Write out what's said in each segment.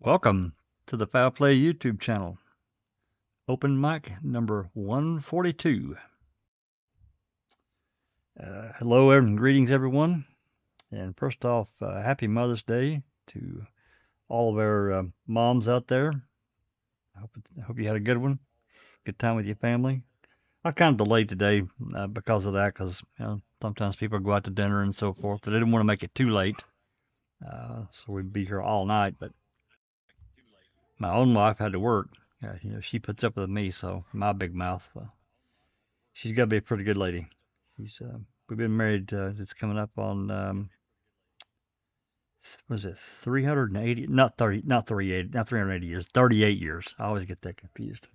Welcome to the Foul Play YouTube channel. Open mic number 142. Hello and greetings, everyone. And first off, happy Mother's Day to all of our moms out there. I hope you had a good one, good time with your family. I kind of delayed today because of that, because sometimes people go out to dinner and so forth. I didn't want to make it too late, so we'd be here all night. But my own wife had to work. She puts up with me, so my big mouth. She's got to be a pretty good lady. We've been married. It's coming up on was it 380? Not 30, not 380, not 380 years. 38 years. I always get that confused.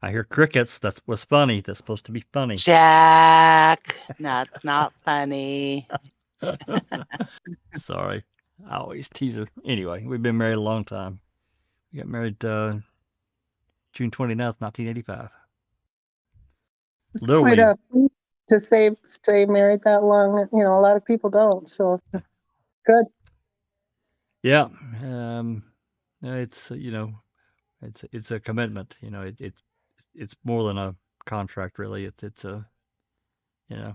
I hear crickets. That's what's funny. That's supposed to be funny. Jack, that's not funny. Sorry, I always tease her. Anyway, we've been married a long time. We got married June 29th, 1985. It's Literally, quite a feat to stay married that long. You know, a lot of people don't. So good. yeah. It's it's a commitment. It's more than a contract, really. It's a you know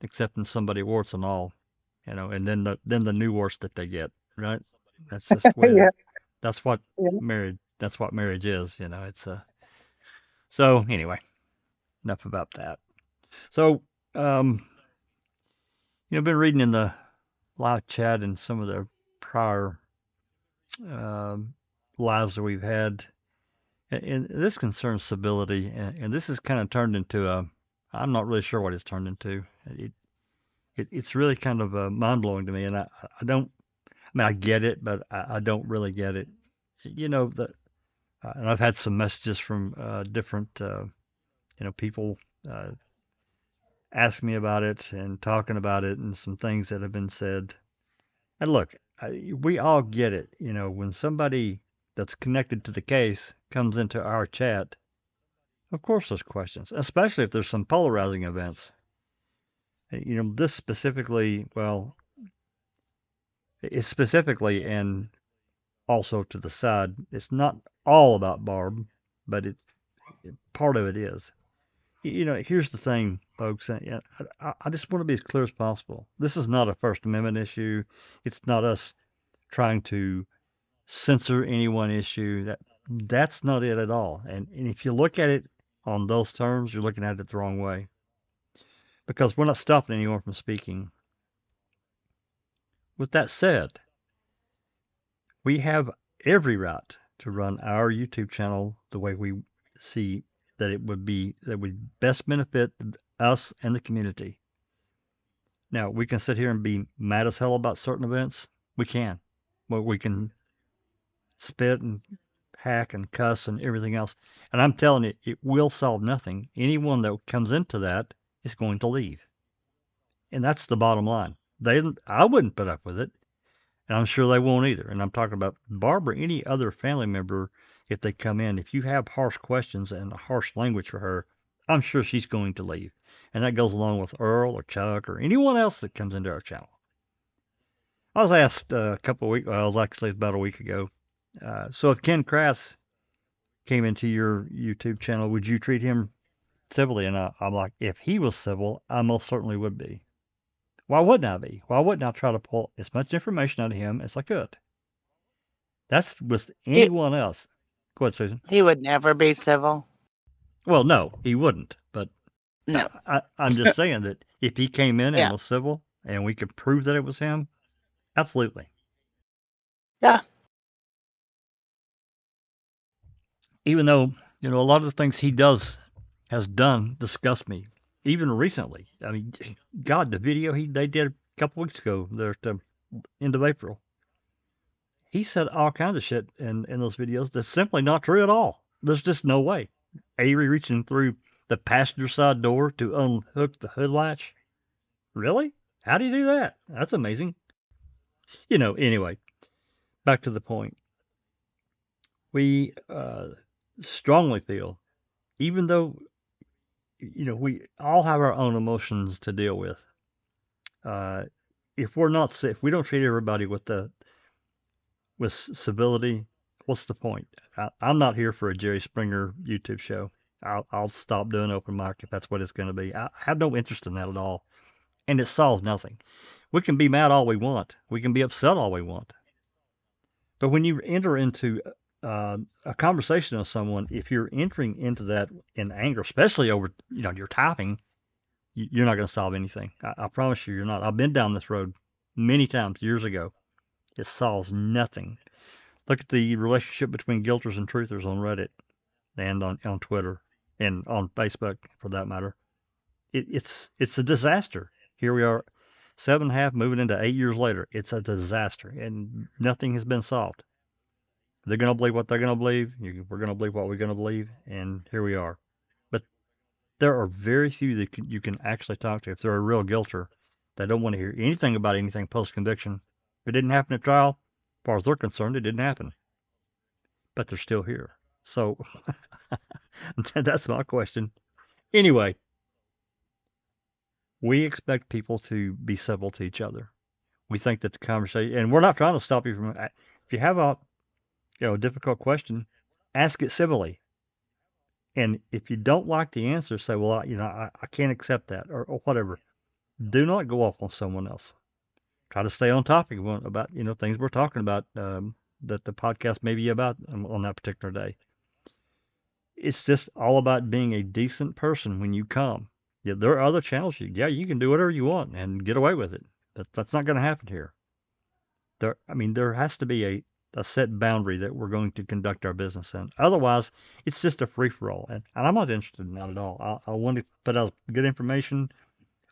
accepting somebody warts and all, and then the new warts that they get, right? That's just the way. Yeah. That's what Yeah. That's what marriage is. It's So anyway, enough about that. So I've been reading in the live chat and some of the prior um, lives that we've had, and this concerns civility, and this has kind of turned into a. I'm not really sure what it's turned into. It's really kind of mind blowing to me, and I don't. I mean, I get it, but I don't really get it. That, and I've had some messages from different people uh, ask me about it and talking about it, and some things that have been said. And look, we all get it. When somebody that's connected to the case comes into our chat, of course there's questions, especially if there's some polarizing events. This specifically, well, it's specifically and also to the side. It's not all about Barb, but part of it is. Here's the thing, folks. I just want to be as clear as possible. This is not a First Amendment issue. It's not us trying to censor any one issue. That's not it at all. And if you look at it on those terms, you're looking at it the wrong way. Because we're not stopping anyone from speaking. With that said, we have every right to run our YouTube channel the way we see that would best benefit us and the community. Now, we can sit here and be mad as hell about certain events. We can. But we can spit and hack and cuss and everything else. And I'm telling you, it will solve nothing. Anyone that comes into that is going to leave. And that's the bottom line. I wouldn't put up with it. And I'm sure they won't either. And I'm talking about Barbara, any other family member, if they come in, if you have harsh questions and harsh language for her, I'm sure she's going to leave. And that goes along with Earl or Chuck or anyone else that comes into our channel. I was asked a couple of weeks, well, actually about a week ago. So if Ken Kratz came into your YouTube channel, would you treat him civilly? And I'm like, if he was civil, I most certainly would be. Why wouldn't I be? Why wouldn't I try to pull as much information out of him as I could? That's with anyone else. Go ahead, Susan. He would never be civil. Well, no, he wouldn't. But No. I'm just saying that if he came in and Yeah. was civil and we could prove that it was him, absolutely. Yeah. Even though, a lot of the things he has done disgust me. Even recently. I mean, God, the video they did a couple weeks ago, there at the end of April. He said all kinds of shit in those videos that's simply not true at all. There's just no way. Avery reaching through the passenger side door to unhook the hood latch. Really? How do you do that? That's amazing. Anyway, back to the point. We strongly feel, even though, we all have our own emotions to deal with. If we don't treat everybody with the with civility, what's the point? I'm not here for a Jerry Springer YouTube show. I'll stop doing open mic if that's what it's going to be. I have no interest in that at all, and it solves nothing. We can be mad all we want. We can be upset all we want. But when you enter into a conversation with someone, if you're entering into that in anger, especially over your typing, you're not going to solve anything. I promise you're not. I've been down this road many times years ago. It solves nothing. Look at the relationship between guilters and truthers on Reddit and on Twitter and on Facebook, for that matter. It's a disaster. Here we are, 7.5 moving into 8 years later. It's a disaster, and nothing has been solved. They're going to believe what they're going to believe. We're going to believe what we're going to believe, and here we are. But there are very few that you can actually talk to if they're a real guilter. They don't want to hear anything about anything post-conviction. If it didn't happen at trial, as far as they're concerned, it didn't happen. But they're still here. So that's my question. Anyway, we expect people to be civil to each other. We think that the conversation, and we're not trying to stop you from. If you have a difficult question, ask it civilly. And if you don't like the answer, say, well, I can't accept that, or whatever. Do not go off on someone else. Try to stay on topic about things we're talking about that the podcast may be about on that particular day. It's just all about being a decent person when you come. Yeah, there are other channels. You can do whatever you want and get away with it. That's not going to happen here. There has to be a set boundary that we're going to conduct our business in. Otherwise, it's just a free for all, and I'm not interested in that at all. I want to put out good information.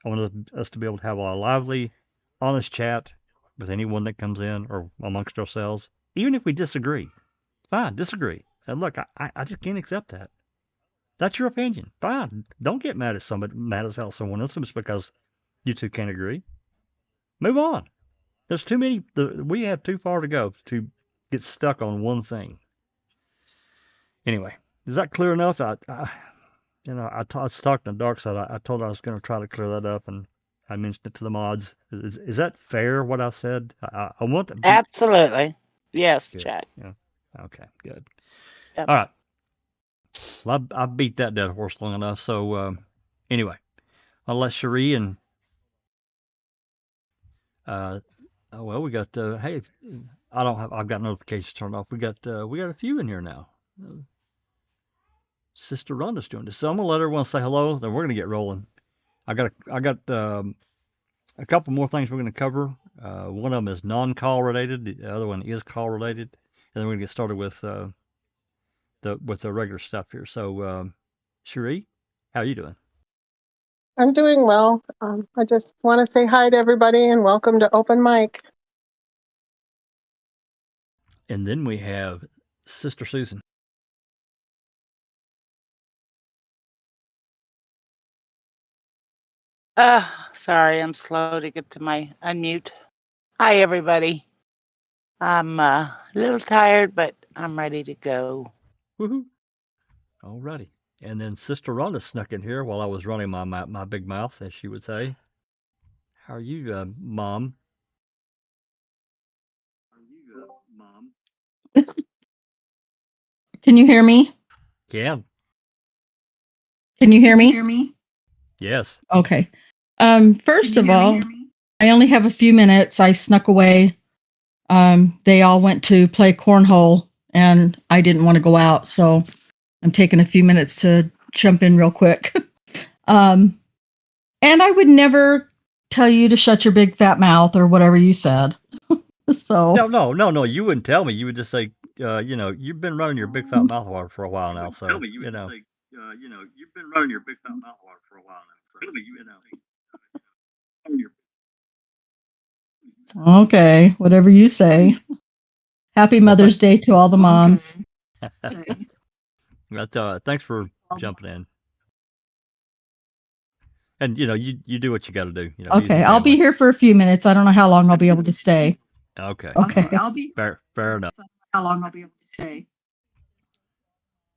I want us to be able to have a lively, honest chat with anyone that comes in or amongst ourselves, even if we disagree. Fine, disagree. And look, I just can't accept that. That's your opinion. Fine. Don't get mad at someone else just because you two can't agree. Move on. There's too many. We have too far to go to get stuck on one thing. Anyway, is that clear enough? I was talking to Dark Side. I told her I was going to try to clear that up, and I mentioned it to the mods. Is that fair? What I said? I want to be Absolutely. Yes, good. Jack. Yeah. Okay. Good. Yep. All right. Well, I beat that dead horse long enough. So anyway, I'll let Cherie and we got hey, I've got notifications turned off. We got a few in here now. Sister Rhonda's doing this, so I'm gonna let everyone say hello. Then we're gonna get rolling. I got a couple more things we're gonna cover. One of them is non-call related. The other one is call related, and then we're gonna get started with the regular stuff here. So, Cherie, how are you doing? I'm doing well. I just want to say hi to everybody and welcome to Open Mic. And then we have Sister Susan. Sorry, I'm slow to get to my unmute. Hi, everybody. I'm a little tired, but I'm ready to go. Woohoo! Alrighty. And then Sister Rhonda snuck in here while I was running my big mouth, as she would say. How are you, Mom? Can you hear me? Can. Can you hear me? Yes. Okay. First of all, I only have a few minutes. I snuck away. They all went to play cornhole and I didn't want to go out, so I'm taking a few minutes to jump in real quick. And I would never tell you to shut your big fat mouth or whatever you said. So No. You wouldn't tell me. You would just say, you've been running your big fat mouth for a while now. So tell me, you would just say, you've been running your big fat mouth for a while now. So tell me, okay, whatever you say. Happy Mother's Day to all the moms. But thanks for jumping in. And you do what you got to do. Okay, I'll be here for a few minutes. I don't know how long I'll be able to stay. Okay. Okay. I'll be fair enough. How long I'll be able to stay.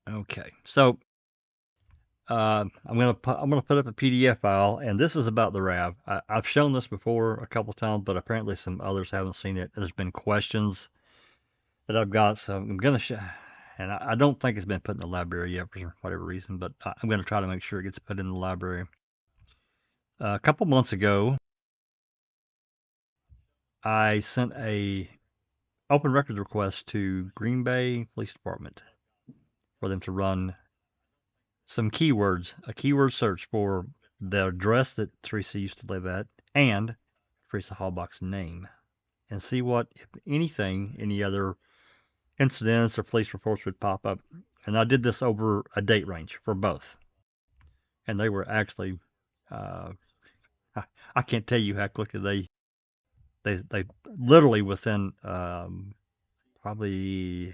Okay. So I'm gonna put up a PDF file, and this is about the RAV. I've shown this before a couple times, but apparently some others haven't seen it. There's been questions that I've got, so I'm going to and I don't think it's been put in the library yet for whatever reason, but I'm going to try to make sure it gets put in the library. A couple months ago, I sent a open records request to Green Bay Police Department for them to run some keywords, a keyword search for the address that Teresa used to live at and Teresa Halbach's name, and see what, if anything, any other incidents or police reports would pop up. And I did this over a date range for both. And they were actually, I can't tell you how quickly they literally within probably,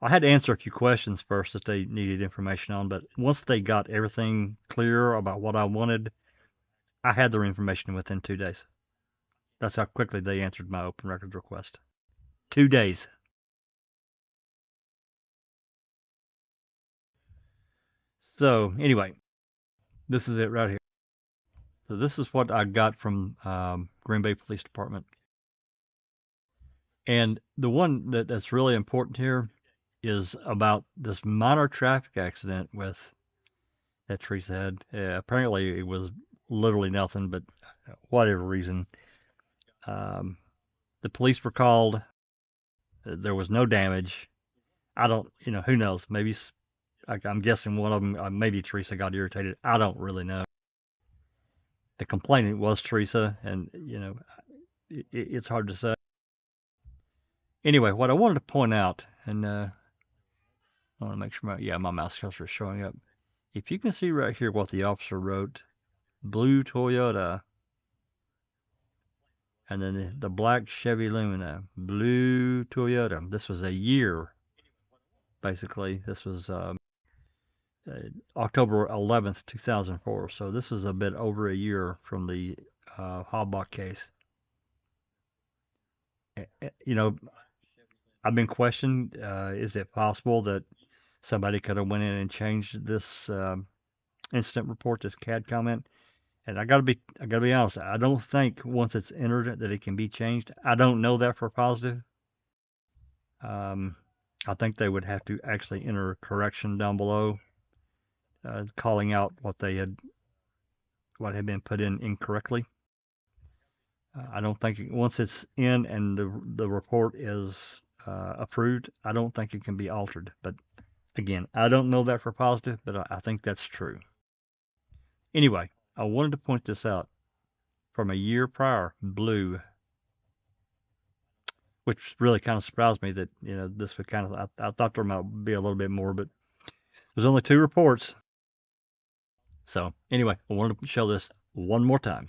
I had to answer a few questions first that they needed information on, but once they got everything clear about what I wanted, I had their information within 2 days. That's how quickly they answered my open records request. 2 days. So anyway, this is it right here. So this is what I got from Green Bay Police Department. And the one that's really important here is about this minor traffic accident with that Teresa had. Apparently it was literally nothing, but whatever reason. The police were called. There was no damage. I don't, who knows? Maybe, I'm guessing one of them, maybe Teresa got irritated. I don't really know. The complainant was Teresa, and, it's hard to say. Anyway, what I wanted to point out, and I want to make sure my mouse cursor is showing up. If you can see right here what the officer wrote, blue Toyota, and then the black Chevy Lumina, blue Toyota. This was a year, basically. This was October 11th, 2004. So this is a bit over a year from the Halbach case. I've been questioned, is it possible that somebody could have went in and changed this incident report, this CAD comment? And I gotta be honest, I don't think once it's entered that it can be changed. I don't know that for positive. I think they would have to actually enter a correction down below, calling out what had been put in incorrectly. I don't think once it's in and the report is approved, I don't think it can be altered. But again, I don't know that for positive, but I think that's true. Anyway, I wanted to point this out. From a year prior, blue, which really kind of surprised me that, this would kind of, I thought there might be a little bit more, but there's only 2 reports. So anyway, I wanted to show this one more time.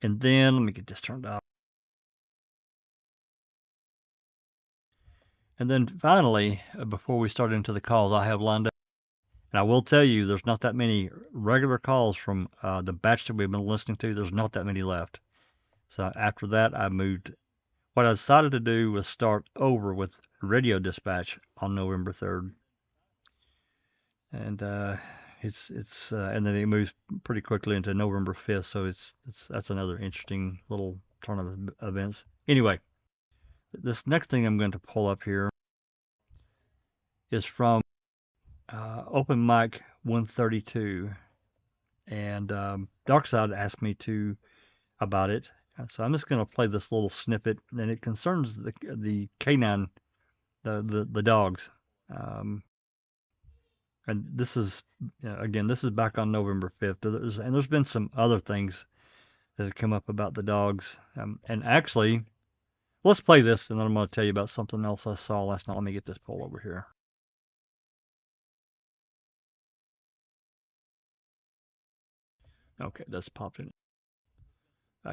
And then let me get this turned off. And then finally, before we start into the calls I have lined up, and I will tell you, there's not that many regular calls from the batch that we've been listening to. There's not that many left. So after that, I moved. What I decided to do was start over with radio dispatch on November 3rd. And and then it moves pretty quickly into November 5th. So that's another interesting little turn of events. Anyway, this next thing I'm going to pull up here is from Open Mic 132, and Darkside asked me about it, so I'm just going to play this little snippet, and it concerns the canine, the dogs, and this is again, this is back on November 5th, and there's been some other things that have come up about the dogs, and actually, let's play this, and then I'm going to tell you about something else I saw last night. Let me get this pulled over here. Okay, that's popped in.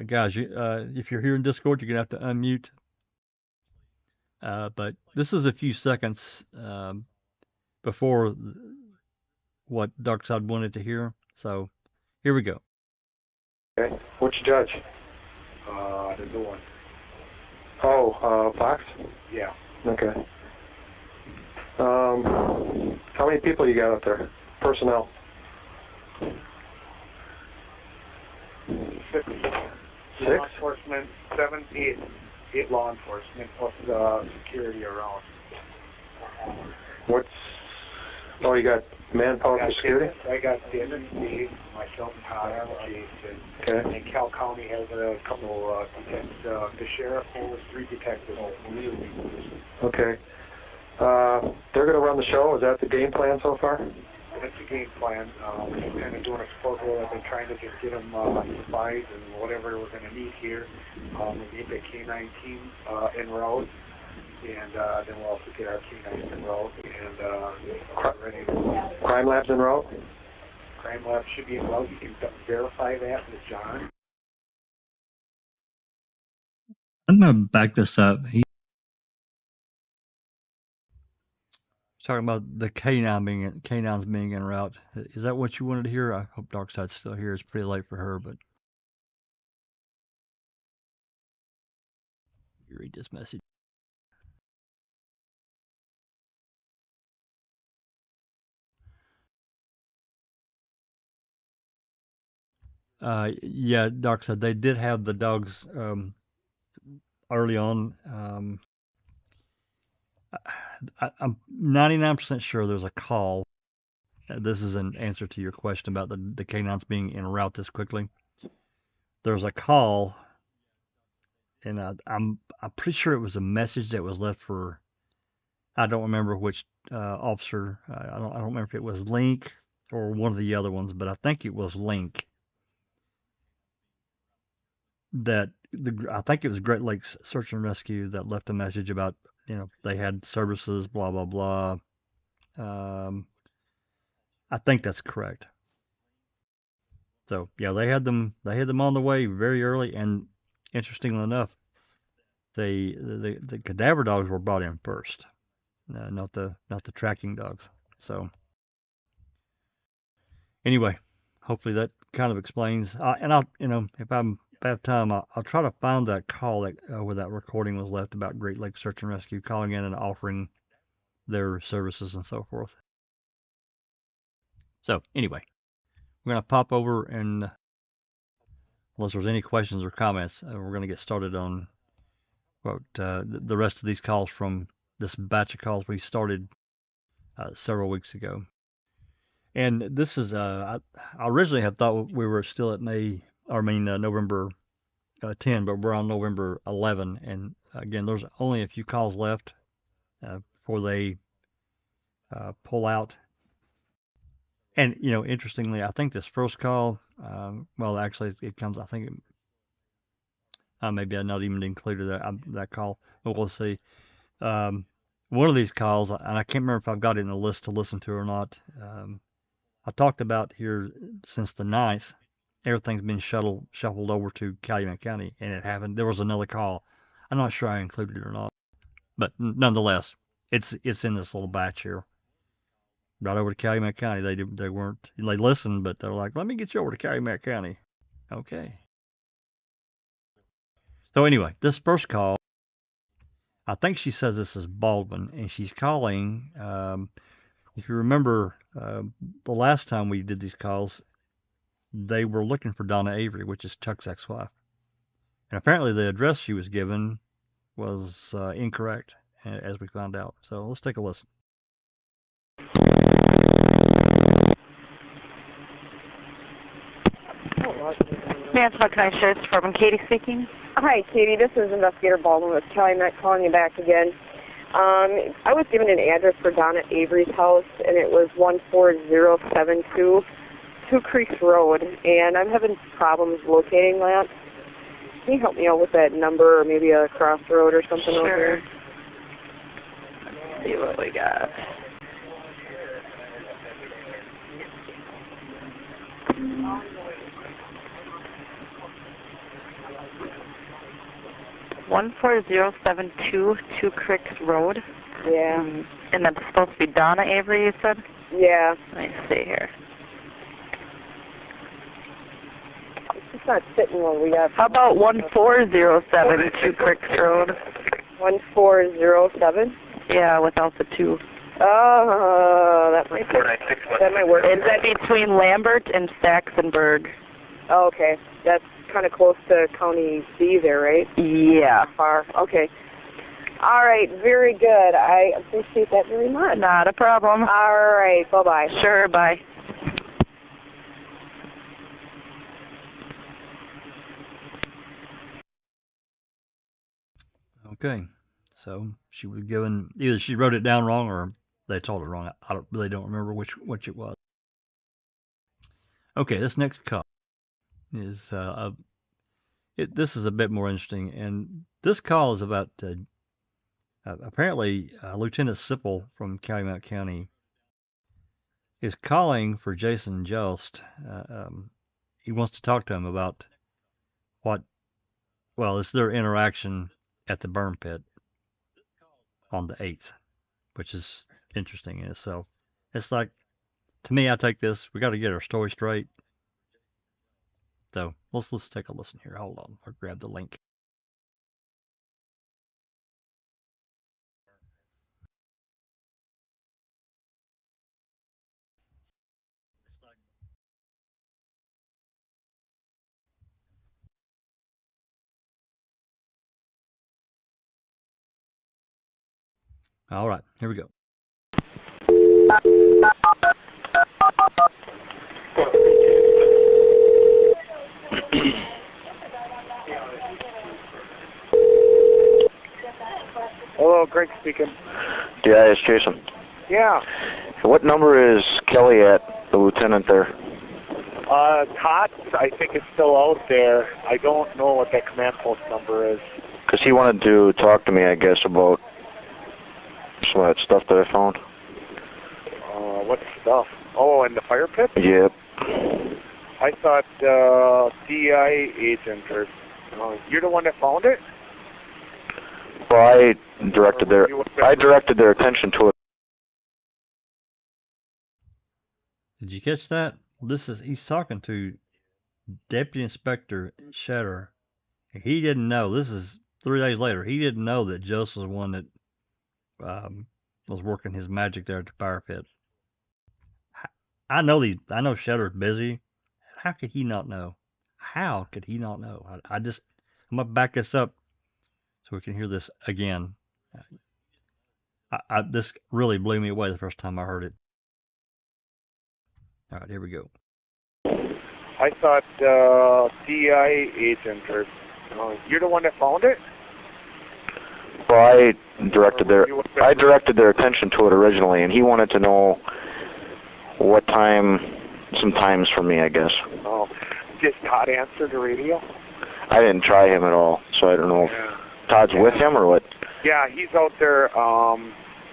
Guys, if you're here in Discord, you're going to have to unmute. But this is a few seconds before what Darkside wanted to hear. So here we go. Okay. Which judge? The new one. Oh, Fox? Yeah. Okay. How many people you got out there? Personnel? 6. 6? Law enforcement, 17. law enforcement plus security around. Oh, you got manpower for security? I got Tim and Steve, myself and Todd, and Jason. Okay. And Cal County has a couple detectives. The sheriff holds 3 detectives. Okay. They're going to run the show. Is that the game plan so far? That's the game plan. We're kind of doing a support role. I've been trying to just get them supplies and whatever we're going to need here. We need the K-9 team en route, and then we'll also get our K-9s en route and ready to go. Crime labs en route? Crime lab should be en route. You can verify that with John. I'm going to back this up. Talking about the canines being en route. Is that what you wanted to hear? I hope Darkside's still here. It's pretty late for her, but you read this message. Yeah, Darkside, they did have the dogs early on. I'm 99% sure there's a call. This is an answer to your question about the canines being en route this quickly. There's a call, and I'm pretty sure it was a message that was left for. I don't remember which officer. I don't remember if it was Link or one of the other ones, but I think it was Link. I think it was Great Lakes Search and Rescue that left a message about they had services, blah blah blah. I think that's correct. So yeah, they had them on the way very early, and interestingly enough, the cadaver dogs were brought in first, not the tracking dogs. So anyway, hopefully that kind of explains. And I'll if I have time, I'll try to find that call where that recording was left about Great Lakes Search and Rescue calling in and offering their services and so forth. So anyway, we're gonna pop over and unless there's any questions or comments, we're gonna get started on what the rest of these calls from this batch of calls we started several weeks ago. And this is I originally had thought we were still at November 10, but we're on November 11. And again, there's only a few calls left before they pull out. And interestingly, I think this first call, well, actually, it comes. I think maybe I not even included that call, but we'll see. One of these calls, and I can't remember if I've got it in the list to listen to or not. I talked about here since the 9th, everything's been shuffled over to Calumet County, and it happened. There was another call. I'm not sure I included it or not, but nonetheless, it's in this little batch here. Right over to Calumet County. They listened, but they're like, let me get you over to Calumet County. Okay. So anyway, this first call, I think she says this is Baldwin, and she's calling. If you remember, the last time we did these calls, they were looking for Donna Avery, which is Chuck's ex-wife. And apparently the address she was given was incorrect, as we found out. So let's take a listen. Manitowoc County Sheriff's Department, Katie speaking. Hi, Katie. This is Investigator Baldwin with Calumet calling you back again. I was given an address for Donna Avery's house, and it was 14072 Two Creeks Road, and I'm having problems locating that. Can you help me out with that number or maybe a crossroad or something over there? Let's see what we got. One 14072 Two Creeks Road. Yeah. And that's supposed to be Donna Avery, you said? Yeah. Let me see here. It's not sitting well. We got. How about 1407 Two Creeks Road? 1407? Yeah, without the 2. Oh, that might work. Is that between Lambert and Saxonburg? Oh, okay. That's kind of close to County B there, right? Yeah. Not far. Okay. All right. Very good. I appreciate that very much. Not a problem. All right. Bye-bye. Sure, bye. Okay, so she was given, either she wrote it down wrong or they told her wrong. I really don't remember which it was. Okay, this next call is this is a bit more interesting, and this call is about apparently Lieutenant Sipple from Calumet County is calling for Jason Jost. He wants to talk to him about it's their interaction at the burn pit on the 8th, which is interesting in itself. It's like, to me, I take this, we got to get our story straight. So let's take a listen here. Hold on, I'll grab the link. All right, here we go. Hello, Greg speaking. Yeah, it's Jason. Yeah. What number is Kelly at, the lieutenant there? Todd, I think, is still out there. I don't know what that command post number is. Because he wanted to talk to me, I guess, about some of that stuff that I found. What stuff? Oh, in the fire pit? Yep. I thought DI agent or... you're the one that found it? Well, I directed their attention to it. Did you catch that? He's talking to Deputy Inspector Shetter. He didn't know. This is 3 days later. He didn't know that Jost was the one that was working his magic there at the fire pit. I know Shetter's busy. How could he not know? How could he not know? I'm gonna back this up so we can hear this again. This really blew me away the first time I heard it. All right, here we go. I thought DI agent or... you're the one that found it? Well, I directed their attention to it originally, and he wanted to know what time, some times for me, I guess. Oh, did Todd answer the radio? I didn't try him at all, so I don't know if Todd's with him or what. Yeah, he's out there. I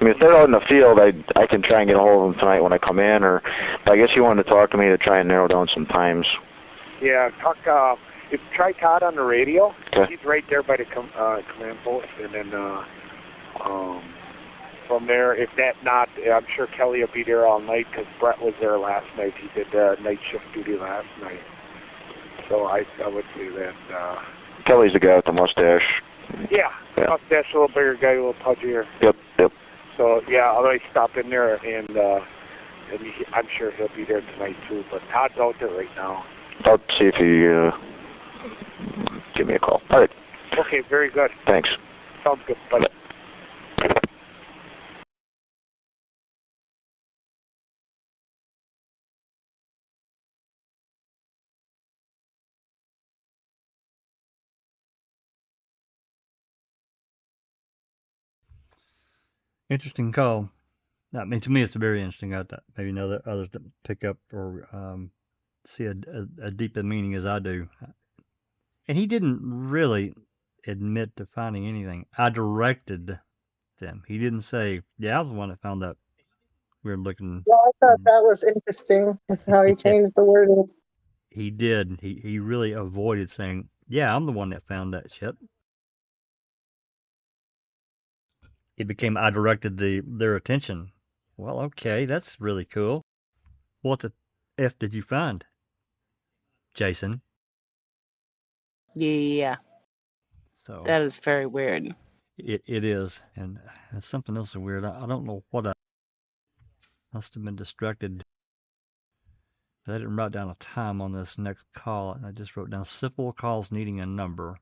mean, if they're out in the field, I can try and get a hold of them tonight when I come in, but I guess he wanted to talk to me to try and narrow down some times. Yeah, try Todd on the radio. Okay. He's right there by the command post, and then from there, if that not, I'm sure Kelly will be there all night because Brett was there last night. He did night shift duty last night. So I would say that... Kelly's the guy with the mustache. Yeah, mustache, a little bigger guy, a little pudgier. Yep. So, yeah, I'll always stop in there, and I'm sure he'll be there tonight, too. But Todd's out there right now. I'll see if he give me a call. All right. Okay, very good. Thanks. Sounds good. Bye. Interesting call. I mean, to me, it's very interesting. Maybe know that others don't pick up or see a deeper meaning as I do. And he didn't really admit to finding anything. I directed them. He didn't say, "Yeah, I was the one that found that weird looking." Yeah, I thought that was interesting how he changed the wording. He did. He really avoided saying, "Yeah, I'm the one that found that shit." It became, I directed their attention. Well, okay, that's really cool. What the F did you find, Jason? Yeah, So that is very weird. it is, and something else weird. I don't know what I must have been distracted I didn't write down a time on this next call, and I just wrote down simple calls needing a number.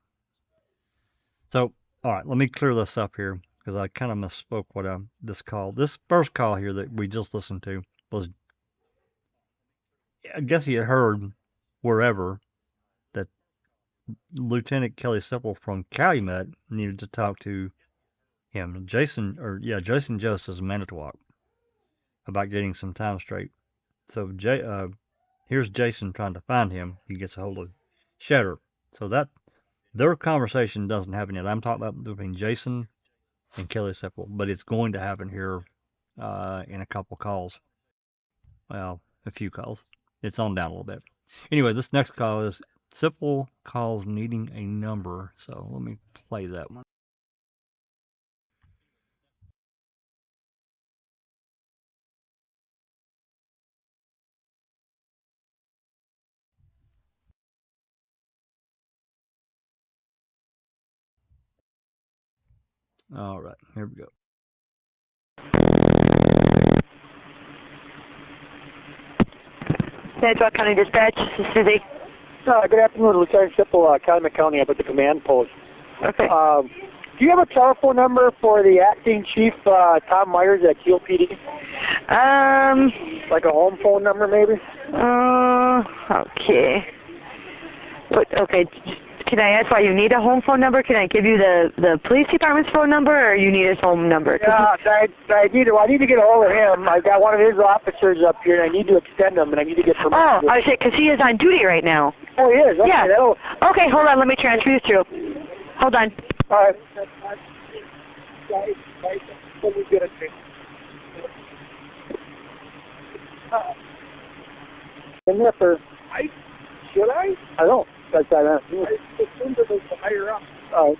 So, all right, let me clear this up here because I kind of misspoke what this call. This first call here that we just listened to was, I guess you had heard wherever that Lieutenant Kelly Sipple from Calumet needed to talk to him. Jason Jost is in Manitowoc about getting some time straight. So here's Jason trying to find him. He gets a hold of Shedder. So that their conversation doesn't happen yet. I'm talking about between Jason and Kelly Sipple, but it's going to happen here in a couple calls. Well, a few calls. It's on down a little bit. Anyway, this next call is Sipple calls needing a number. So let me play that one. All right, here we go. Manitowoc County Dispatch, this is Susie. Good afternoon, Lieutenant Sipple, Calumet County, up at the command post. Okay. Do you have a telephone number for the acting chief, Tom Myers at Kiel PD? Like a home phone number, maybe? Okay. Okay, can I ask why you need a home phone number? Can I give you the police department's phone number, or you need his home number? Yeah, I need to get a hold of him. I've got one of his officers up here, and I need to extend him, and I need to get permission. Oh, I see, because he is on duty right now. Oh, he is? Okay, yeah. Okay, hold on, let me transfer you through. Hold on. All right. Let me get it. In there for, should I? I don't. That's I assumed it was higher up. Oh.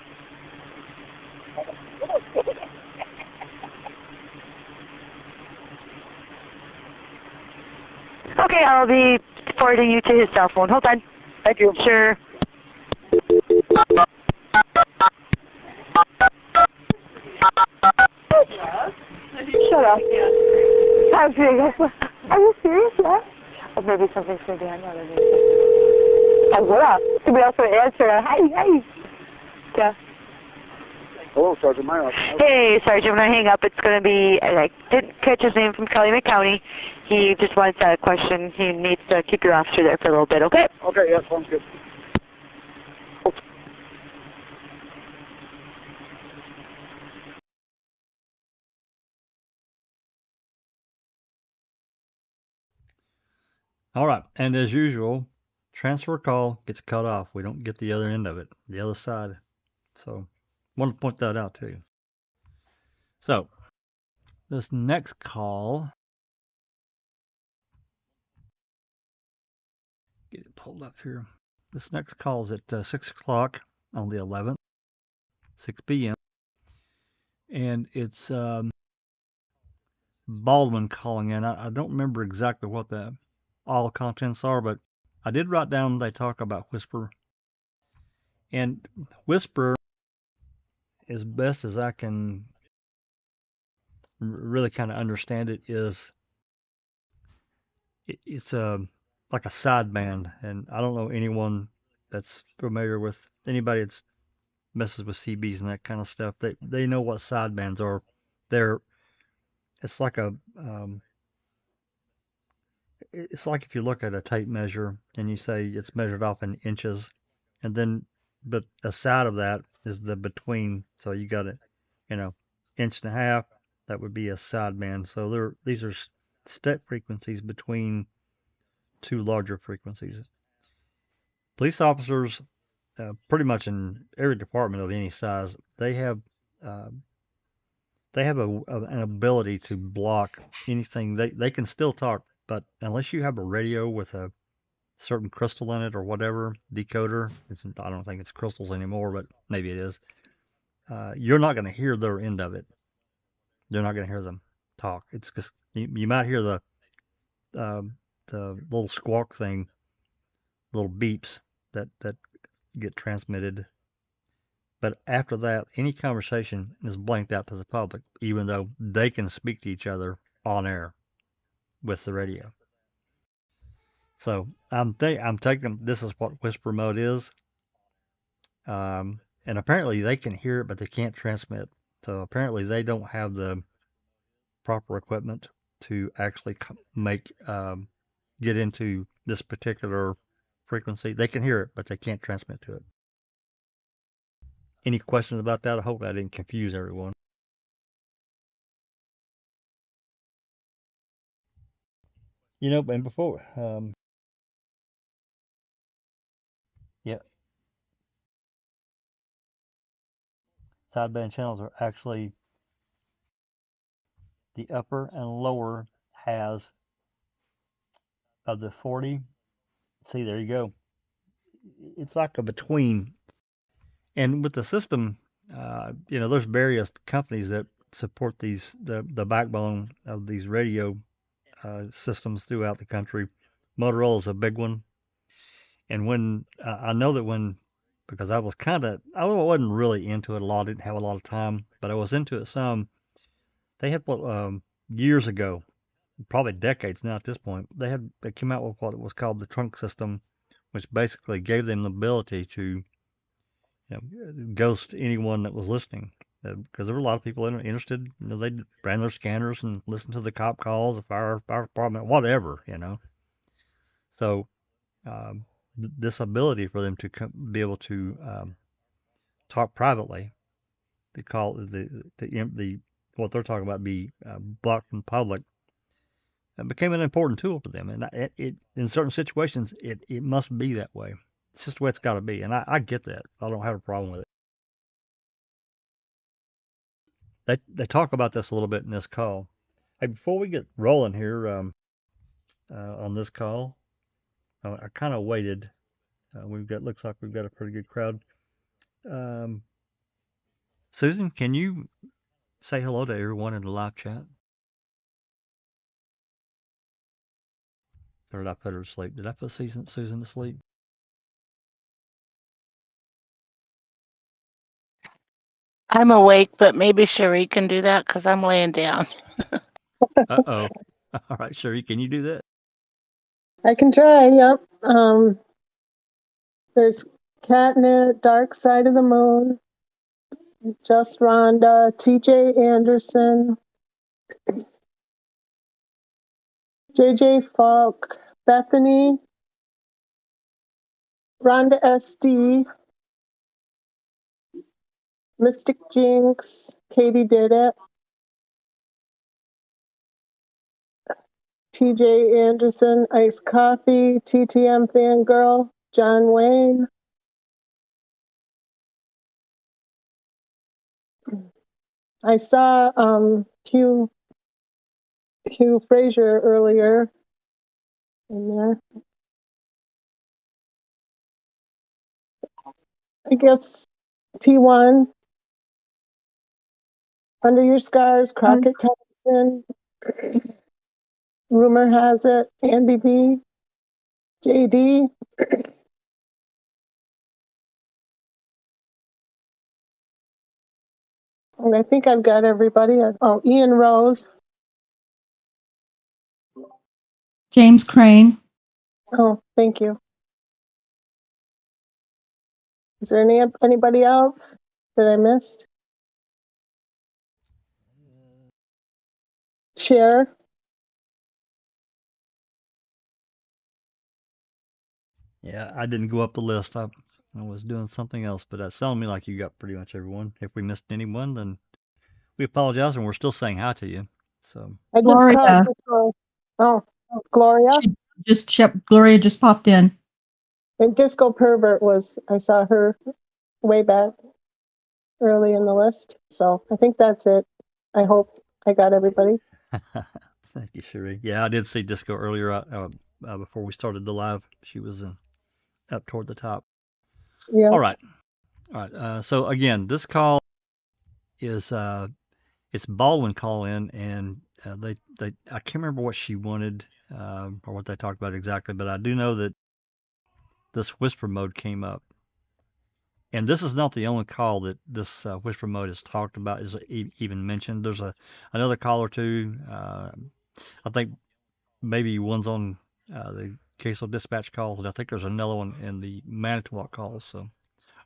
Okay, I'll be forwarding you to his cell phone. Hold on. Thank you. Sure. Shut up. I'm serious. Are you serious, yeah? Or maybe something's going to be on the other. What up? Somebody else will answer. Hi. Yeah. Hello, Sergeant Myers. Hey, Sergeant, when I hang up, it's going to be, I didn't catch his name from Calumet County. He just wants a question. He needs to keep your officer there for a little bit, okay? Okay, yeah, sounds good. All right, and as usual, transfer call gets cut off. We don't get the other end of it, the other side. So, want to point that out too. So, this next call, get it pulled up here. This next call is at 6 o'clock on the 11th, 6 p.m. And it's Baldwin calling in. I don't remember exactly what the all contents are, but I did write down they talk about Whisper. And Whisper, as best as I can really kind of understand it, is it's like a sideband. And I don't know anyone that's familiar with anybody that's messes with CBs and that kind of stuff. They know what sidebands are. It's like it's like if you look at a tape measure and you say it's measured off in inches, and then but a side of that is the between. So you got it, inch and a half. That would be a sideband. So these are step frequencies between two larger frequencies. Police officers, pretty much in every department of any size, they have an ability to block anything. They can still talk, but unless you have a radio with a certain crystal in it or whatever, decoder, I don't think it's crystals anymore, but maybe it is, you're not going to hear their end of it. You're not going to hear them talk. It's just, you might hear the little squawk thing, little beeps that get transmitted. But after that, any conversation is blanked out to the public, even though they can speak to each other on air with the radio. So I'm taking this is what whisper mode is, and apparently they can hear it, but they can't transmit. So apparently they don't have the proper equipment to actually get into this particular frequency. They can hear it, but they can't transmit to it. Any questions about that? I hope I didn't confuse everyone. And before, yeah, sideband channels are actually the upper and lower has of the 40. See, there you go. It's like a between. And with the system, there's various companies that support the backbone of these radio systems throughout the country. Motorola is a big one. And I know that because I wasn't really into it a lot, didn't have a lot of time, but I was into it some. They had years ago, probably decades now at this point, they came out with what was called the trunk system, which basically gave them the ability to ghost anyone that was listening. Because there were a lot of people interested. They ran their scanners and listened to the cop calls, the fire department, whatever. So this ability for them to be able to talk privately, they call the what they're talking about be blocked from public. It became an important tool for them, and it in certain situations it must be that way. It's just the way it's got to be, and I get that. I don't have a problem with it. They talk about this a little bit in this call. Hey, before we get rolling here on this call, I kind of waited. Looks like we've got a pretty good crowd. Susan, can you say hello to everyone in the live chat? Or did I put her to sleep? Did I put Susan to sleep? I'm awake, but maybe Cherie can do that because I'm laying down. Uh-oh. All right, Cherie, can you do that? I can try, yep. There's Catnip, Dark Side of the Moon, Just Rhonda, TJ Anderson, JJ Falk, Bethany, Rhonda SD, Mystic Jinx, Katie Did It, TJ Anderson, Iced Coffee, TTM Fangirl, John Wayne. I saw Hugh Frazier earlier in there. I guess T1, Under Your Scars, Crockett Thompson, Rumor Has It, Andy B, JD. And I think I've got everybody. Oh, Ian Rose. James Crane. Oh, thank you. Is there anybody else that I missed? Cher. Yeah, I didn't go up the list. I was doing something else, but that's sounding me like you got pretty much everyone. If we missed anyone, then we apologize, and we're still saying hi to you. So I just Gloria. Gloria. Gloria just popped in. And Disco Pervert I saw her way back early in the list. So I think that's it. I hope I got everybody. thank you, Cherie. Yeah, I did see Disco earlier before we started the live. She was up toward the top. Yeah. All right. So again, this call is it's Baldwin call in, and they I can't remember what she wanted or what they talked about exactly, but I do know that this whisper mode came up. And this is not the only call that this whisper mode is talked about, is even mentioned. There's another call or two. I think maybe one's on the CASO dispatch calls, and I think there's another one in the Manitowoc calls. So, all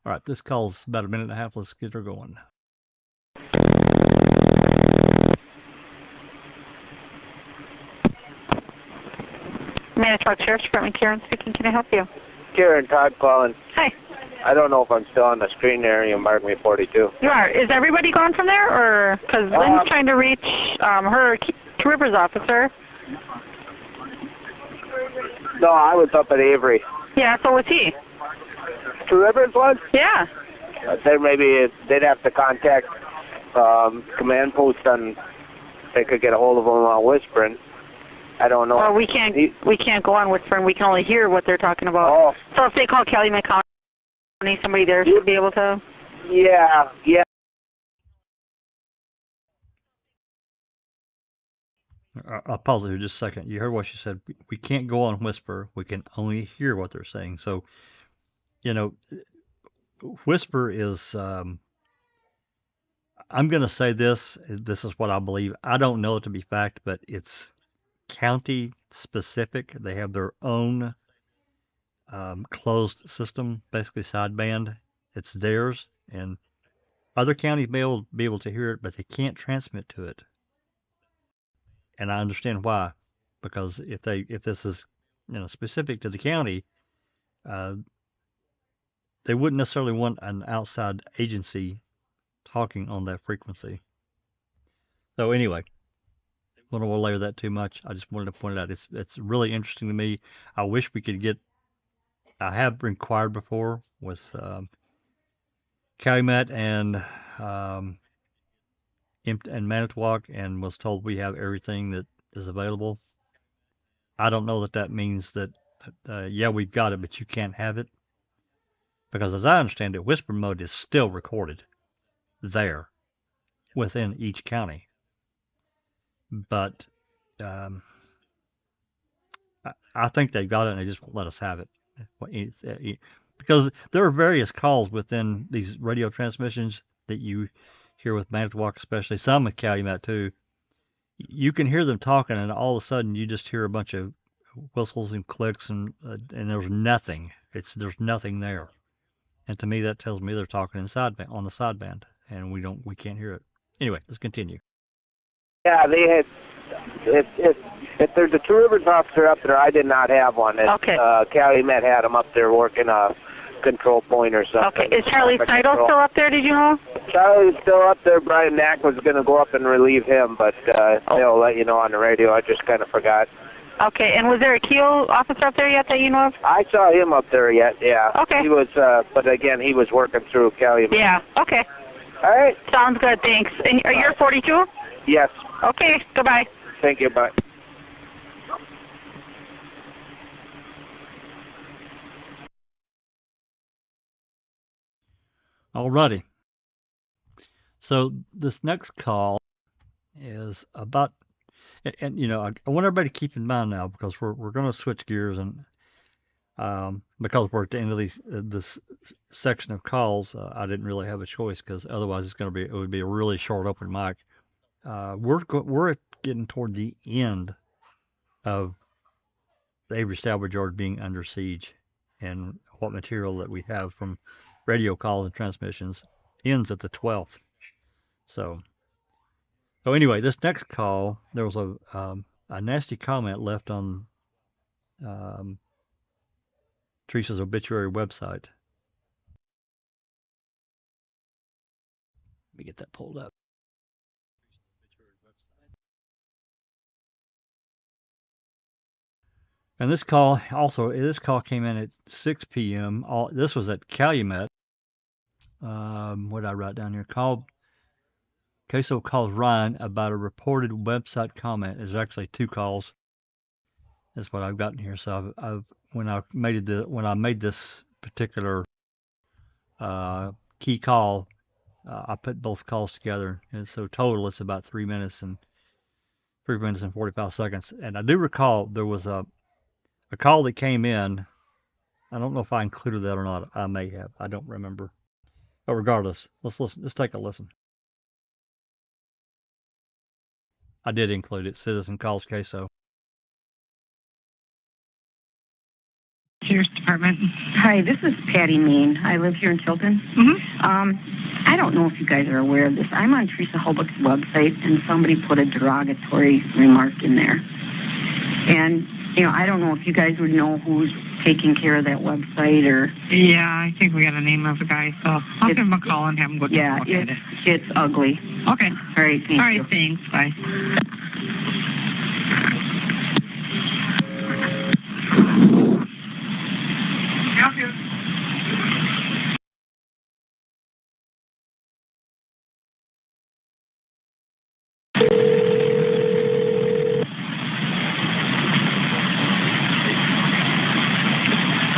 right, this call's about a minute and a half. Let's get her going. Manitowoc Sheriff's Department, Karen speaking. Can I help you? Karen, Todd calling. Hi. I don't know if I'm still on the screen there. You marked me 42. You are. Is everybody gone from there, or because Lynn's trying to reach her Two Rivers officer? No, I was up at Avery. Yeah, so was he. Two Rivers was? Yeah. There maybe they'd have to contact command post on. They could get a hold of them on whispering. I don't know. Well, we can't go on whispering. We can only hear what they're talking about. Oh. So if they call Calumet County, somebody there should be able to. Yeah. I'll pause it here just a second. You heard what she said. We can't go on whisper. We can only hear what they're saying. So, whisper is. I'm going to say this. This is what I believe. I don't know it to be fact, but it's county specific. They have their own closed system, basically sideband. It's theirs, and other counties may be able to hear it, but they can't transmit to it. And I understand why, because if this is specific to the county, they wouldn't necessarily want an outside agency talking on that frequency. So anyway, I don't want to layer that too much. I just wanted to point it out. It's really interesting to me. I wish we could get. I have inquired before with Calumet and Manitowoc, and was told we have everything that is available. I don't know that means that yeah, we've got it, but you can't have it, because as I understand it, whisper mode is still recorded there within each county. But I think they've got it, and they just won't let us have it. Because there are various calls within these radio transmissions that you hear with Manitowoc, especially some with Calumet too. You can hear them talking, and all of a sudden you just hear a bunch of whistles and clicks, and there's nothing. There's nothing there. And to me, that tells me they're talking on the sideband, and we can't hear it. Anyway, let's continue. Yeah, they had. If there's a Two Rivers officer up there, I did not have one. Okay. Calumet had him up there working a control point or something. Okay. Is Charlie Seidel still up there? Did you know? Charlie's still up there. Brian Knack was going to go up and relieve him, but they'll let you know on the radio. I just kind of forgot. Okay. And was there a Keel officer up there yet that you know of? I saw him up there yet. Yeah. Okay. He was, but again, he was working through Calumet. Yeah. Okay. All right. Sounds good. Thanks. And you're 42? Yes. Okay. Goodbye. Thank you. Bye. Alrighty. So this next call is about, and I want everybody to keep in mind now, because we're going to switch gears, and because we're at the end of this section of calls, I didn't really have a choice, because otherwise it would be a really short open mic. We're getting toward the end of the Avery Salvage Yard being under siege, and what material that we have from radio calls and transmissions ends at the 12th. So anyway, this next call, there was a nasty comment left on Teresa's Obituary website. Let me get that pulled up. And this call came in at 6 p.m. This was at Calumet. What did I write down here? CASO calls Ryan about a reported website comment. There's actually two calls. That's what I've gotten here. So when I made this particular key call, I put both calls together, and so total it's about 3 minutes and 45 seconds. And I do recall there was a call that came in. I don't know if I included that or not. I may have. I don't remember. But regardless, let's listen. Let's take a listen. I did include it. Citizen calls CASO. Sheriff's Department. Hi, this is Patty Mean. I live here in Tilton. I don't know if you guys are aware of this. I'm on Teresa Halbach's website, and somebody put a derogatory remark in there. And, you know, I don't know if you guys would know who's taking care of that website or... Yeah, I think we got a name of a guy, so I'll give him a call and have him go take a look at it. It's ugly. Okay. All right, thank you. All right, thanks. Bye.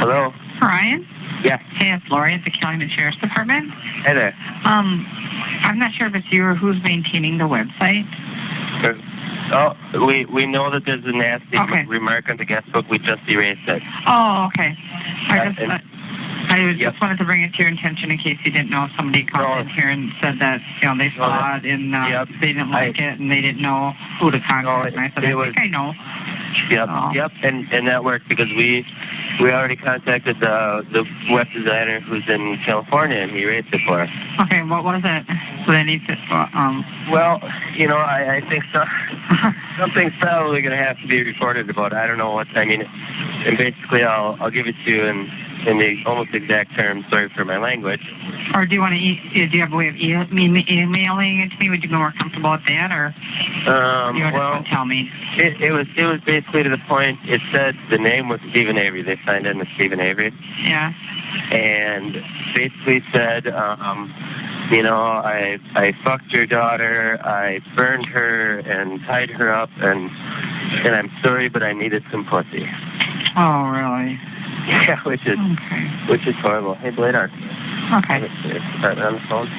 Hello? Ryan? Yeah. Hey, it's Lori at the Calumet Sheriff's Department. Hey there. I'm not sure if it's you or who's maintaining the website. Oh, we know that there's a nasty remark on the guest book. We just erased it. Oh, okay. I just wanted to bring it to your attention in case you didn't know. Somebody called in here and said that, you know, they saw it and they didn't like it and they didn't know who to contact. And I said, I think I know. Yep, and that worked because we already contacted the web designer who's in California, and he erased it for us. Okay, what was it? So they need to, Well, you know, I think so. Something's probably going to have to be reported about it. I don't know what, I mean, and basically I'll give it to you in the almost exact terms, sorry for my language. Or do you want to, do you have a way of emailing it to me? Would you be more comfortable with that, or do you want to tell me? It was basically to the point, it said the name was Stephen Avery. They signed in as Stephen Avery. Yeah. And basically said, you know, I fucked your daughter, I burned her and tied her up, and I'm sorry, but I needed some pussy. Oh, really? Yeah, which is horrible. Hey, Bladar. Okay. Department on the phone.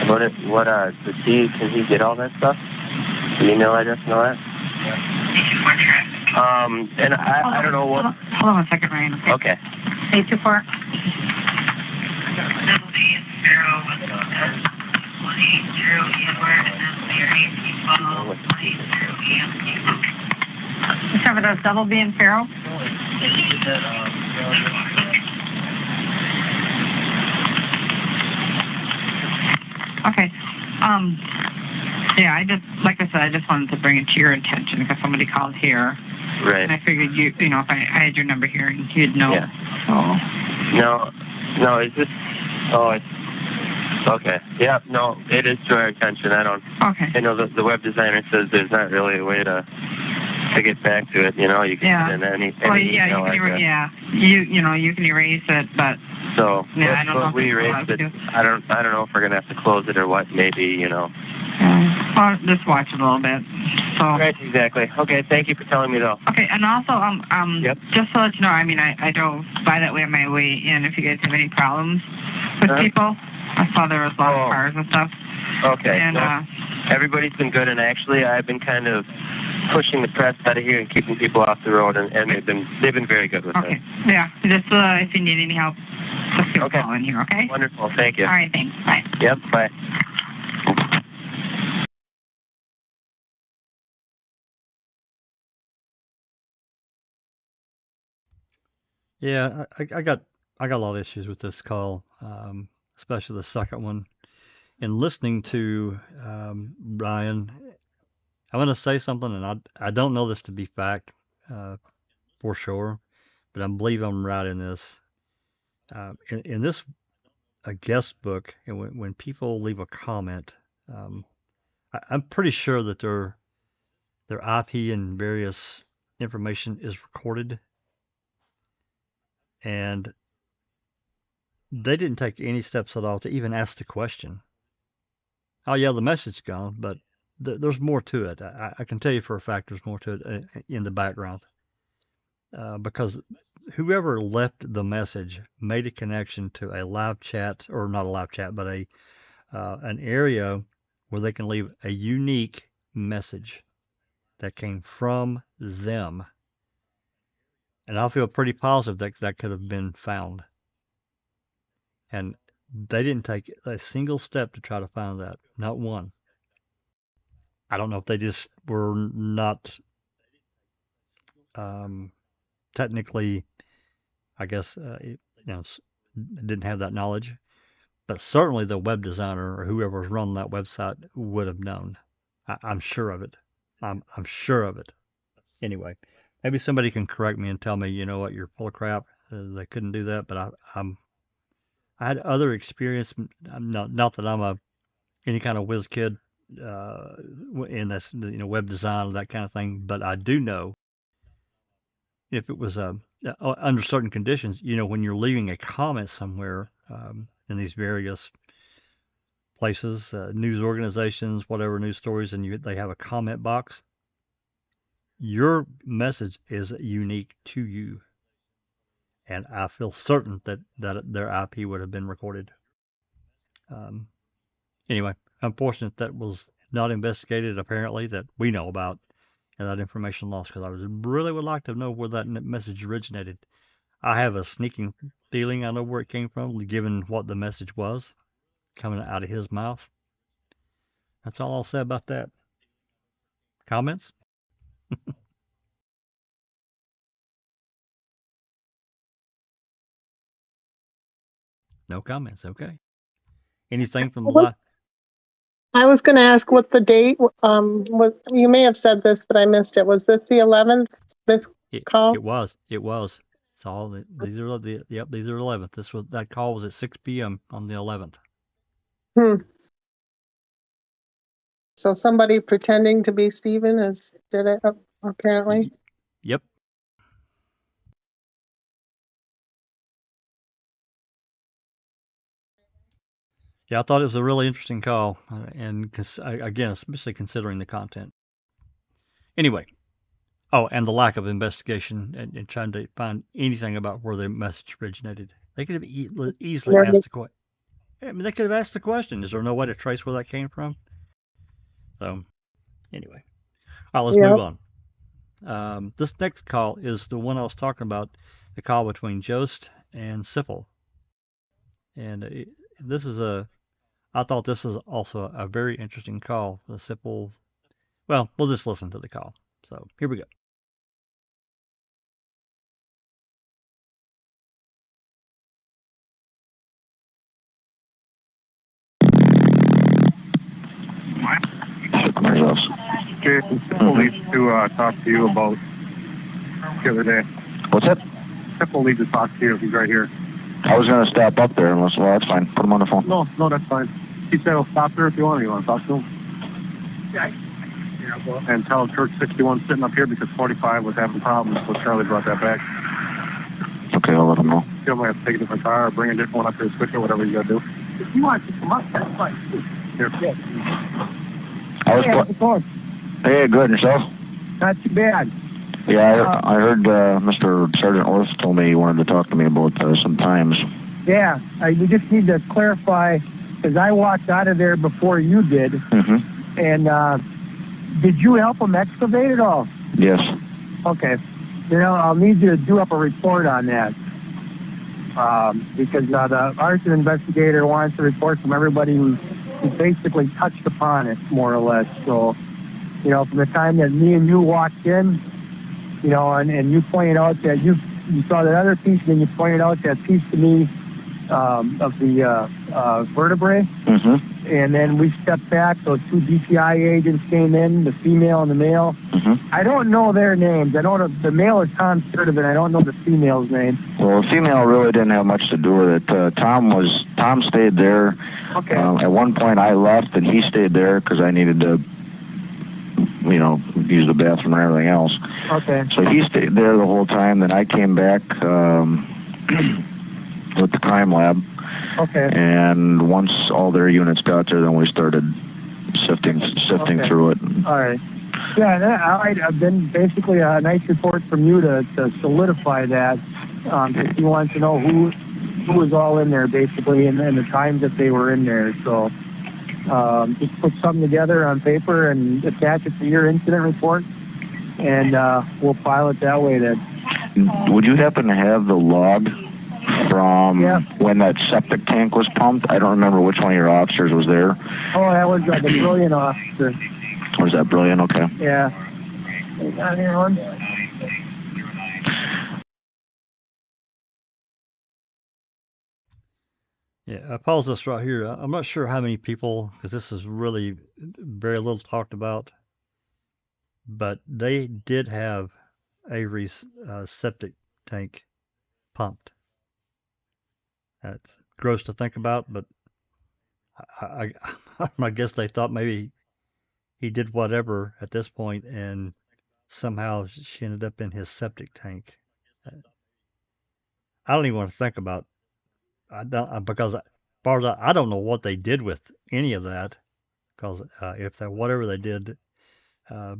About it, can he get all that stuff? The email address and all that? And I don't know what... Hold on a second, Ryan. Okay. 824. You talking about double B and Farrow? Okay. Yeah, like I said, I just wanted to bring it to your attention because somebody called here. Right. And I figured you know, if I had your number here, you'd know. Yeah. So. No, is this, it's, okay. Yeah, no, it is to our attention. Okay. I know the web designer says there's not really a way to get back to it, you know, you can put in any well, yeah, email you can address. you know, you can erase it, but so yeah, I don't know if we erased it. I don't know if we're gonna have to close it or what. Maybe, you know. Well, just watch it a little bit. So. Right, exactly. Okay, thank you for telling me though. Okay, and also just to let you know, I mean, I drove by that way on my way in. If you guys have any problems with people, I saw there was a lot of cars and stuff. Okay. And everybody's been good, and actually, I've been kind of pushing the press out of here and keeping people off the road, and they've been very good with it. Okay. Yeah. Just if you need any help, just give a call in here. Okay. Wonderful. Thank you. All right. Thanks. Bye. Yep. Bye. Yeah, I got a lot of issues with this call, especially the second one. And listening to Brian, I want to say something, and I don't know this to be fact for sure, but I believe I'm right in this. In this guest book, and when people leave a comment, I'm pretty sure that their IP and various information is recorded, and they didn't take any steps at all to even ask the question. Oh yeah, the message is gone, but there's more to it. I can tell you for a fact there's more to it in the background, because whoever left the message made a connection to a live chat, or not a live chat, but an area where they can leave a unique message that came from them. And I feel pretty positive that could have been found. And they didn't take a single step to try to find that. Not one. I don't know if they just were not technically I guess didn't have that knowledge, but certainly the web designer or whoever was running that website would have known. I'm sure of it. I'm sure of it. Anyway, maybe somebody can correct me and tell me, you know what, you're full of crap. They couldn't do that, but I had other experience. Not that I'm any kind of whiz kid in this, web design or that kind of thing, but I do know if it was under certain conditions, when you're leaving a comment somewhere in these various places, news organizations, whatever news stories, and they have a comment box, your message is unique to you. And I feel certain that their IP would have been recorded. Anyway, unfortunate that was not investigated, apparently, that we know about, and that information lost, because I really would like to know where that message originated. I have a sneaking feeling I know where it came from, given what the message was coming out of his mouth. That's all I'll say about that. Comments? No comments. Okay. Anything from the live? I was going to ask what the date. What you may have said this, but I missed it. Was this the 11th? This call? It was. It's all. These are the. Yep. These are 11th. That call was at 6 p.m. on the 11th. So somebody pretending to be Stephen did it apparently. Yep. Yeah, I thought it was a really interesting call, and again, especially considering the content. Anyway, and the lack of investigation and trying to find anything about where the message originated. They could have easily asked the question. I mean, they could have asked the question: is there no way to trace where that came from? So, anyway, all right, let's move on. This next call is the one I was talking about, the call between Jost and Siffel, and this is I thought this was also a very interesting call. The Siffel. Well, we'll just listen to the call. So here we go. Jason Siffel needs to talk to you about the other day. What's that? Siffel needs to talk to you if he's right here. I was going to step up there unless, well, that's fine. Put him on the phone. No, that's fine. He said he'll stop there if you want. You want to talk to him? Yeah. And tell him Church 61 sitting up here because 45 was having problems, so Charlie brought that back. Okay, I'll let him know. You might have to take a different car or bring a different one up here, switch it, whatever you got to do. If you want to come up, that's fine. Here. Hey, good. Yourself? Not too bad. Yeah, I heard Mr. Sergeant Orth told me he wanted to talk to me about some times. Yeah, we just need to clarify, because I walked out of there before you did. Mm-hmm. And did you help them excavate at all? Yes. Okay. I'll need you to do up a report on that. Because the arson investigator wants a report from everybody who basically touched upon it, more or less. So, from the time that me and you walked in, and you pointed out that you saw that other piece, and then you pointed out that piece to me of the vertebrae. Mm-hmm. And then we stepped back. Those two DPI agents came in, the female and the male. Mm-hmm. I don't know their names. I know the male is Tom Sturdivant. I don't know the female's name. Well, the female really didn't have much to do with it. Tom stayed there. Okay. At one point I left and he stayed there because I needed to, use the bathroom and everything else. Okay. So he stayed there the whole time. Then I came back with the crime lab. Okay. And once all their units got there, then we started sifting through it. All right. Yeah, I've been basically a nice report from you to solidify that. If you want to know who was all in there, basically, and the times that they were in there. So just put something together on paper and attach it to your incident report, and we'll file it that way then. Would you happen to have the log from when that septic tank was pumped? I don't remember which one of your officers was there. Oh, that was the Brilliant officer. Was that Brilliant? Okay. Yeah. You got anyone? Yeah, I pause this right here. I'm not sure how many people, because this is really very little talked about, but they did have Avery's septic tank pumped. That's gross to think about, but I guess they thought maybe he did whatever at this point, and somehow she ended up in his septic tank. I don't even want to think about. I don't because as far as I don't know what they did with any of that. Because if that whatever they did, uh,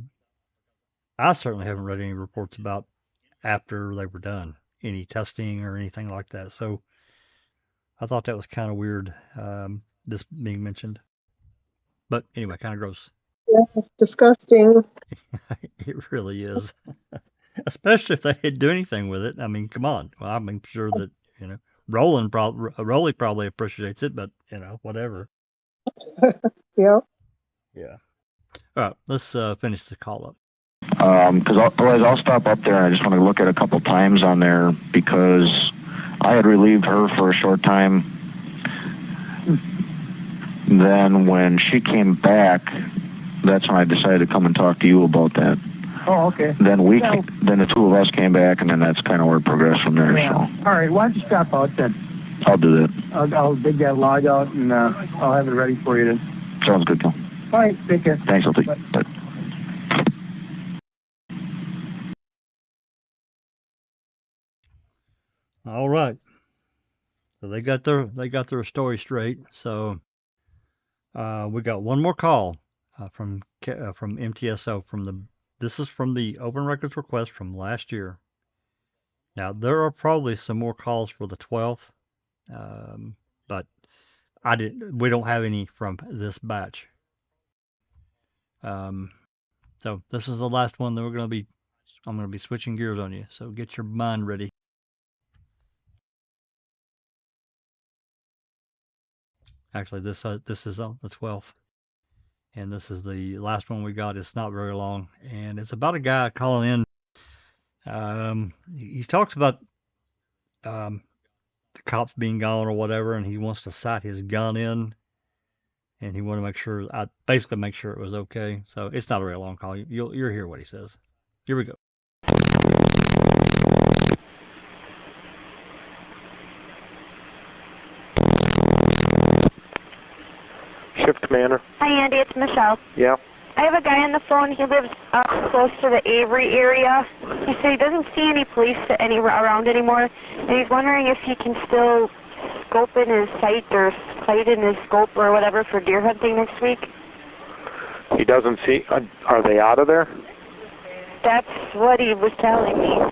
I certainly haven't read any reports about after they were done, any testing or anything like that. So I thought that was kind of weird, this being mentioned. But anyway, kind of gross. Yeah, disgusting. It really is. Especially if they didn't do anything with it. I mean, come on. Well, I'm sure that, Rolly probably appreciates it, but, whatever. Yeah. Yeah. All right, let's finish the call up. Because otherwise I'll stop up there and I just want to look at a couple times on there because I had relieved her for a short time. Then when she came back, that's when I decided to come and talk to you about that. Oh, okay. Then then the two of us came back, and then that's kind of where it progressed from there. Yeah. So. All right, why don't you stop out then? I'll do that. I'll dig that log out, and I'll have it ready for you then. Sounds good, Phil. All right, take care. Thanks, I'll take Bye. Bye. All right. So they got their story straight. So we got one more call from MTSO this is from the open records request from last year. Now there are probably some more calls for the 12th, but we don't have any from this batch. So this is the last one that I'm going to be switching gears on you. So get your mind ready. Actually, this is on the 12th. And this is the last one we got. It's not very long, and it's about a guy calling in. He talks about the cops being gone or whatever, and he wants to sight his gun in, and he wanted to basically make sure it was okay. So it's not a very long call. You'll hear what he says. Here we go. Shift commander. Hi, Andy. It's Michelle. Yeah. I have a guy on the phone. He lives close to the Avery area. He said he doesn't see any police around anymore, and he's wondering if he can still scope in his sight or sight in his scope or whatever for deer hunting next week. He doesn't see. Are they out of there? That's what he was telling me.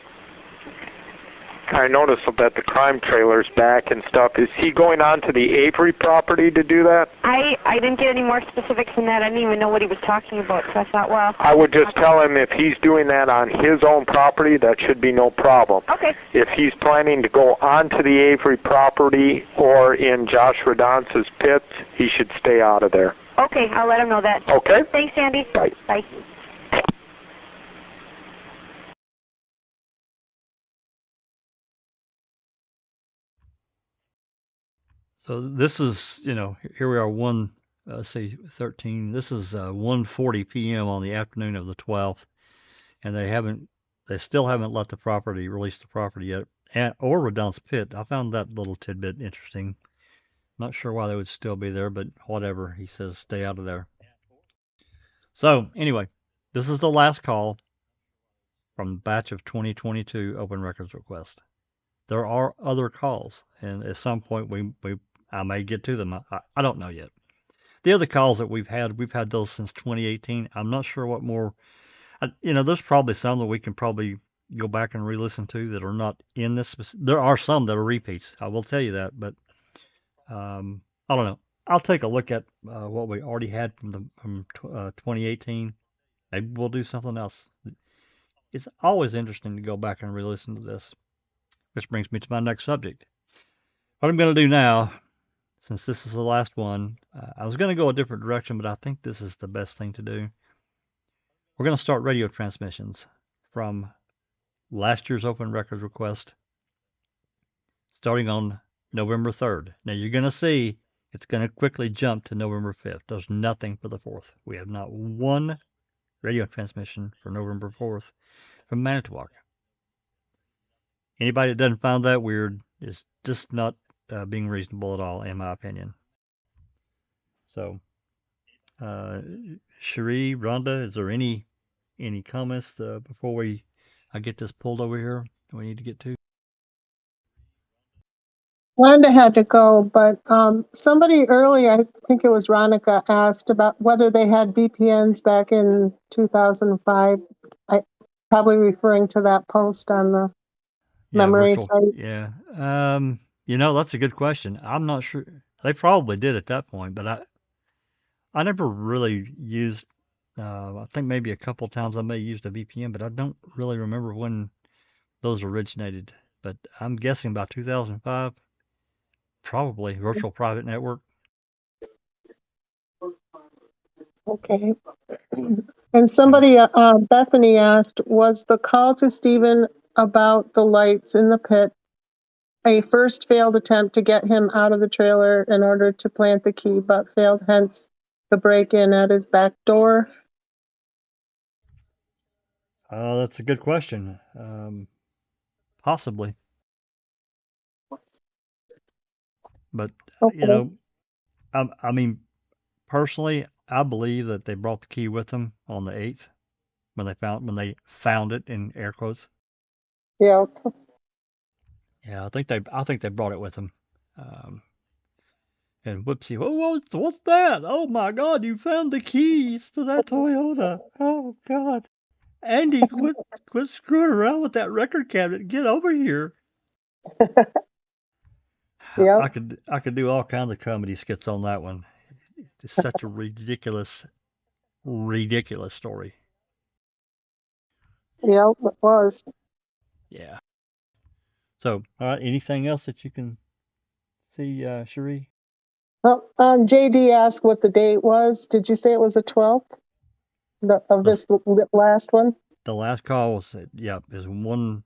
I noticed that the crime trailer's back and stuff. Is he going on to the Avery property to do that? I didn't get any more specifics than that. I didn't even know what he was talking about, so I thought, well... I would just tell him if he's doing that on his own property, that should be no problem. Okay. If he's planning to go onto the Avery property or in Josh Radonce's pits, he should stay out of there. Okay, I'll let him know that. Okay. Thanks, Andy. Bye. Bye. So this is, here we are, let's see, 13. This is 1:40 p.m. on the afternoon of the 12th, and they still haven't released the property yet, or Radon's pit. I found that little tidbit interesting. Not sure why they would still be there, but whatever. He says stay out of there. So anyway, this is the last call from the batch of 2022 open records request. There are other calls, and at some point I may get to them. I don't know yet. The other calls that we've had those since 2018. I'm not sure what more. There's probably some that we can probably go back and re-listen to that are not in this. There are some that are repeats. I will tell you that, but I don't know. I'll take a look at what we already had from 2018. Maybe we'll do something else. It's always interesting to go back and re-listen to this. Which brings me to my next subject. What I'm going to do now, since this is the last one, I was going to go a different direction, but I think this is the best thing to do. We're going to start radio transmissions from last year's open records request, starting on November 3rd. Now you're going to see it's going to quickly jump to November 5th. There's nothing for the 4th. We have not one radio transmission for November 4th from Manitowoc. Anybody that doesn't find that weird is just not being reasonable at all, in my opinion. So, Cherie, Rhonda, is there any comments before I get this pulled over here? We need to get to. Wanda had to go, but somebody earlier, I think it was Ronica, asked about whether they had VPNs back in 2005. I probably referring to that post on the memory site. Yeah. That's a good question. I'm not sure. They probably did at that point, but I never really used. I think maybe a couple times I may have used a VPN, but I don't really remember when those originated. But I'm guessing about 2005. Probably virtual private network. Okay. And somebody, Bethany asked, was the call to Stephen about the lights in the pit a first failed attempt to get him out of the trailer in order to plant the key, but failed, hence the break-in at his back door? That's a good question. Possibly. But, Okay. I mean, personally, I believe that they brought the key with them on the 8th when they found it in air quotes. Yeah. Yeah, I think they brought it with them. And whoopsie, what's that? Oh my God, you found the keys to that Toyota. Oh God. Andy, quit screwing around with that record cabinet. Get over here. Yep. I could do all kinds of comedy skits on that one. It's such a ridiculous story. Yep, it was. Yeah. So, all right, anything else that you can see, Cherie? Oh, JD asked what the date was. Did you say it was the 12th of this last one? The last call was, is 1:30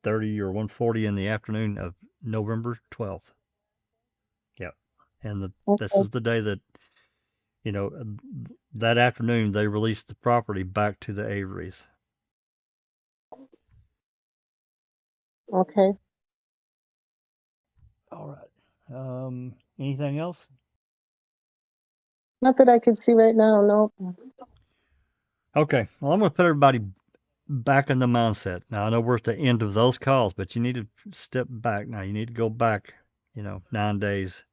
or 1:40 in the afternoon of November 12th. Yep. And this is the day that, that afternoon they released the property back to the Averys. Okay. All right. Anything else? Not that I can see right now, no. Okay. Well, I'm going to put everybody back in the mindset. Now, I know we're at the end of those calls, but you need to step back. Now, you need to go back, 9 days.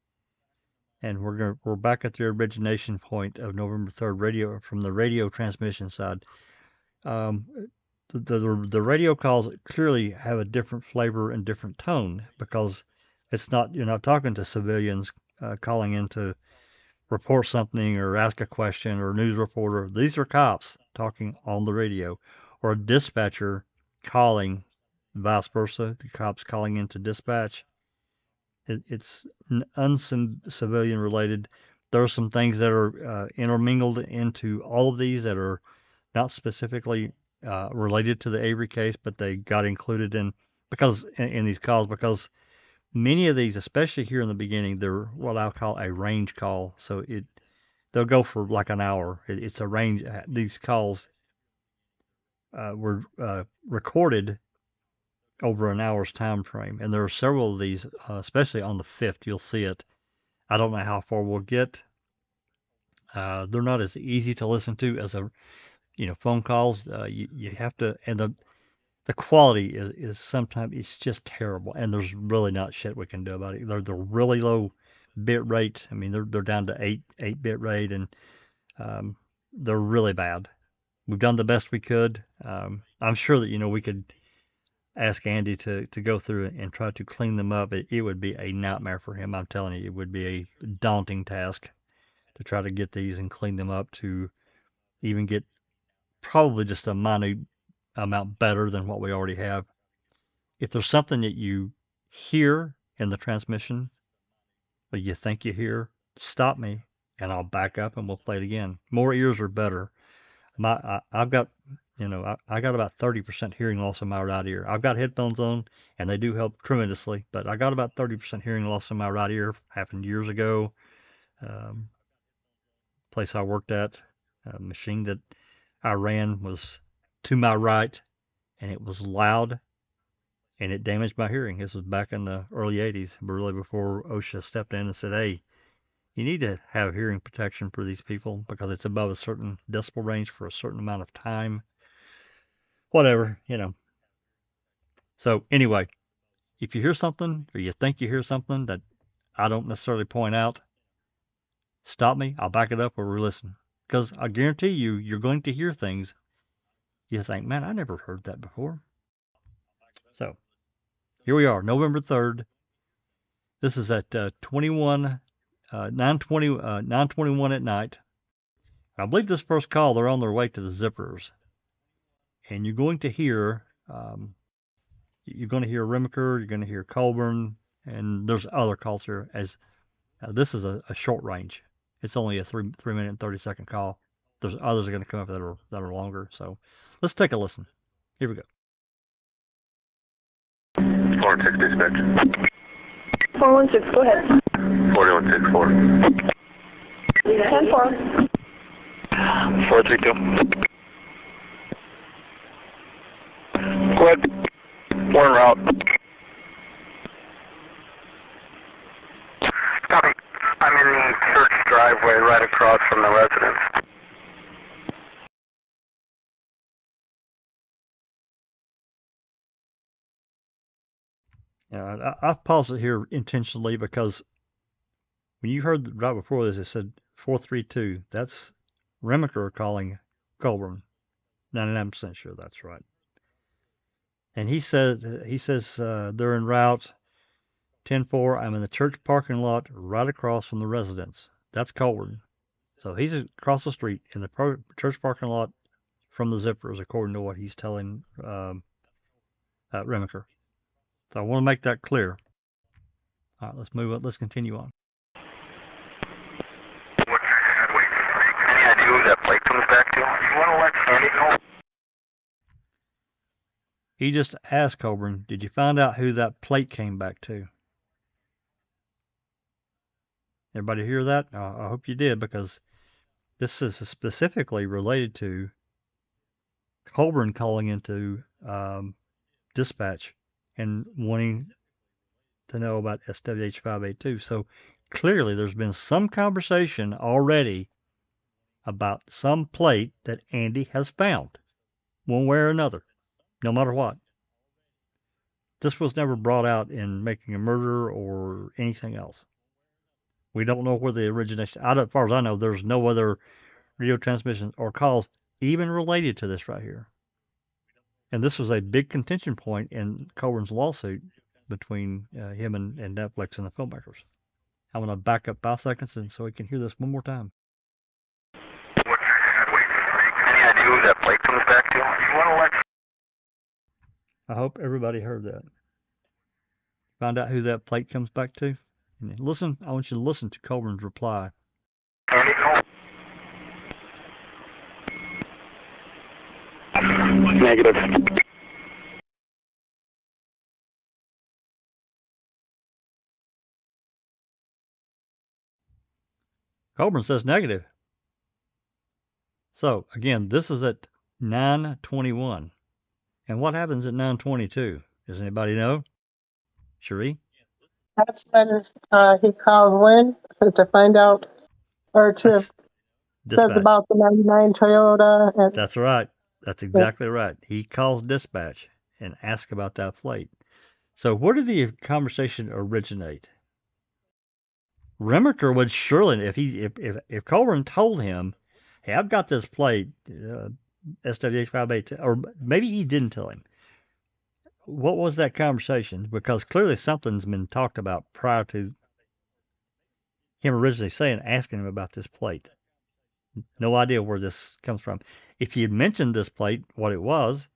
And we're back at the origination point of November 3rd radio from the radio transmission side. The radio calls clearly have a different flavor and different tone because you're not talking to civilians calling in to report something or ask a question or a news reporter. These are cops talking on the radio or a dispatcher calling, vice versa, the cops calling into dispatch. It's uncivilian related. There are some things that are intermingled into all of these that are not specifically related to the Avery case, but they got included in these calls because many of these, especially here in the beginning, they're what I'll call a range call. So they'll go for like an hour. It's a range. These calls were recorded over an hour's time frame, and there are several of these, especially on the 5th. You'll see it. I don't know how far we'll get. They're not as easy to listen to as phone calls. You have to, and the quality is sometimes it's just terrible, and there's really not shit we can do about it. They're really low bit rate. I mean, they're down to 8 bit rate, and they're really bad. We've done the best we could. I'm sure that we could ask Andy to go through and try to clean them up. It would be a nightmare for him. I'm telling you, it would be a daunting task to try to get these and clean them up to even get probably just a minute amount better than what we already have. If there's something that you hear in the transmission or you think you hear, stop me and I'll back up and we'll play it again. More ears are better. I've got I got about 30% hearing loss in my right ear. I've got headphones on, and they do help tremendously, but I got about 30% hearing loss in my right ear. Happened years ago. Place I worked at, a machine that I ran was to my right, and it was loud, and it damaged my hearing. This was back in the early 80s, really before OSHA stepped in and said, hey, you need to have hearing protection for these people because it's above a certain decibel range for a certain amount of time. Whatever. So anyway, if you hear something or you think you hear something that I don't necessarily point out, stop me. I'll back it up or re-listen. Because I guarantee you, you're going to hear things you think, man, I never heard that before. So here we are, November 3rd. This is at 9:21 at night. I believe this first call, they're on their way to the zippers. And you're going to hear Remaker, you're going to hear Colburn, and there's other calls here. As this is a short range. It's only a 3-minute and 30-second call. There's others are going to come up that are longer. So let's take a listen. Here we go. 416 dispatch. 416, go ahead. 4164. 10-4. 432. Go ahead. One route. Copy. I'm in the church driveway right across from the residence. I've paused it here intentionally because when you heard right before this, it said 432. That's Remaker calling Colburn. 99% sure that's right. And he says they're en route 10-4. I'm in the church parking lot right across from the residence. That's Colburn. So he's across the street in the church parking lot from the zippers, according to what he's telling Remaker. So I want to make that clear. All right, let's move on. Let's continue on. Any idea who that plate comes back to? You want to let Sandy know? He just asked Colburn, did you find out who that plate came back to? Everybody hear that? I hope you did, because this is specifically related to Colburn calling into dispatch and wanting to know about SWH 582. So clearly there's been some conversation already about some plate that Andy has found, one way or another, no matter what. This was never brought out in Making a Murder or anything else. We don't know where the origination, as far as I know, there's no other radio transmissions or calls even related to this right here. And this was a big contention point in Colburn's lawsuit between him and Netflix and the filmmakers. I'm going to back up 5 seconds so we can hear this one more time. Any idea who that plate comes back to? You want to let... I hope everybody heard that. Find out who that plate comes back to. And listen, I want you to listen to Colburn's reply. Negative. Colburn says negative. So, again, this is at 9:21. And what happens at 9:22? Does anybody know? Cherie? That's when he calls Lynn to find out, or to says about the 99 Toyota. And, that's right. That's exactly right. He calls dispatch and asks about that plate. So where did the conversation originate? Remaker would surely, if Colburn told him, hey, I've got this plate, SWH 582, or maybe he didn't tell him. What was that conversation? Because clearly something's been talked about prior to him originally asking him about this plate. No idea where this comes from. If he had mentioned this plate, what it was,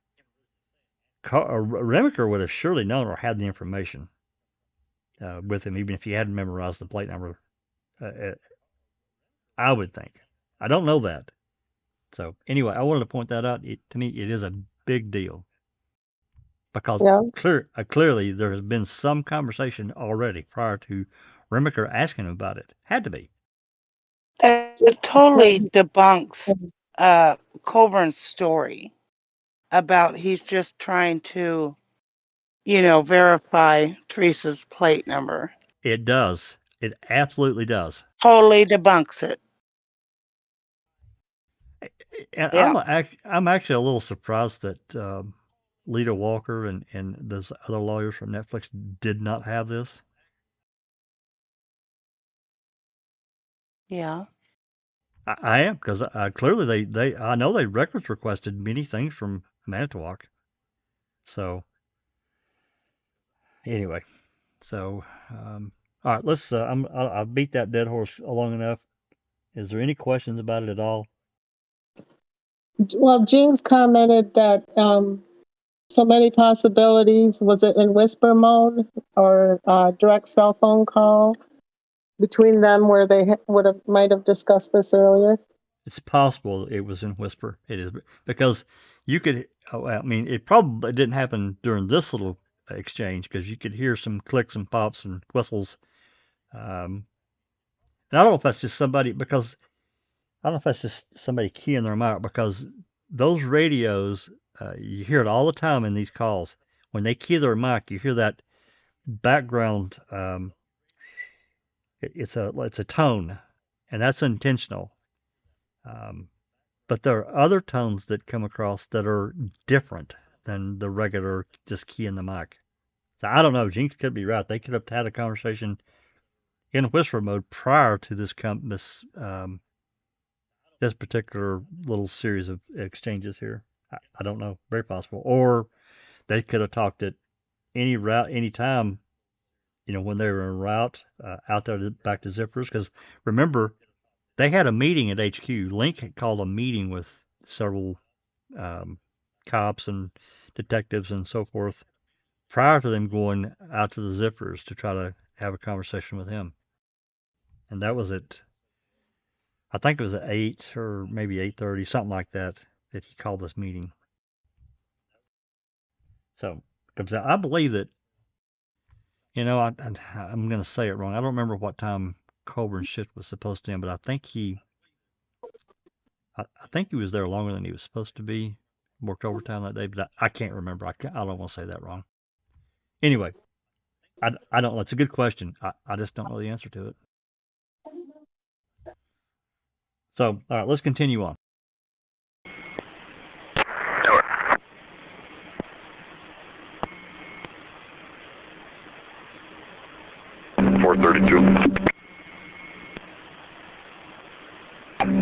Remaker would have surely known or had the information with him, even if he hadn't memorized the plate number. I would think. I don't know that. So anyway, I wanted to point that out. To me, it is a big deal because Yeah. clearly there has been some conversation already prior to Remaker asking him about it. Had to be. It totally debunks Colburn's story about he's just trying to, verify Teresa's plate number. It does. It absolutely does. Totally debunks it. And Yeah. I'm actually a little surprised that Lita Walker and those other lawyers from Netflix did not have this. Yeah. I am because clearly I know they records requested many things from Manitowoc. So anyway, so all right, let's. I've beat that dead horse long enough. Is there any questions about it at all? Well, Jean's commented that so many possibilities. Was it in whisper mode or direct cell phone call between them where they might have discussed this earlier? It's possible it was in whisper. It is because you could. I mean, it probably didn't happen during this little exchange because you could hear some clicks and pops and whistles. And I don't know if that's just somebody because I don't know if that's just somebody keying their mic because those radios, you hear it all the time in these calls. When they key their mic, you hear that background. It's a tone, and that's intentional. But there are other tones that come across that are different than the regular just key in the mic. So I don't know. Jinx could be right. They could have had a conversation in whisper mode prior to this this particular little series of exchanges here. I don't know. Very possible. Or they could have talked at any route, any time, when they were en route out there back to Zippers. Because remember, they had a meeting at HQ. Link had called a meeting with several cops and detectives and so forth prior to them going out to the Zippers to try to have a conversation with him. And that was I think it was at 8 or maybe 8:30, something like that he called this meeting. So, because I believe that, I'm going to say it wrong. I don't remember what time Colburn's shift was supposed to end, but I think he was there longer than he was supposed to be. Worked overtime that day, but I can't remember. I don't want to say that wrong. Anyway, I don't know. It's a good question. I just don't know the answer to it. So, all right, let's continue on.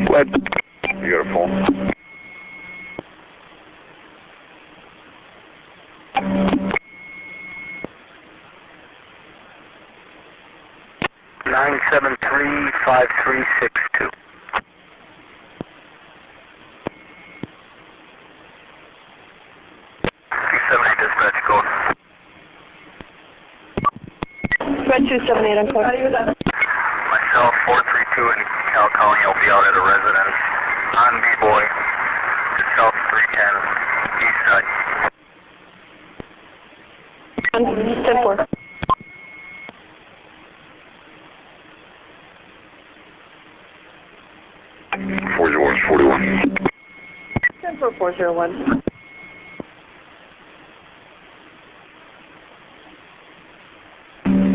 What? You got a phone? Nine 7735362. Dispatch code. Red 278 on code. Myself, 432 and Cal calling. I'll be out at a residence on B-Boy, just south of 310, east side. 10-4. Forty-one, 41. 10-4-401.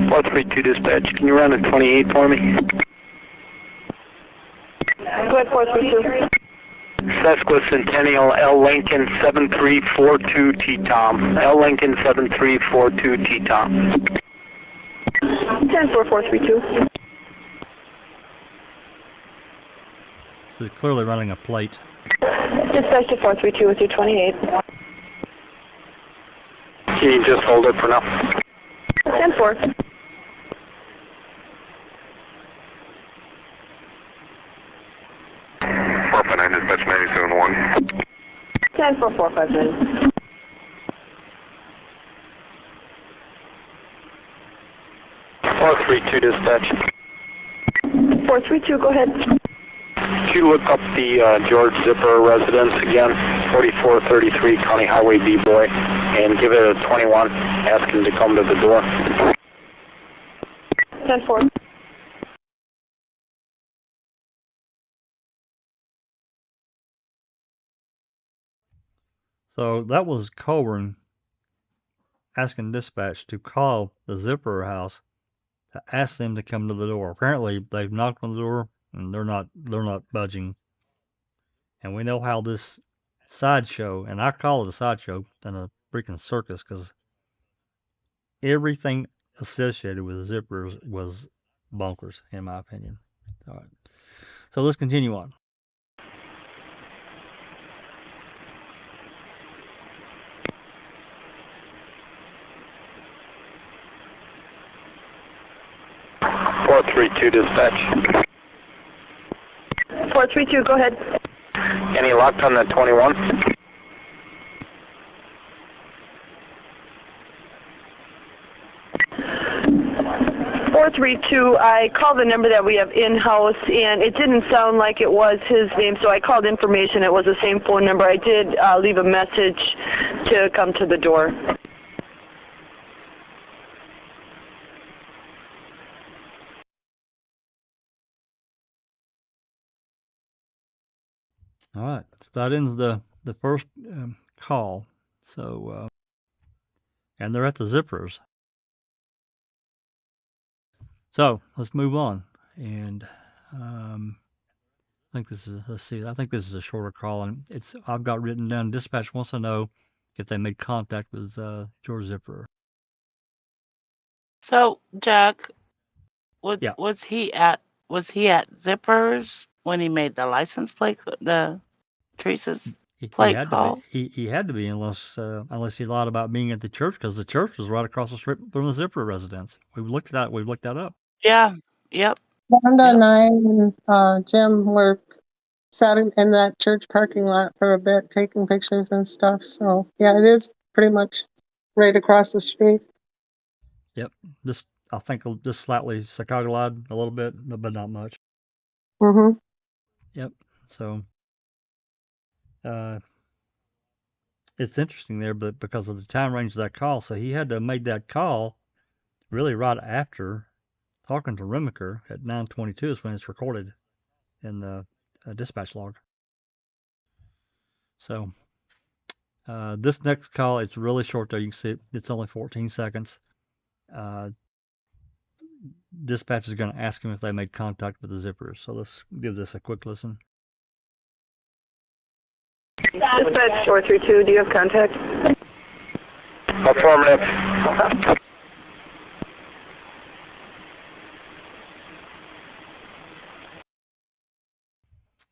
Four 32 dispatch, can you run a 28 for me? Go ahead, 432. Sesquicentennial L Lincoln 7342 T-Tom. L Lincoln 7342 T-Tom. 10-4-432. They're clearly running a plate. Dispatch to 432 with your 28. Can you just hold it for now? 10-4. Dispatch 97-1. 10-4-4-5-9. Four 32 dispatch. 432, go ahead. Could you look up the George Zipper residence again, 4433 County Highway B Boy, and give it a 21, ask him to come to the door. 10-4. So that was Colburn asking dispatch to call the Zipper house to ask them to come to the door. Apparently, they've knocked on the door and they're not budging. And we know how this sideshow, and I call it a sideshow than a freaking circus, because everything associated with zippers was bonkers, in my opinion. All right. So let's continue on. (432) dispatch. 432, go ahead. Any luck on the 21? I called the number that we have in-house, and it didn't sound like it was his name, so I called information. It was the same phone number. I did leave a message to come to the door. All right, so that ends the first call. So, and they're at the zippers. So let's move on. And I think this is, let's see, I think this is a shorter call, and I've got written down, dispatch wants to know if they made contact with George Zipper. So, Jack, was he at Zippers when he made the license plate, the Teresa's plate call? He had to be unless he lied about being at the church, because the church was right across the street from the Zipper residence. We've looked that up. Yeah. Yep. Wanda and I and Jim were sat in that church parking lot for a bit, taking pictures and stuff. So yeah, it is pretty much right across the street. Yep. I think just slightly Chicago-eyed a little bit, but not much. Mm-hmm. Yep. So it's interesting there, but because of the time range of that call, so he had to have made that call really right after talking to Remaker at 9:22 is when it's recorded in the dispatch log. So this next call is really short there. You can see it's only 14 seconds. Dispatch is going to ask him if they made contact with the zippers. So let's give this a quick listen. Dispatch 432, do you have contact? Affirmative.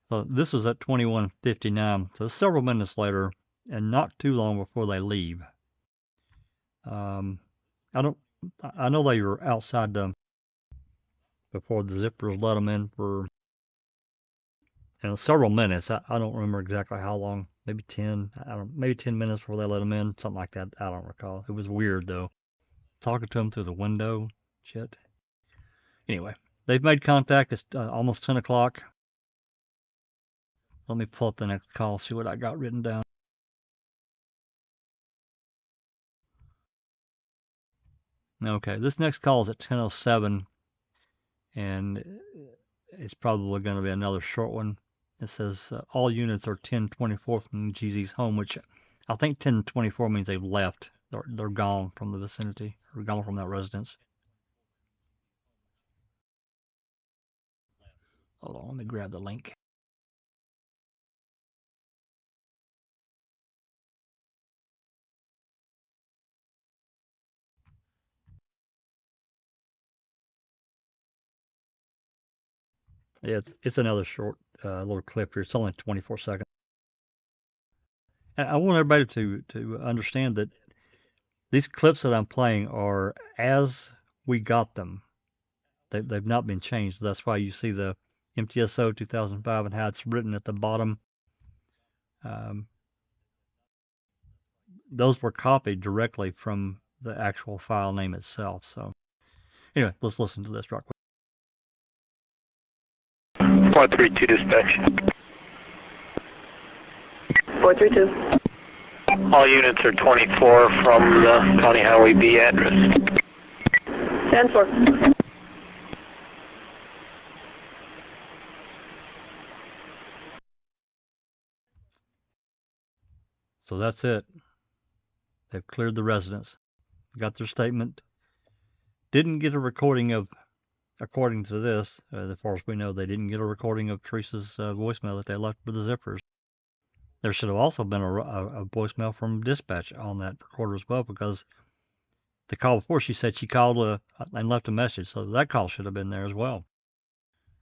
So this was at 21:59. So several minutes later, and not too long before they leave. I know they were outside before the zippers let them in for several minutes. I don't remember exactly how long. Maybe 10. Maybe 10 minutes before they let them in. Something like that. I don't recall. It was weird though. Talking to them through the window. Shit. Anyway, they've made contact. It's almost 10 o'clock. Let me pull up the next call, see what I got written down. Okay, this next call is at 10:07, and it's probably going to be another short one. It says all units are 1024 from GZ's home, which I think 1024 means they've left. They're gone from the vicinity, or gone from that residence. Hold on, let me grab the link. Yeah, it's another short little clip here. It's only 24 seconds. And I want everybody to understand that these clips that I'm playing are as we got them. They've not been changed. That's why you see the MTSO 2005 and how it's written at the bottom. Those were copied directly from the actual file name itself. So anyway, let's listen to this real quick. 432 dispatch. 432. All units are 24 from the County Highway B address. 10-4. So that's it. They've cleared the residence, got their statement. Didn't get a recording of, according to this, as far as we know, they didn't get a recording of Teresa's voicemail that they left with the zippers. There should have also been a voicemail from dispatch on that recorder as well, because the call before she said she called and left a message, so that call should have been there as well.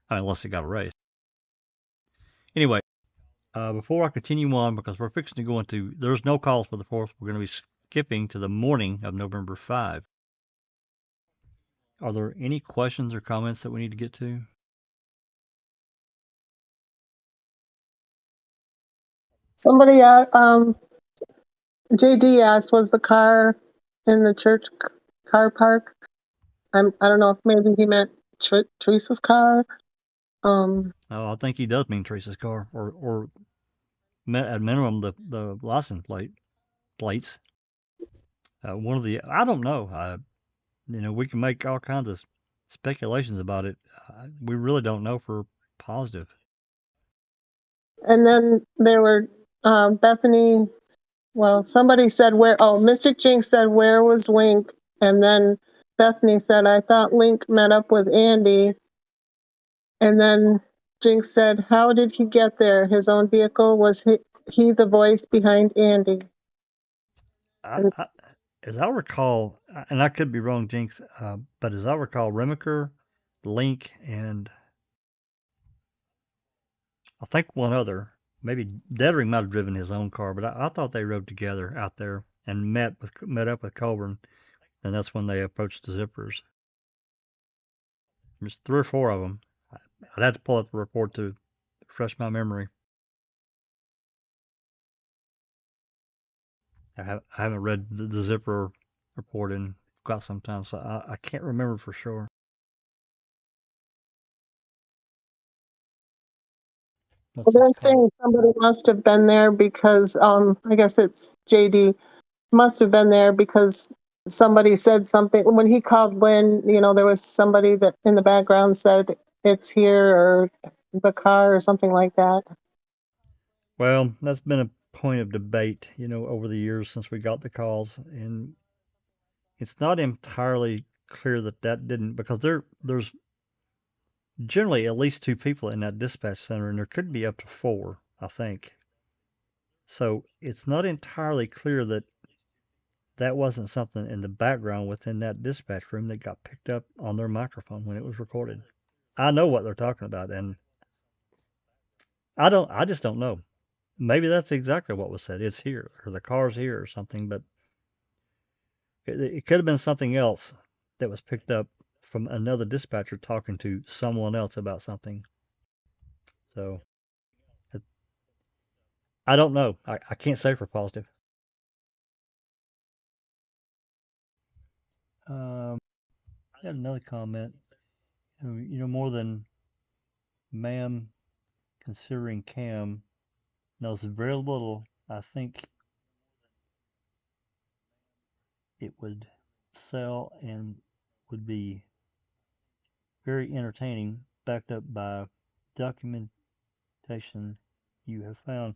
I mean, unless it got erased. Anyway, before I continue on, because we're fixing to go into, there's no calls for the 4th, we're going to be skipping to the morning of November 5. Are there any questions or comments that we need to get to? Somebody, JD asked, was the car in the church car park? I don't know if maybe he meant Teresa's car. Oh, I think he does mean Teresa's car, or at minimum the license plates. One of the, I don't know. We can make all kinds of speculations about it. We really don't know for positive. And then there were Bethany. Well, somebody said where. Oh, Mystic Jinx said where was Link, and then Bethany said I thought Link met up with Andy. And then Jinx said, how did he get there? His own vehicle? Was he the voice behind Andy? As I recall, and I could be wrong, Jinx, but as I recall, Remaker, Link, and I think one other, maybe Dettering might have driven his own car, but I thought they rode together out there and met up with Colburn, and that's when they approached the zippers. There's 3 or 4 of them. I'd have to pull up the report to refresh my memory. I haven't read the zipper report in quite some time, so I can't remember for sure. Well, they're saying somebody must have been there because I guess it's JD must have been there because somebody said something when he called Lynn. There was somebody that in the background said it's here or the car or something like that. Well, that's been a point of debate, over the years since we got the calls, and it's not entirely clear that didn't, because there's generally at least 2 people in that dispatch center, and there could be up to 4, I think. So it's not entirely clear that wasn't something in the background within that dispatch room that got picked up on their microphone when it was recorded. I know what they're talking about, and I just don't know. Maybe that's exactly what was said. It's here, or the car's here, or something, but it could have been something else that was picked up from another dispatcher talking to someone else about something. So I don't know. I can't say for positive. I had another comment. More than ma'am considering Cam knows very little. I think it would sell and would be very entertaining, backed up by documentation you have found.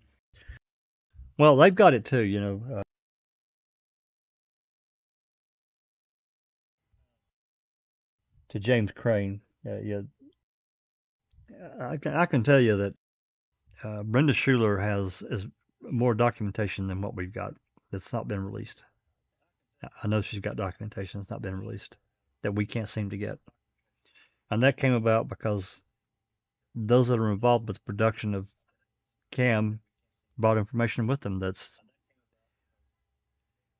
Well, they've got it too, to James Crane. Yeah, I can tell you that Brenda Schuler has more documentation than what we've got that's not been released. I know she's got documentation that's not been released that we can't seem to get. And that came about because those that are involved with the production of Cam brought information with them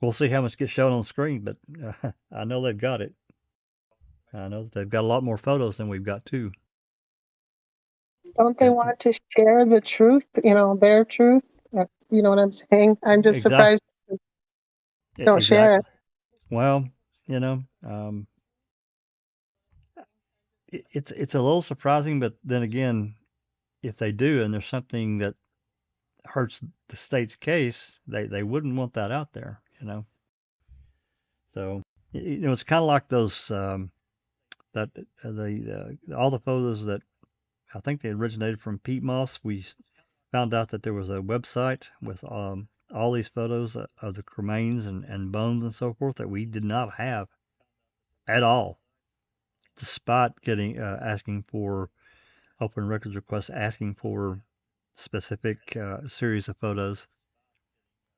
we'll see how much gets shown on the screen, but I know they've got it. I know that they've got a lot more photos than we've got too. Don't they want to share the truth, their truth? You know what I'm saying? I'm just surprised they don't share it. Well, it's a little surprising, but then again, if they do and there's something that hurts the state's case, they wouldn't want that out there, you know. So it's kind of like those that all the photos that I think they originated from Pete Moss. We found out that there was a website with all these photos of the cremains and bones and so forth that we did not have at all, despite getting asking for open records requests, asking for specific series of photos.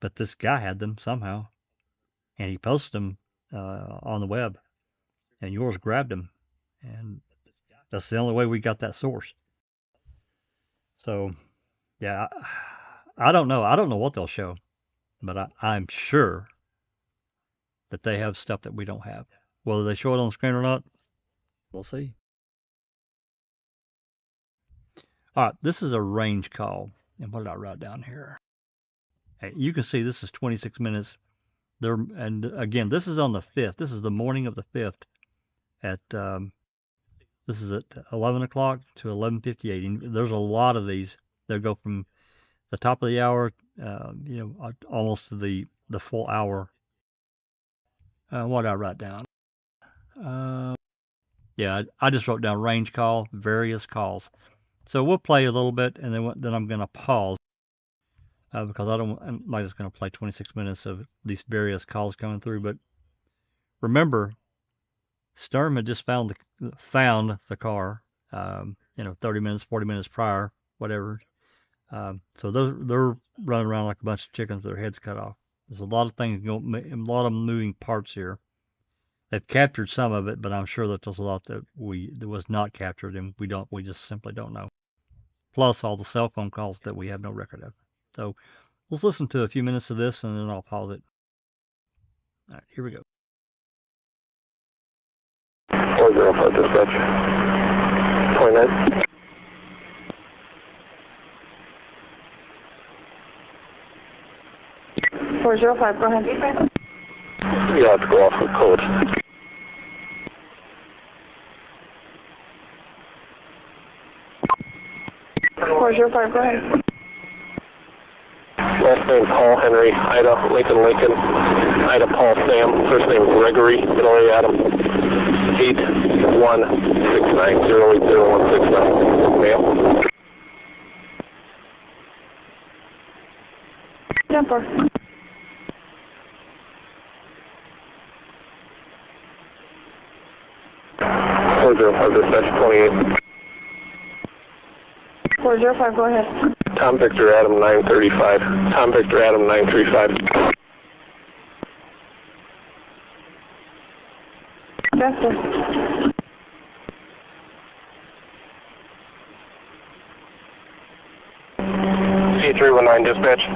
But this guy had them somehow, and he posted them on the web, and yours grabbed them, and that's the only way we got that source. So, yeah, I don't know. I don't know what they'll show, but I'm sure that they have stuff that we don't have. Whether they show it on the screen or not, we'll see. All right, this is a range call. And what did I write down here? Hey, you can see this is 26 minutes. And again, this is on the 5th. This is the morning of the 5th. This is at 11 o'clock to 11:58. And there's a lot of these that go from the top of the hour, almost to the full hour. What did I write down? Yeah, I just wrote down range call, various calls. So we'll play a little bit, and then I'm going to pause because I'm not just going to play 26 minutes of these various calls coming through. But remember, Sturm had just found the car, 30 minutes, 40 minutes prior, whatever. So they're running around like a bunch of chickens with their heads cut off. There's a lot of things a lot of moving parts here. They've captured some of it, but I'm sure that there's a lot that was not captured, and we just simply don't know. Plus all the cell phone calls that we have no record of. So let's listen to a few minutes of this, and then I'll pause it. All right, here we go. 405 dispatch. 29. Go ahead. Yeah, let's go off the code. Go ahead. Last name Paul Henry, Ida Lincoln, Ida Paul Sam, first name Gregory, middle A Adam, 8169080169, male. Jumper. 405 dispatch 28. 405, go ahead. Tom Victor Adam 935. Tom Victor Adam 935. Dassey. C319 dispatch.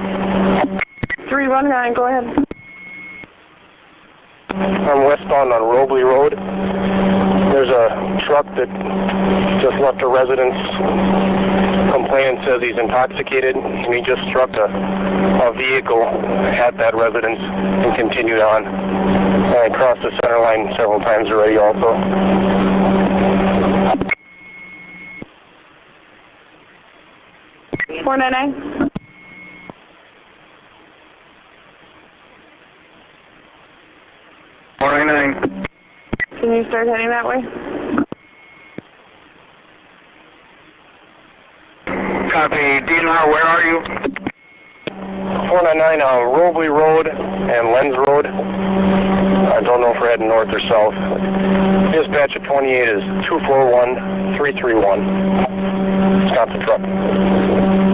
319, go ahead. I'm westbound on Robley Road. There's a truck that just left a residence. Complainant says he's intoxicated, and he just struck a vehicle at that residence and continued on. I crossed the center line several times already also. $499. Can you start heading that way? Copy. DNR, where are you? 499 on Robley Road and Lenz Road. I don't know if we're heading north or south. Dispatch at 28 is 241331. Stop the truck.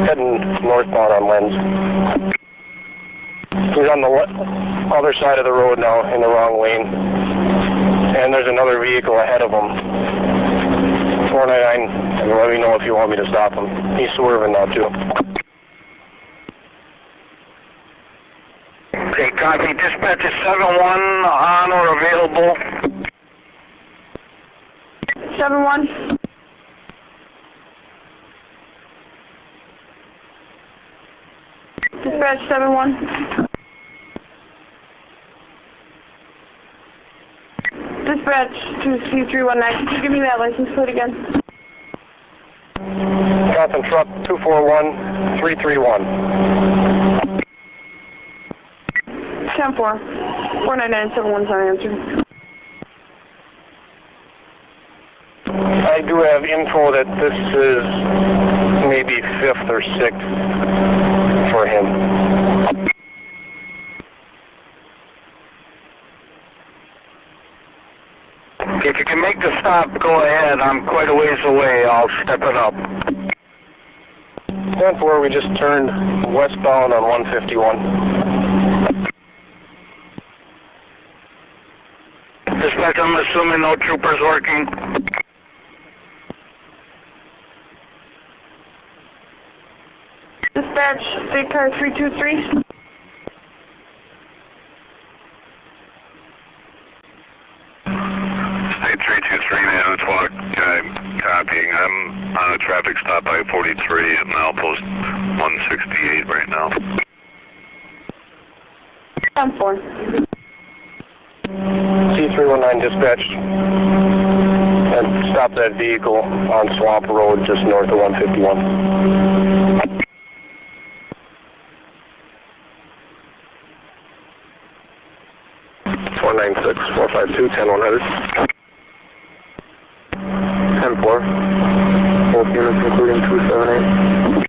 Heading northbound on Lenz. He's on the other side of the road now, in the wrong lane. And there's another vehicle ahead of him. 499, and let me know if you want me to stop him. He's swerving now too. Okay, copy. Dispatch is 7-1 on or available. 7-1. Dispatch 7-1. Dispatch to C319. Can you give me that license plate again? Wisconsin truck 241331. 10-4. 49971's not answered. I do have info that this is maybe 5th or 6th for him. If you can make the stop, go ahead. I'm quite a ways away. I'll step it up. 10-4, we just turned westbound on 151. Dispatch, I'm assuming no troopers working. Dispatch, state car 323. State 323, Manitowoc, copying. I'm on a traffic stop I-43 at milepost 168 right now. 10-4. C319 dispatched and stop that vehicle on Swamp Road just north of 151. Four 452 10100. 10-4. Both units including 278.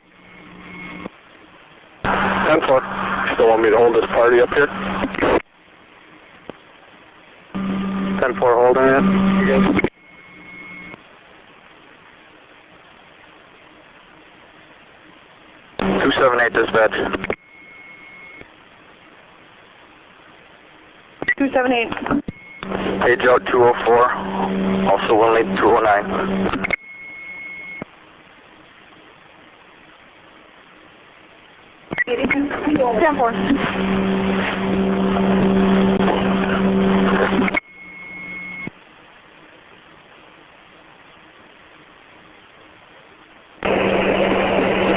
10-4. Still want me to hold this party up here? 10-4 holding it. Yes. 278 dispatch. 278. Page out 204. Also will need 209. Ten-4.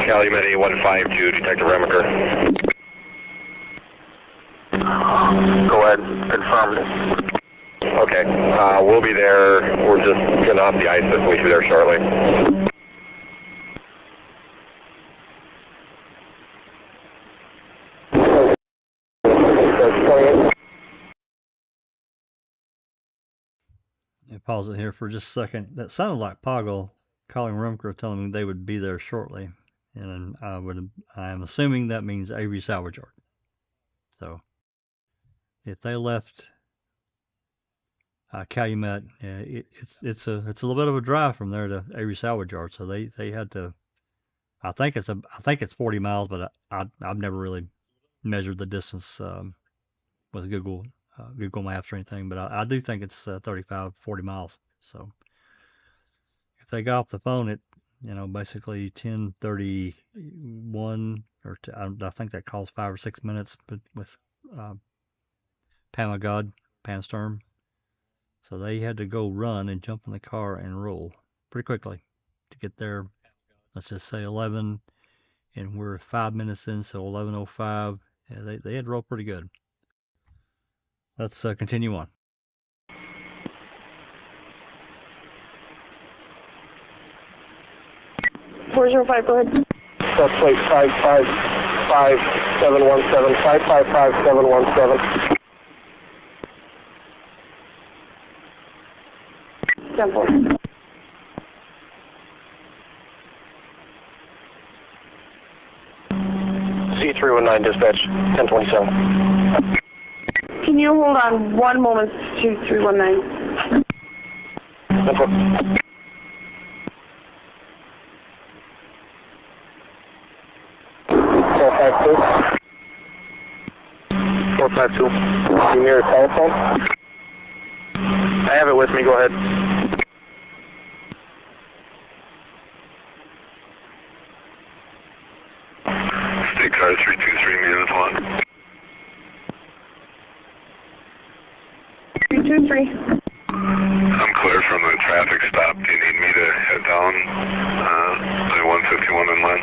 Calumet 8152, Detective Remiker. Go ahead, confirmed. Okay, we'll be there. We're just getting off the ice, we'll be there shortly. Pause it here for just a second. That sounded like Poggle calling Rumker telling me they would be there shortly. And I'm assuming that means Avery Salvage Yard. So if they left Calumet, it's a little bit of a drive from there to Avery Salvage Yard. So they had to. I think it's 40 miles, but I've never really measured the distance with Google Maps or anything. But I do think it's 35, 40 miles. So if they got off the phone at basically 10:31 or I think that calls 5 or 6 minutes, but with Pam Sturm. So they had to go run and jump in the car and roll pretty quickly to get there. Let's just say 11, and we're 5 minutes in, so 11:05. Yeah, they had to roll pretty good. Let's continue on. 405, go ahead. That's plate 555717, 555717. 10-4. C319 dispatch, 1027. Can you hold on one moment to 319? 10-4. 452. You near a telephone? I have it with me, go ahead. State car 323, Manitowoc. 323. I'm clear from the traffic stop. Do you need me to head down by 151 inland?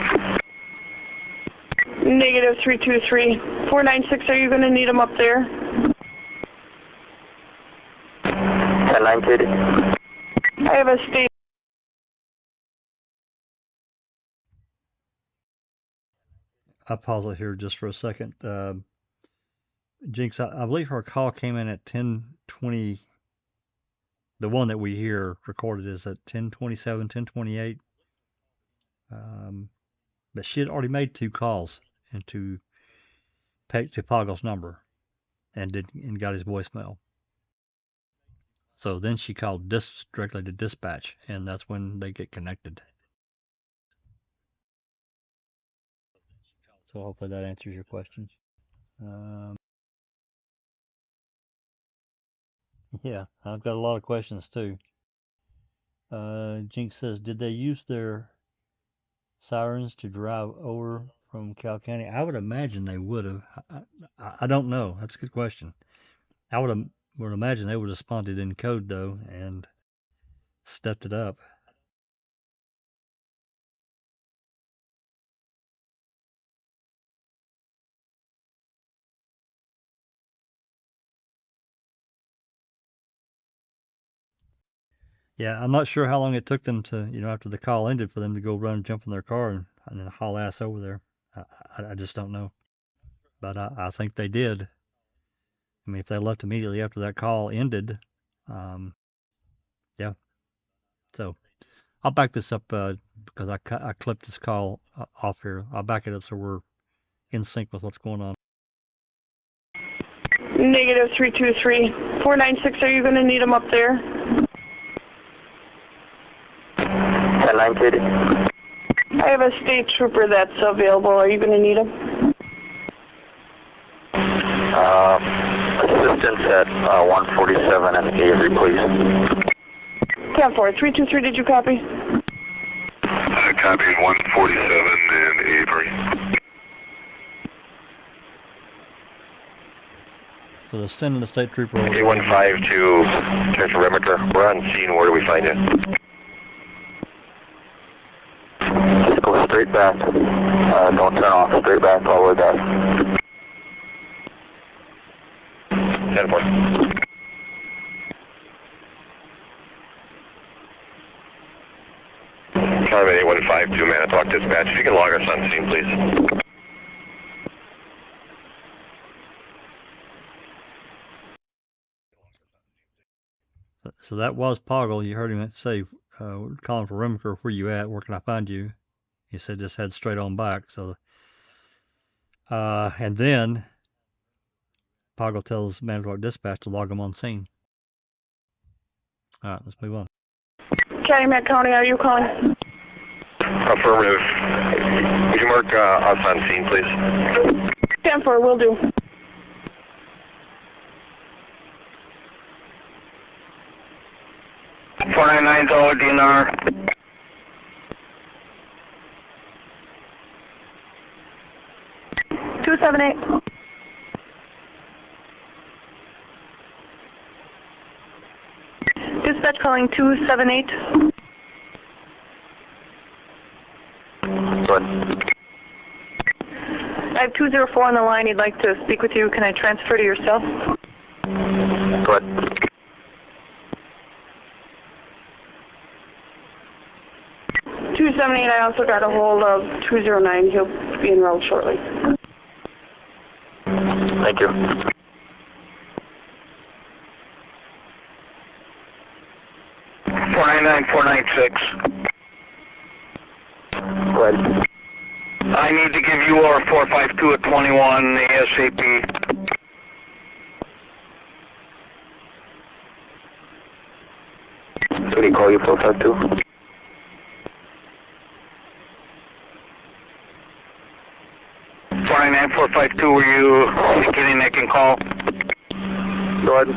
Negative 323. 496, are you going to need them up there? 10-9, I have a state. I'll pause it here just for a second. Jinx, I believe her call came in at 10:20. The one that we hear recorded is at 10:27, 10:28. But she had already made 2 calls into Poggle's number and got his voicemail. So then she called directly to dispatch, and that's when they get connected. So hopefully that answers your question. Yeah, I've got a lot of questions too. Jinx says, did they use their sirens to drive over from Cal County? I would imagine they would have. I don't know. That's a good question. I would imagine they would have responded in code though and stepped it up. Yeah, I'm not sure how long it took them to, after the call ended, for them to go run and jump in their car and then haul ass over there. I just don't know. But I think they did. I mean, if they left immediately after that call ended, yeah. So I'll back this up because I clipped this call off here. I'll back it up so we're in sync with what's going on. Negative 323. 496, are you going to need them up there? 10-9, Katie. I have a state trooper that's available. Are you going to need him? Assistance at 147 and Avery, please. Camp 4, 323, did you copy? Copy 147 and Avery. So they're sending the state trooper over. 815 to perimeter. We're on scene. Where do we find it? Just go straight back. Don't turn off. Straight back all the way back. 10-4. Sorry, 8152, Manitowoc Dispatch. If you can log us on scene, please. So that was Poggle. You heard him say, we're calling for Remaker. Where you at? Where can I find you? He said just head straight on back. So, and then Poggle tells Manitowoc Dispatch to log him on scene. All right, let's move on. Calumet County, are you calling? Affirmative. Would you mark us on scene, please? 10-4, will do. .499's all DNR. Two 278. Dispatch calling 278. Good. I have 204 on the line. He'd like to speak with you. Can I transfer to yourself? Good. 278, I also got a hold of 209. He'll be enrolled shortly. Thank you. .499-496. Go ahead. I need to give you our 452 at 21 ASAP. So he call you 452? .452, were you indicating I can call? Go ahead.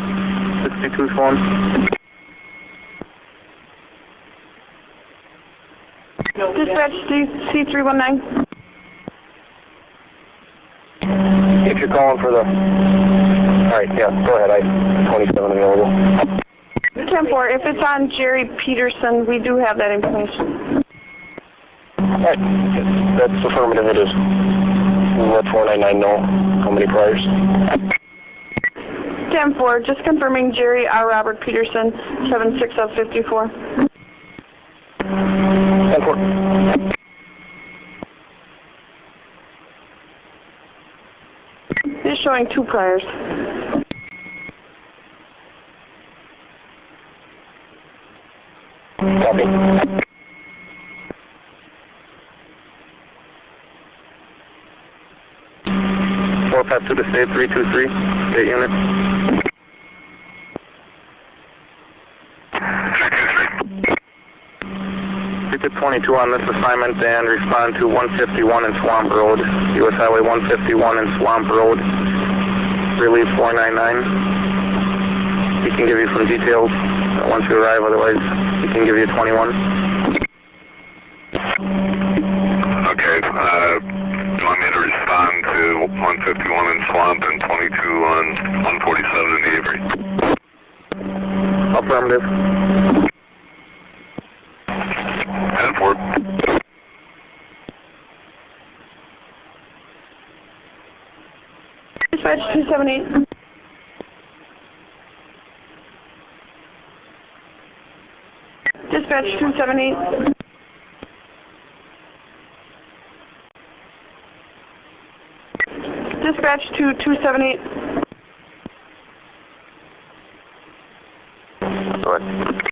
62's phone. Dispatch C319. If you're calling for the... Alright, yeah, go ahead. I 27 available. 10-4, if it's on Jerry Peterson, we do have that information. Alright, that's affirmative, it is. Let 499 know how many priors. 10-4, just confirming Jerry R. Robert Peterson, 76 of 54. 10-4. It is showing 2 priors. Copy. 452 to state 323, state unit. 22 on this assignment and respond to 151 in Swamp Road, U.S. Highway 151 in Swamp Road, release 499. He can give you some details once you arrive, otherwise he can give you 21. Okay, you want me to respond to 151 in Swamp and 22 on 147 in Avery? Affirmative. 10-4. Dispatch 278. Dispatch 278. Dispatch to 278. Go ahead.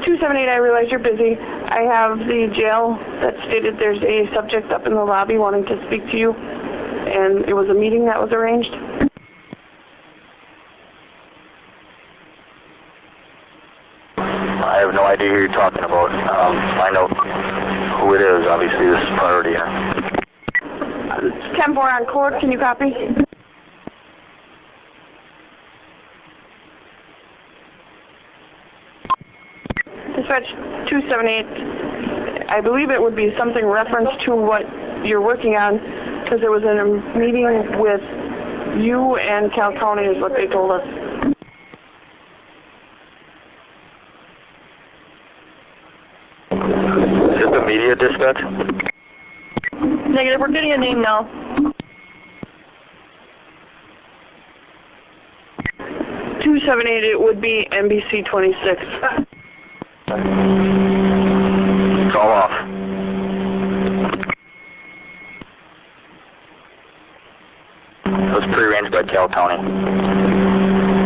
278, I realize you're busy. I have the jail that stated there's a subject up in the lobby wanting to speak to you, and it was a meeting that was arranged. I have no idea who you're talking about. Find out who it is. Obviously, this is priority here. 10-4 on cord, can you copy? Dispatch 278, I believe it would be something reference to what you're working on, because there was a meeting with you and Cal County is what they told us. Is it the media dispatch? Negative, we're getting a name now. .278, it would be NBC 26. Call off. It was pre-arranged by Cal County.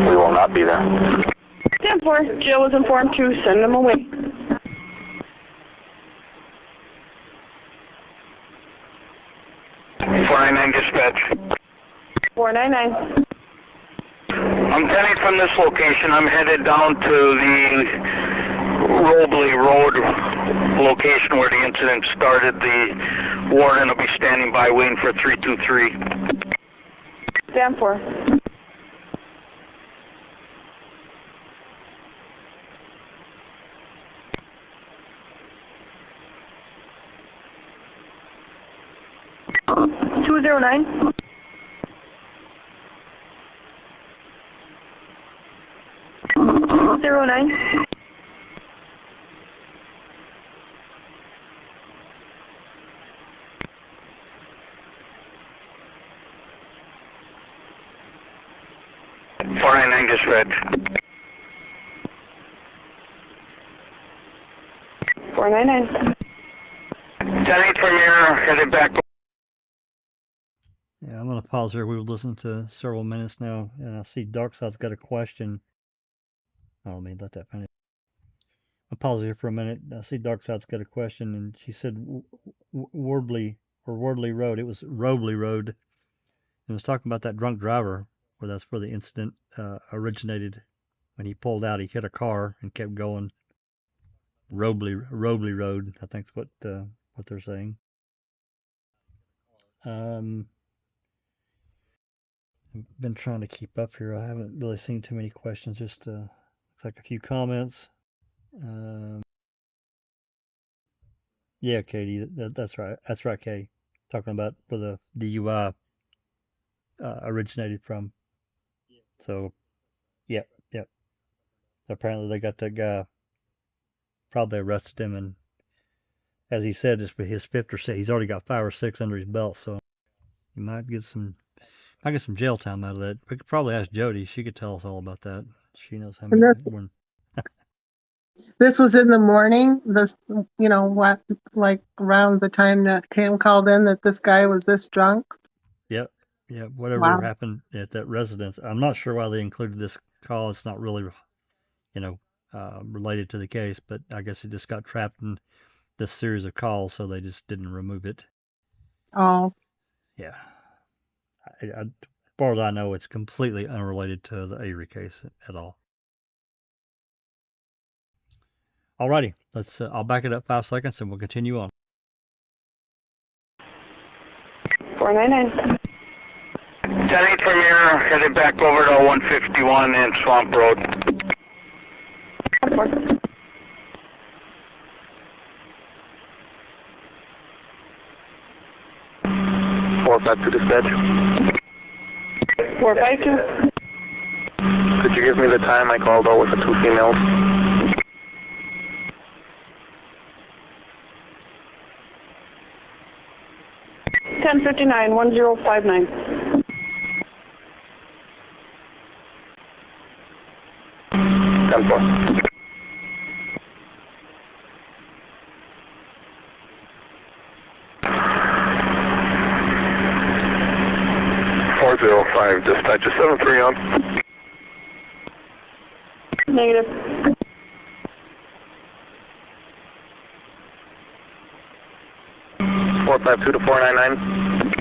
We will not be there. 10-4, Jill was informed to send them away. Dispatch. 499. I'm heading from this location. I'm headed down to the Robley Road location where the incident started. The warden will be standing by waiting for 323. Stand for. Two 209. Zero 09. Dispatch. 499. 10-8 from here, headed back. Yeah, I'm going to pause here. We've listened to several minutes now, and I see Darkside's got a question. Oh, let me let that finish. I'll pause here for a minute. I see Darkside's got a question, and she said Wardley Road. It was Robley Road. It was talking about that drunk driver, where that's where the incident originated. When he pulled out, he hit a car and kept going. Robley Road, I think is what they're saying. I've been trying to keep up here. I haven't really seen too many questions. Just looks like a few comments. Yeah, Katie, that's right. That's right, Kay. Talking about where the DUI originated from. So, yep. So apparently they got that guy. Probably arrested him, and as he said, it's his fifth or sixth. He's already got 5 or 6 under his belt, so he might get some jail time out of that. We could probably ask Jody. She could tell us all about that. She knows how many. This was in the morning. This, what, like around the time that Cam called in that this guy was this drunk. Yep. Yeah, whatever Wow. happened at that residence. I'm not sure why they included this call. It's not really, related to the case, but I guess it just got trapped in this series of calls, so they just didn't remove it. Oh, Yeah. As far as I know, it's completely unrelated to the Avery case at all. Alrighty, I'll back it up 5 seconds and we'll continue on. 499. 10-8 from here, headed back over to 151 and Swamp Road. 452 dispatch. 452. Could you give me the time I called out with the 2 females? 1059, 1059. 10-4. Dispatch is 73 on. Negative. 452 to 499.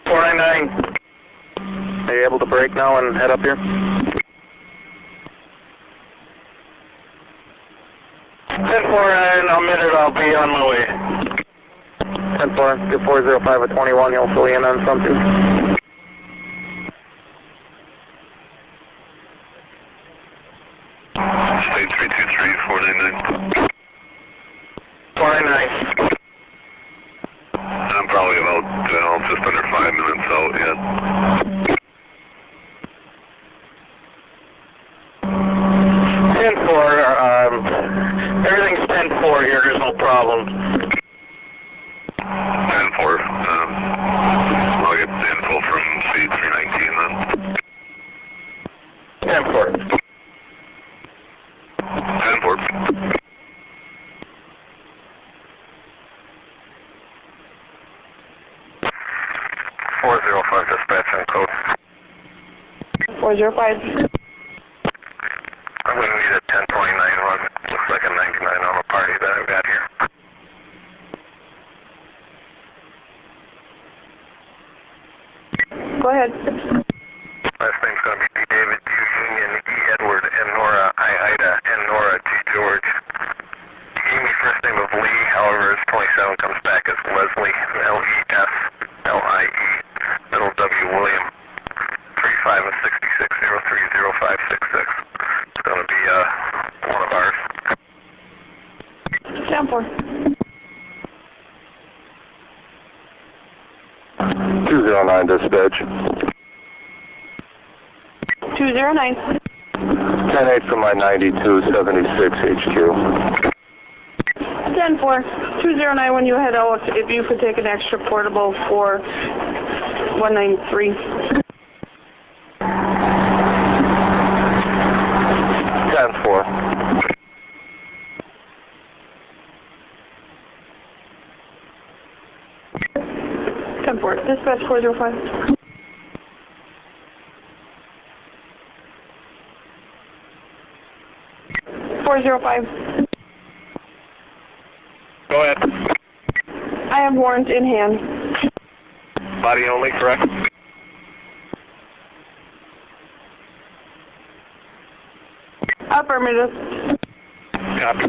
499. Are you able to break now and head up here? 10-4 in a minute, I'll be on my way. 10-4, get 405 at 21, you'll fill in on something. State 323, 499. 499. I'm probably about, just under 5 minutes out yet. 10-4, everything's 10-4 here, there's no problem. 10-4, I'll get the info from C319 then. 10-4. 10-4. 405 dispatch on code. 405. I'm going to need a 1029 run. Looks like a 99 on a party that I've got here. Go ahead. Last name's going to be D. David, U. Union, E. Edward, N. Nora, I. Ida, N. Nora, G. George. He gave me first name of Lee, however his 27 comes back as Leslie, L-E-S-L-I-E, middle W. William, 35 and 66030566. It's going to be one of ours. 10-4. 209 dispatch. 209. 10-8 from my 9276 HQ. 10-4. 209 when you head out, if you could take an extra portable for 193. 10-4. 10-4. Dispatch 405. 405. Go ahead. I have warrant in hand. Body only, correct? Affirmative. Copy.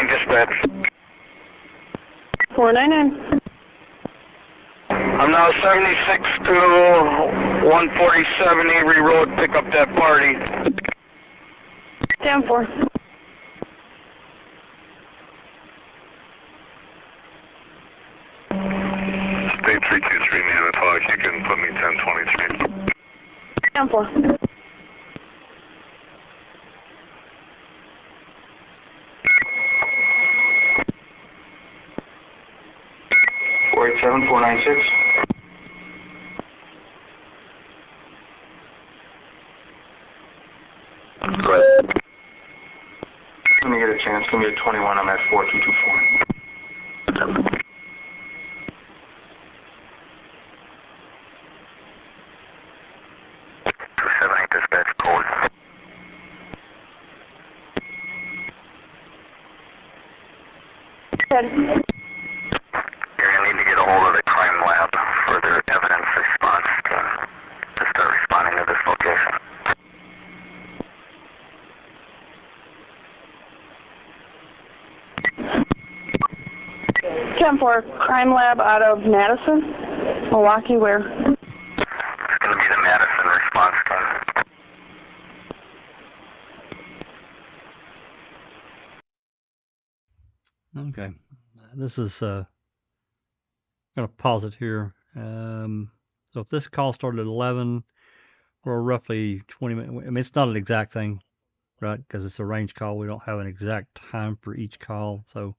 Dispatch. 499. I'm now 76 to 147 Avery Road, pick up that party. 10-4. State 323 Manitowoc, you can put me 1023. 10-4. 487, 496. 4 Go ahead. Let me get a chance. Give me a 21 on that 4224. Dispatch code. You're going to need to get a hold of the crime lab for their evidence response to start responding to this location. 10-4, crime lab out of Madison, Milwaukee, where? It's going to be the Madison response team. Okay, this is going to pause it here. So if this call started at 11, or roughly 20 minutes, I mean, it's not an exact thing, right? Because it's a range call. We don't have an exact time for each call. So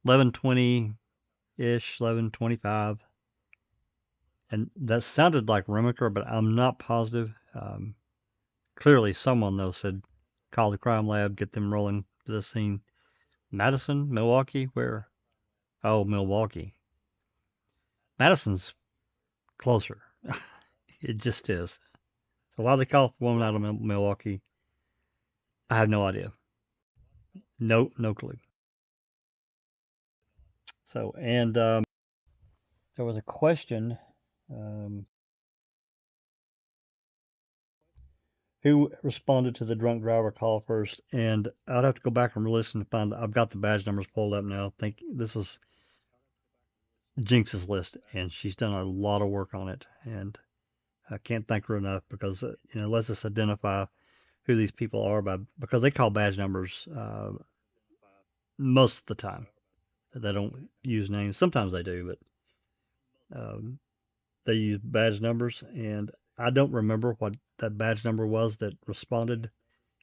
11:20-ish, 11:25. And that sounded like Remaker, but I'm not positive. Clearly someone though said, call the crime lab, get them rolling to the scene. Madison, Milwaukee, where? Oh, Milwaukee. Madison's closer. It just is. So why they call a woman out of Milwaukee, I have no idea. No clue. So, and there was a question. Who responded to the drunk driver call first? And I'd have to go back and listen to find. I've got the badge numbers pulled up now. I think this is Jinx's list, and she's done a lot of work on it. And I can't thank her enough because it lets us identify who these people are because they call badge numbers most of the time. They don't use names. Sometimes they do, but they use badge numbers, and I don't remember what that badge number was that responded.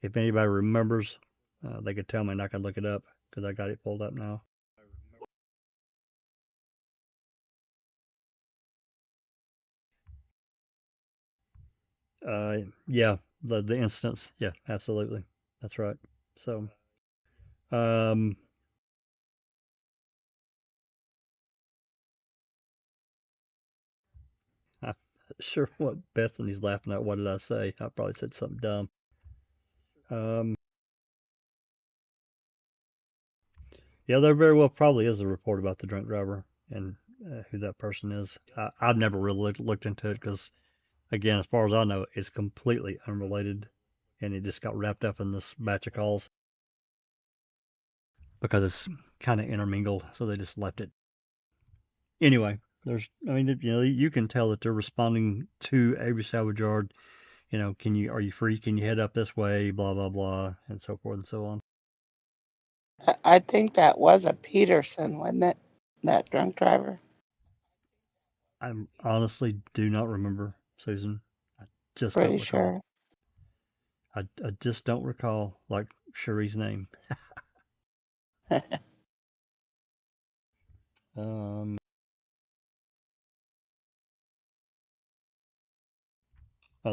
If anybody remembers, they could tell me and I can look it up because I got it pulled up now. Yeah, the instance. Yeah, absolutely. That's right. So, I'm not sure what Bethany's laughing at. What did I say? I probably said something dumb. Yeah, there very well probably is a report about the drunk driver and who that person is. I've never really looked into it because, again, as far as I know, it's completely unrelated, and it just got wrapped up in this batch of calls because it's kind of intermingled, so they just left it. Anyway, you can tell that they're responding to Avery Salvage Yard. Are you free? Can you head up this way? Blah blah blah, and so forth and so on. I think that was a Peterson, wasn't it? That drunk driver. I honestly do not remember, Susan. I just Pretty don't recall. sure. I just don't recall, like, Cherie's name.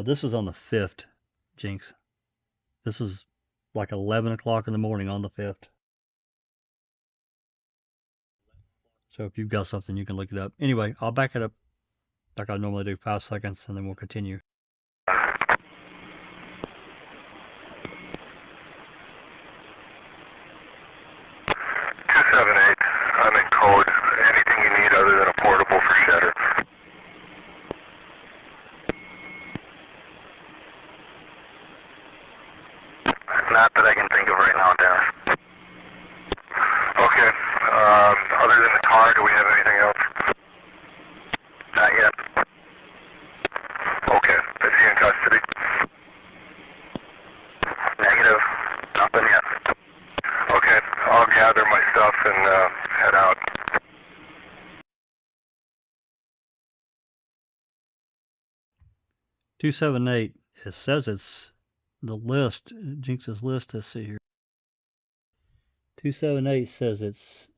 This was on the 5th, Jinx. This was like 11 o'clock in the morning on the 5th. So if you've got something, you can look it up. Anyway, I'll back it up like I normally do, 5 seconds, and then we'll continue. 278, I'm in code. Anything you need other than a portable for shatter. Not that I can think of right now, Dennis. Okay, other than the car, do we have anything else? Not yet. Okay, is he in custody? Negative, nothing yet. Okay, I'll gather my stuff and head out. $278. It says it's the list. Jinx's list. Let's see here. 278 says it's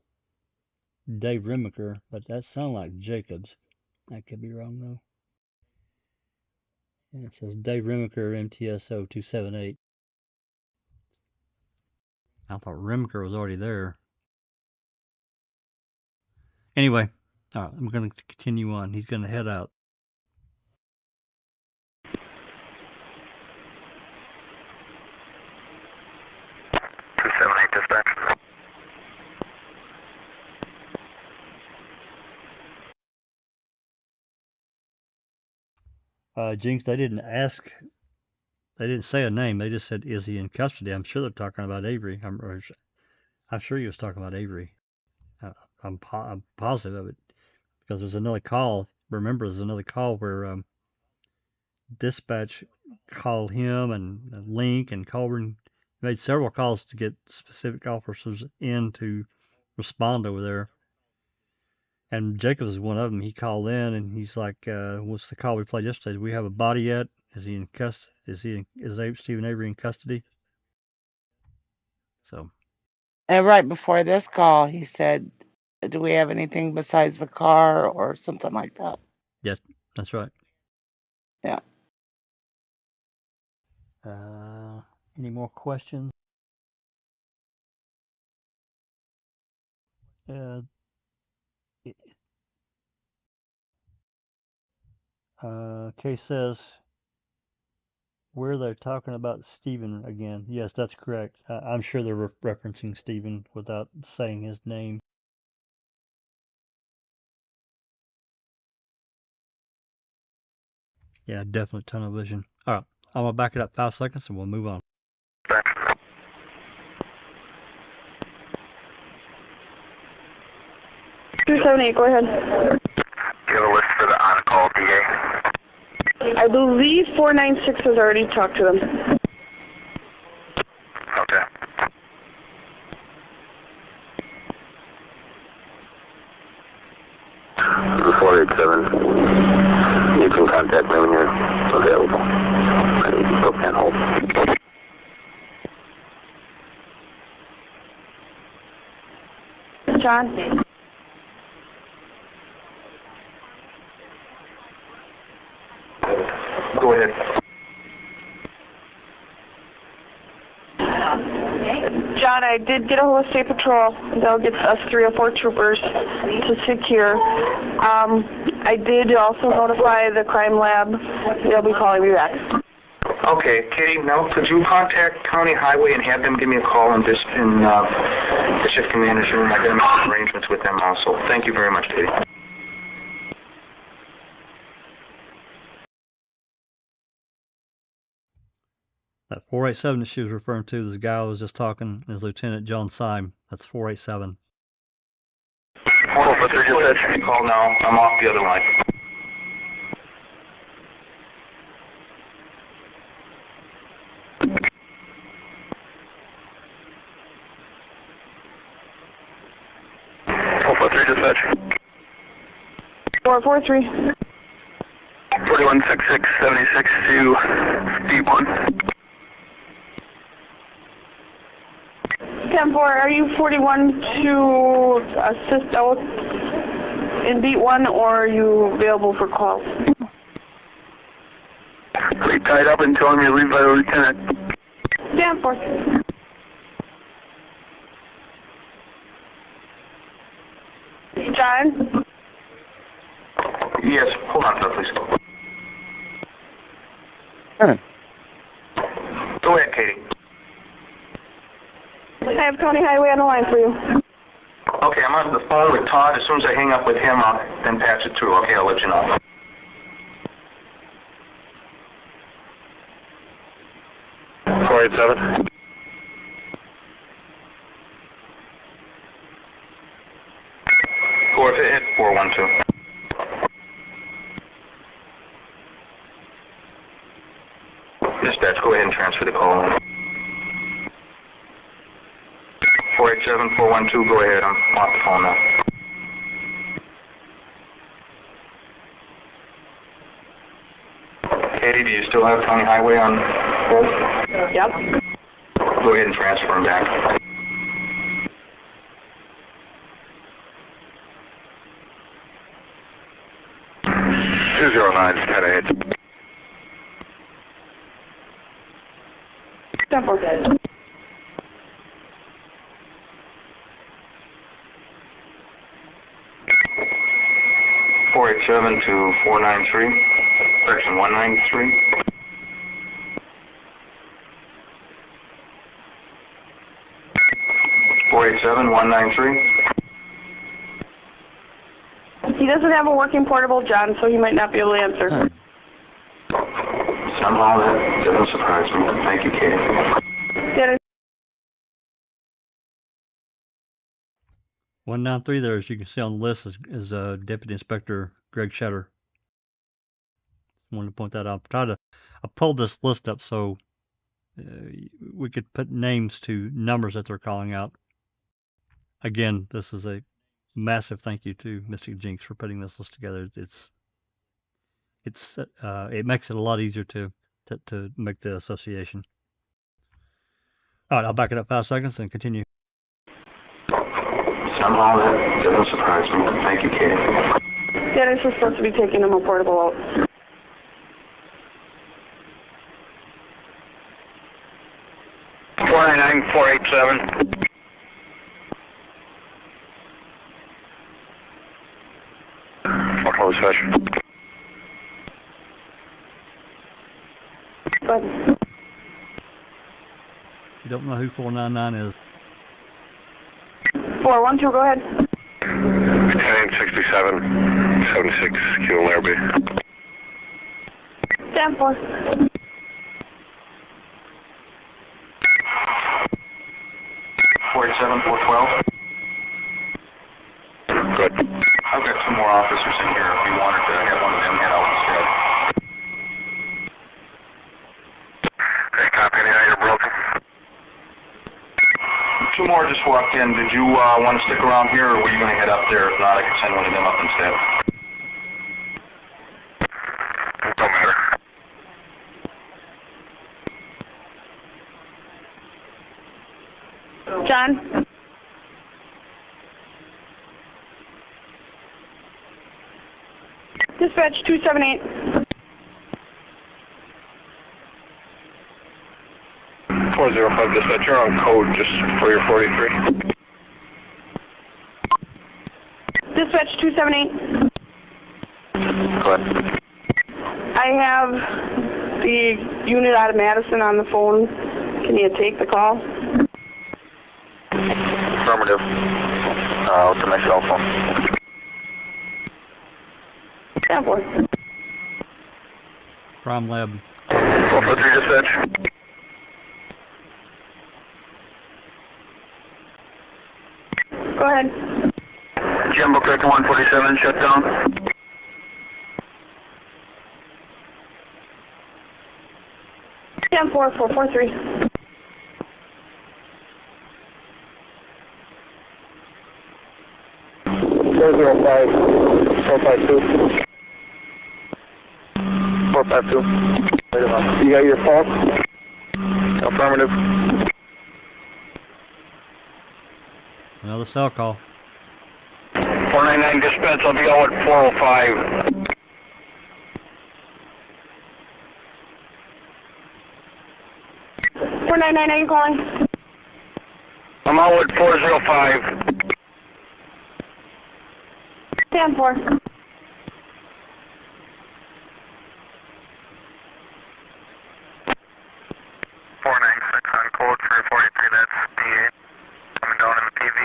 Dave Remaker, but that sounds like Jacobs. I could be wrong though. Yeah, it says Dave Remaker, MTSO 278. I thought Remker was already there. Anyway, all right, I'm going to continue on. He's going to head out. 278 dispatch. Jinx, they didn't ask. They didn't say a name. They just said, "Is he in custody?" I'm sure they're talking about Avery. I'm sure he was talking about Avery. I'm positive of it because there's another call. Remember, there's another call where dispatch called him and Link and Colburn made several calls to get specific officers in to respond over there. And Jacobs is one of them. He called in and he's like, "What's the call we played yesterday? Do we have a body yet? Is he in custody? Is Stephen Avery in custody?" So. And right before this call, he said, "Do we have anything besides the car or something like that?" Yes, that's right. Yeah. Any more questions? Kay says, where they're talking about Stephen again. Yes, that's correct. I'm sure they're referencing Stephen without saying his name. Yeah, definitely tunnel vision. All right, I'm going to back it up 5 seconds and we'll move on. 278, go ahead. Do you have a list for the on-call DA? I believe 496 has already talked to them. Okay. The 487. You can contact me when you're available. I still can't hold. John? Go ahead. John, I did get a hold of State Patrol. They'll get us 304 troopers to secure. I did also notify the crime lab. They'll be calling me back. Okay, Katie, now could you contact County Highway and have them give me a call in the shift commander's room? I got to make arrangements with them also. Thank you very much, Katie. That 487 that she was referring to, this guy I was just talking, is Lieutenant John Syme. That's 487. Hold on, but they're just at call now. I'm off the other line. Hold on, dispatch. 443. 416676 to B1. 10-4, are you 41 to assist out in beat 1, or are you available for calls? We tied up and telling me to leave by the lieutenant. 10-4. John? Yes, hold on, please. Go ahead, Katie. I have County Highway on the line for you. Okay, I'm on the phone with Todd. As soon as I hang up with him, I'll then patch it through. Okay, I'll let you know. Four 8-7. Four hit 412. Dispatch, go ahead and transfer the call. 487-412, go ahead. I'm off the phone now. Katie, do you still have County Highway on hold? Yep. Go ahead and transfer him back. Two 09, 10-8. 10-4. 487 to 493, section 193. He doesn't have a working portable, John, so he might not be able to answer. Somehow that doesn't surprise me. Thank you, Katie. Dennis. 193 there, as you can see on the list, is Deputy Inspector Greg Shetter. Wanted to point that out. I pulled this list up so we could put names to numbers that they're calling out. Again, this is a massive thank you to Mystic Jinx for putting this list together. It makes it a lot easier to make the association. All right, I'll back it up 5 seconds and continue. Somehow that doesn't surprise me. Thank you, Katie. Dennis is supposed to be taking him a portable out. $499, $487. Foreclosed session. But You don't know who 499 is. 412, go ahead. 1067, 76 Kilo Larrabee. Stand for. 487, 412. Good. I've got 2 more officers in here if you wanted to have one of them head out instead. Okay, copy. Any you're broken? 2 more just walked in. Did you want to stick around here, or were you going to head up there? If not, I can send one of them up instead. Don't matter. John? Dispatch 278. 405 dispatch, you're on code just for your 43. Dispatch 278. Go ahead. I have the unit out of Madison on the phone. Can you take the call? Affirmative. To my cell phone. Stand for. Crime Lab. 443 dispatch. Go ahead. Jumbo Cracker 147, shut down. Stand for 443. Four 452. 452. Wait a minute. You got your phone? Affirmative. Another cell call. 499 dispatch, I'll be out at 405. $499, are you calling? I'm out at 405. Stand for. 496 on code for 43, that's DA. Coming down in the PV.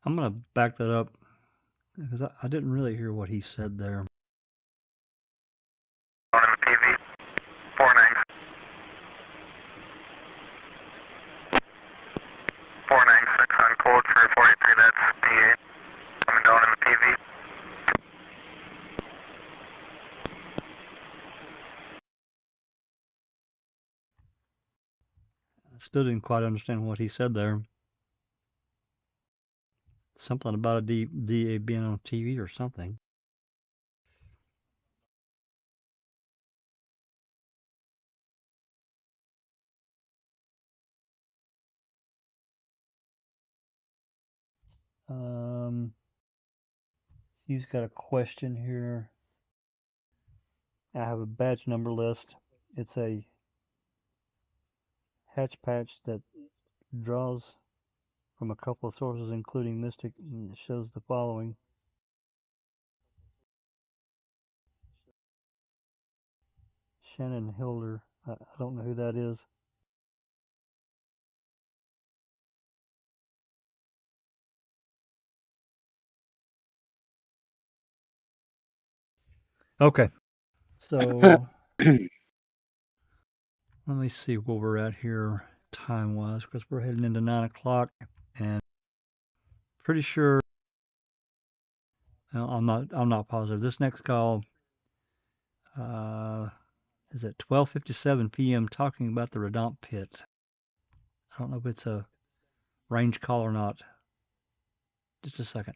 I'm going to back that up because I didn't really hear what he said there. Down in the PV. 496. 496 on code for 43, that's DA. Coming down in the PV. I still didn't quite understand what he said there. Something about a DA being on TV or something. He's got a question here. I have a badge number list. It's a hatch patch that draws from a couple of sources, including Mystic, and it shows the following. Shannon Hilder, I don't know who that is. Okay, so let me see where we're at here time-wise, because we're heading into 9 o'clock, and pretty sure, I'm not positive. This next call is at 12:57 p.m. talking about the Redont pit. I don't know if it's a range call or not. Just a second.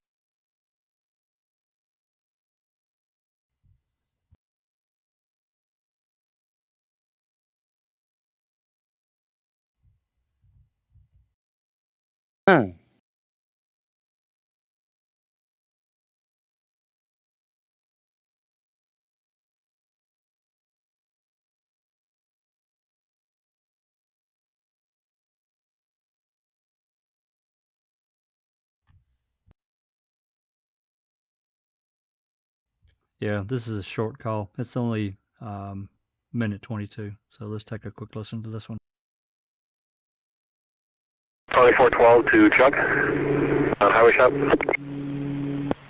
Yeah, this is a short call. It's only minute 22. So let's take a quick listen to this one. 2412 to Chuck, Highway Shop.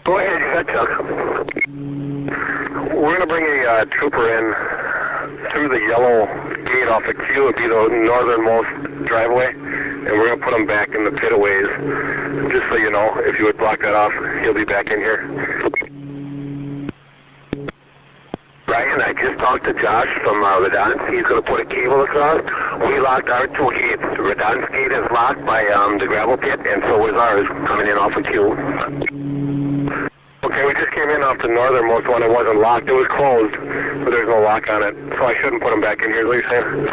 Go ahead, Chuck. We're going to bring a trooper in through the yellow gate off the queue. It would be the northernmost driveway, and we're going to put him back in the pit a ways. Just so you know, if you would block that off, he'll be back in here. Brian, I just talked to Josh from Redon's. He's going to put a cable across. We locked our two gates. Redon's gate is locked by the gravel pit, and so is ours coming in off the queue. Okay, we just came in off the northernmost one. It wasn't locked. It was closed, but there's no lock on it. So I shouldn't put them back in here, is what you're saying?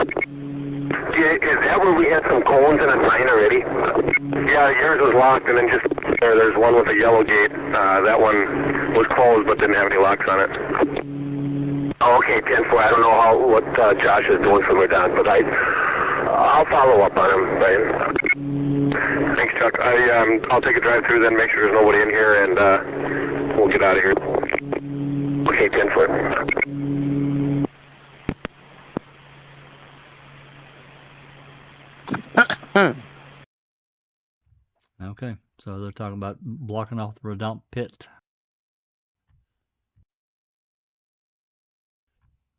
Yeah, is that where we had some cones and a sign already? Yeah, yours was locked, and then just there's one with a yellow gate. That one was closed, but didn't have any locks on it. Okay, 10-4. I don't know what Josh is doing from Redon, but I'll follow up on him, Brian. Thanks, Chuck. I'll take a drive through, then make sure there's nobody in here, and we'll get out of here. Okay, 10-4. Okay, so they're talking about blocking off the Redont pit.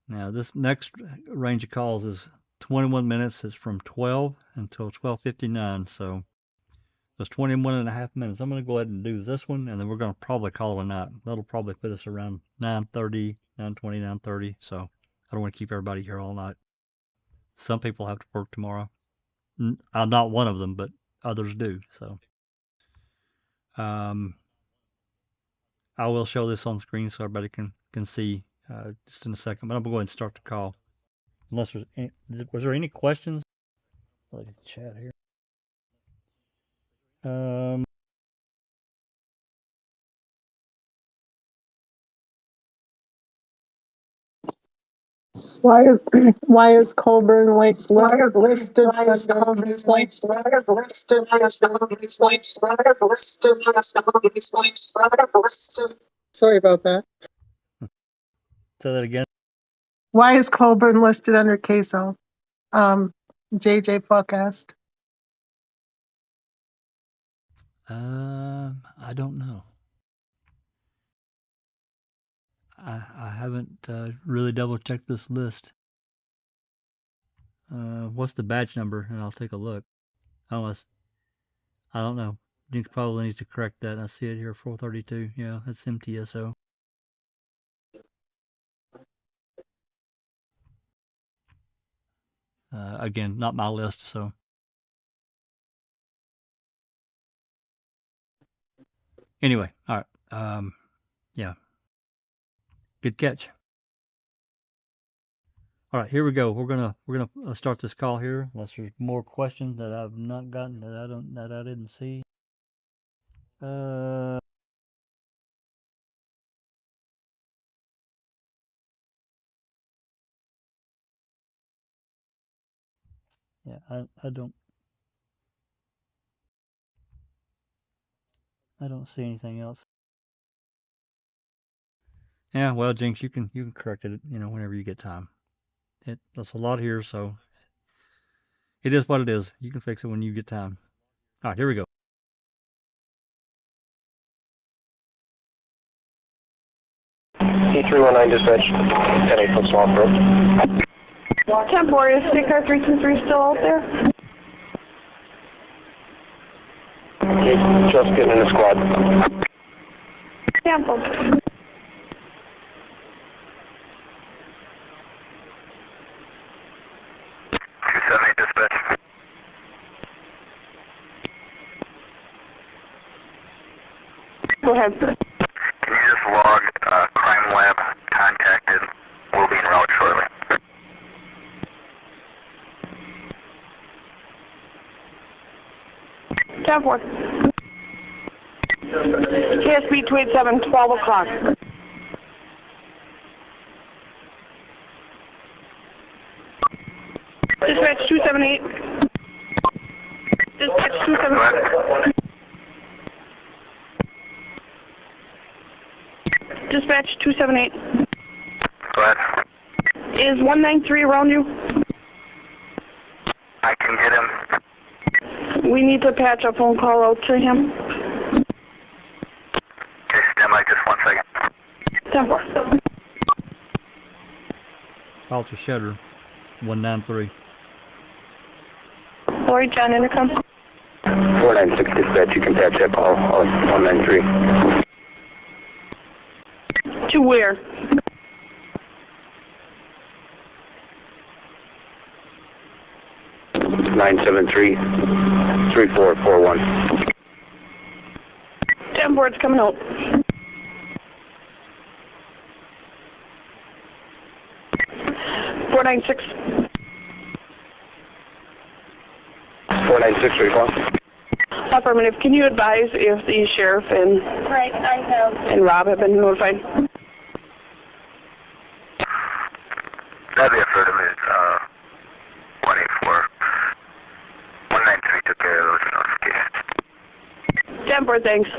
Now this next range of calls is 21 minutes. It's from 12 until 12:59, so that's 21 and a half minutes. I'm going to go ahead and do this one, and then we're going to probably call it a night. That'll probably put us around 9:30, 9:20, 9:30, so I don't want to keep everybody here all night. Some people have to work tomorrow. I'm not one of them, but others do, so. I will show this on screen so everybody can see just in a second, but I'm going to go ahead and start the call. Unless there's any, was there any questions? Look at the chat here. Why is Colburn Lake listed? Sorry about that. Say that again. Why is Colburn listed under CASO? JJ Fuck asked. I don't know. I haven't really double checked this list. What's the badge number? And I'll take a look. Unless, I don't know. You probably need to correct that. I see it here, 432. Yeah, that's MTSO. Again, not my list, so. Anyway, all right. Yeah. Good catch. All right, here we go. We're gonna start this call here. Unless there's more questions that I've not gotten that I didn't see. Yeah, I don't see anything else. Yeah, well, Jinx, you can correct it, whenever you get time. That's a lot here, so it is what it is. You can fix it when you get time. All right, here we go. E319 dispatch, 10-8 from Swamp Road. 10-4, is sticker 323 still out there? He's just getting in the squad. Sample. 278 dispatch. Go ahead. Can you just log crime lab contacted? We'll be en route shortly. Ten-4. KSB 287, 12 o'clock. Dispatch 278. Dispatch 278. Dispatch 278. Go ahead. Is 193 around you? I can get him. We need to patch a phone call out to him. Okay, stand by just 1 second. 10-4. Call to Shutter, 193. Lori John Intercom. 496 dispatch, you can patch that call on 193. To where? Nine 3441. 10-4, it's coming out. .496. 496 response. Affirmative. Can you advise if the sheriff and Rob have been notified? That'd be affirmative. 184. 193 took care of those notifications. 10-4, thanks.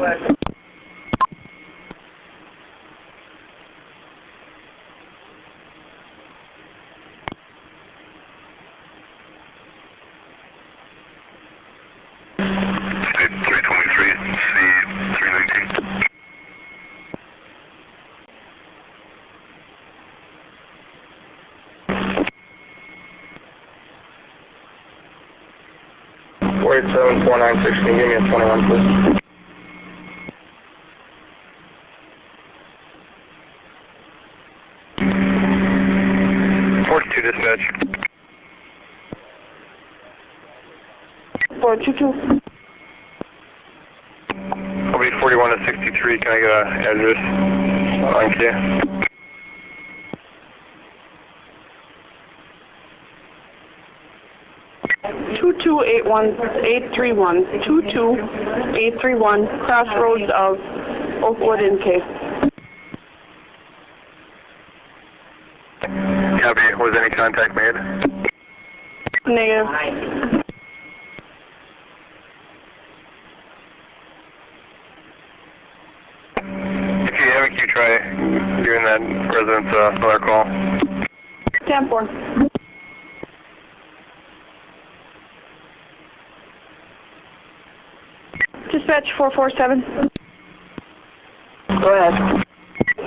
Wait, 7496, can you give me a 21, please? Dispatch. 422. I'll be 41 to 63. Can I get an address on K? Two 831 22831 crossroads of Oakwood and K. Copy. Was any contact made? Negative. If you haven't, can you try giving that resident another call? 10-4. Dispatch 447. Go ahead.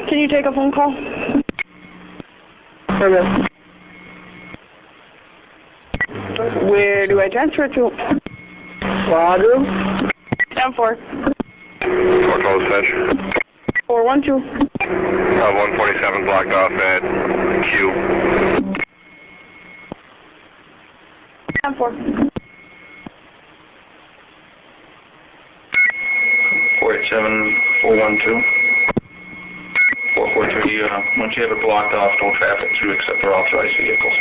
Can you take a phone call? Where do I transfer it to? Roger. 10-4. 412 dispatch. 412. 147 blocked off at Q. 10-4. 487 412. 443, once you have it blocked off, no traffic through except for authorized vehicles.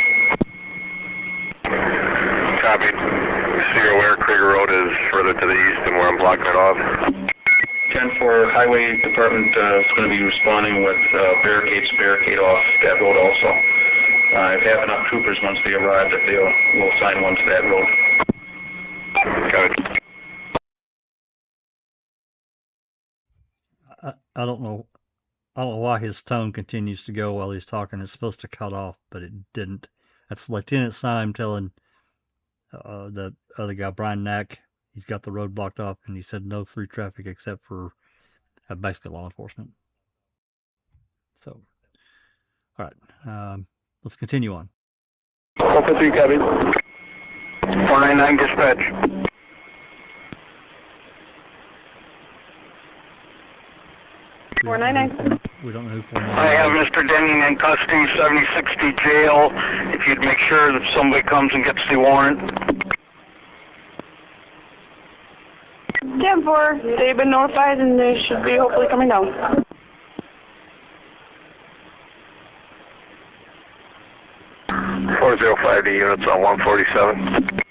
Copy. So you're aware Krieger Road is further to the east and where I'm blocking it off? 10-4 Highway Department is going to be responding with barricade off that road also. If they have enough troopers once they arrive, that we'll assign one to that road. Got it. I don't know. I don't know why his tone continues to go while he's talking. It's supposed to cut off, but it didn't. That's Lieutenant Syme telling the other guy, Brian Knack, he's got the road blocked off, and he said no through traffic except for basically law enforcement. So, all right, let's continue on. 153 copy. 499 dispatch. We don't know who 499 I have Mr. Denning in custody, 7060 jail. If you'd make sure that somebody comes and gets the warrant. 10-4, they've been notified and they should be hopefully coming down. .405 to units on 147.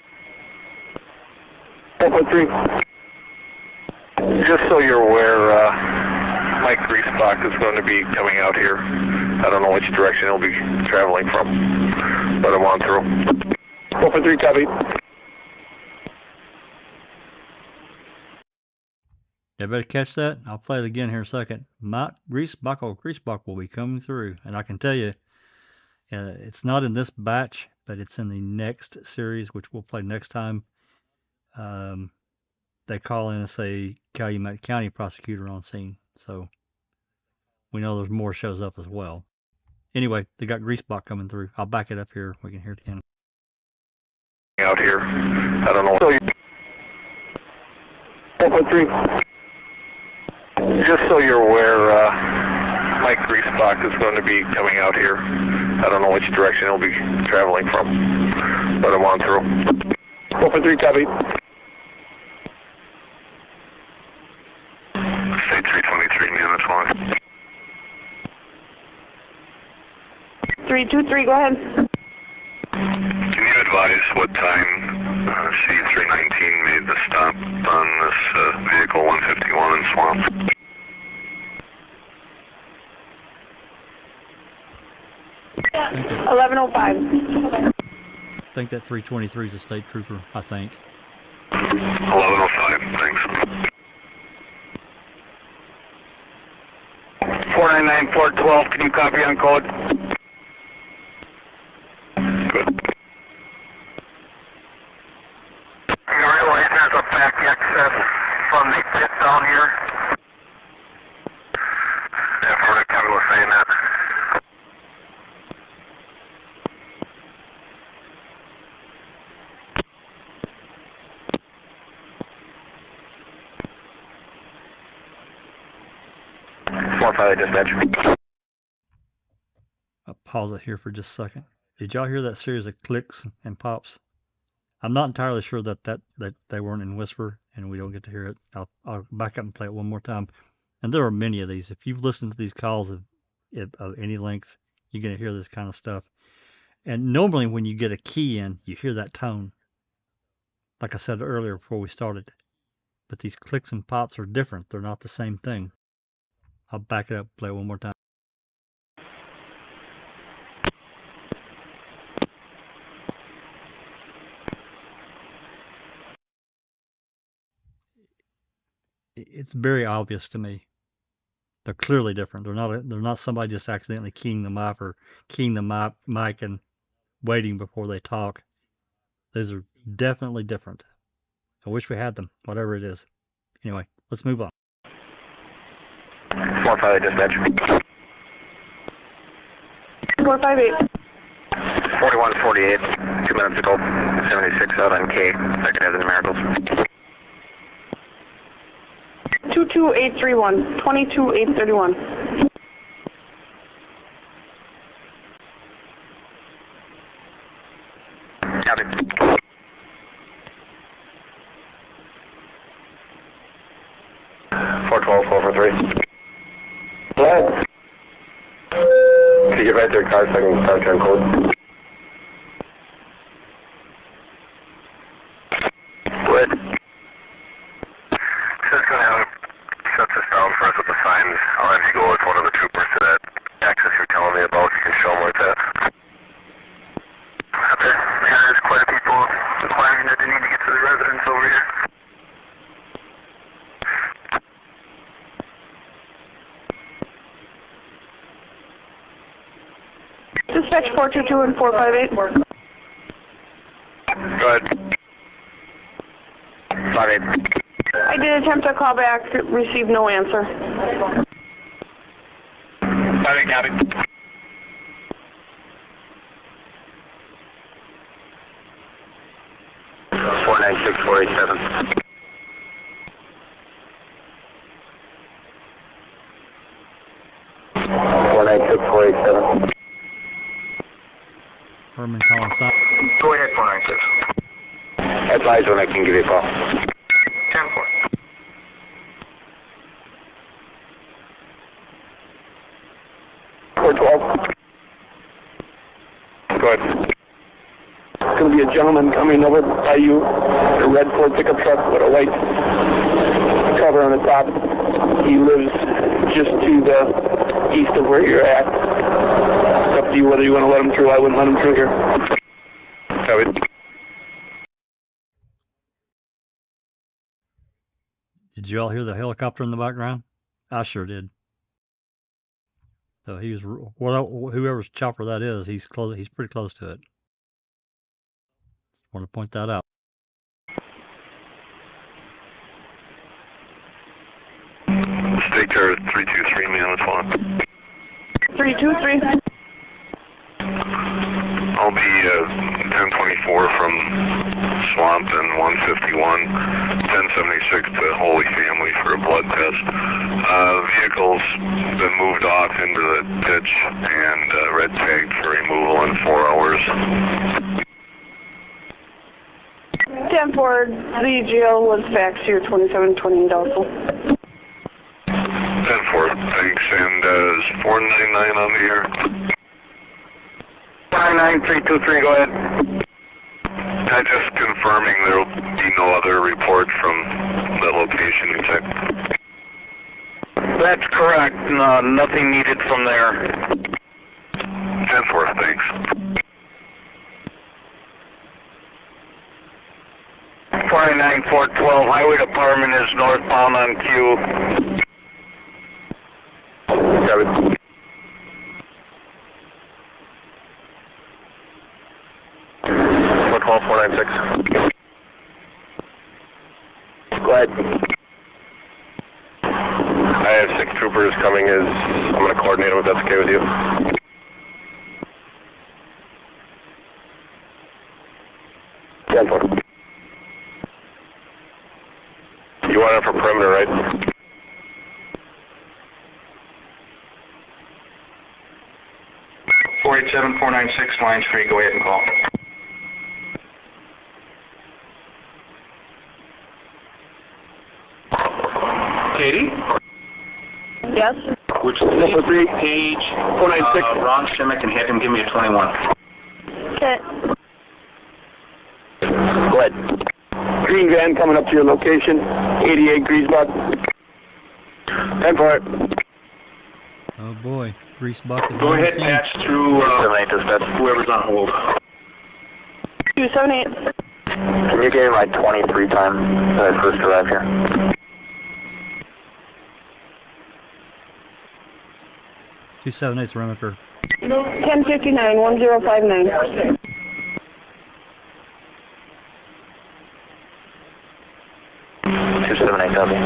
1.3. Just so you're aware, Mike Griesbach is going to be coming out here. I don't know which direction he'll be traveling from, but I'm on through. 1.3 copy. You better catch that. I'll play it again here in a second. Mike Griesbach will be coming through, and I can tell you, it's not in this batch, but it's in the next series, which we'll play next time. They call in and say Calumet County prosecutor on scene, so we know there's more shows up as well. Anyway, they got Griesbach coming through. I'll back it up here. We can hear it again. Out here, I don't know. 1.3. Just so you're aware, Mike Griesbach is going to be coming out here. I don't know which direction he'll be traveling from, but I'm on through. 1.3 copy. State 323 units 1. 323, go ahead. Can you advise what time C319 made the stop on this vehicle 151 in Swamp? Yeah. 11:05. I think that 323 is a state trooper, I think. 11:05, thanks. 499 412, can you copy on code? Good. You realize there's a back access from the pit down here? Yeah, I've heard Kevin was saying that. Dispatch. I'll pause it here for just a second. Did y'all hear that series of clicks and pops? I'm not entirely sure that they weren't in whisper and we don't get to hear it. I'll back up and play it one more time. And there are many of these. If you've listened to these calls of any length, you're going to hear this kind of stuff. And normally when you get a key in, you hear that tone. Like I said earlier before we started. But these clicks and pops are different. They're not the same thing. I'll back it up, play it one more time. It's very obvious to me. They're clearly different. They're not somebody just accidentally keying them up or keying the mic and waiting before they talk. These are definitely different. I wish we had them, whatever it is. Anyway, let's move on. 458 dispatch. 458. 4148, 2 minutes ago, 76 out on K, second have the numericals. 22831, 22831. Copy. 412, 443. Go ahead. Can you get right there, car, so I can start turn code? Go ahead. Just gonna have shut this down for us with the signs. I'll have you go with one of the troopers to that access you're telling me about. You can show them where it's at. Dispatch 422 and 458. Go ahead. 58. I did attempt to call back, received no answer. 58, copy. Four 487. Herman calling sign. Go ahead, 496. Advise when I can give you a call. 10-4. Go ahead. There's going to be a gentleman coming over by you in a red Ford pickup truck with a white cover on the top. He lives just to the east of where you're at. It's up to you whether you want to let him through. I wouldn't let him through here. Copy. Did you all hear the helicopter in the background? I sure did. So he was, whoever's chopper that is, he's close. He's pretty close to it. Just want to point that out. State Tower 323, man, what's on? 323. I'll be 1024 from Swamp and 151, 1076 to Holy Family for a blood test. Vehicle's been moved off into the ditch and red tagged for removal in 4 hours. 10-4, the jail was faxed here, 2720 in Dassey. 10-4, thanks, and is 499 on the air? 499-323, go ahead. Just confirming there will be no other report from the location you checked. That's correct, nothing needed from there. 10-4, thanks. 499-412, Highway Department is northbound on Q. Got it. Call 496. Go ahead. I have 6 troopers coming. I'm going to coordinate them if that's okay with you. You want it for perimeter, right? .487-496, line 3, go ahead and call. Katie? Yes? Which is page 496. Ron Shimmick, and have him give me a 21. Okay. Go ahead. Green van coming up to your location, 88 Greasebuck. 10-4. Oh boy, Greasebuck is Go ahead, patch through whoever's on hold. 278. Can you get like 23 times when I first arrived here? Two 278 perimeter. 1059, 1059. 278, copy.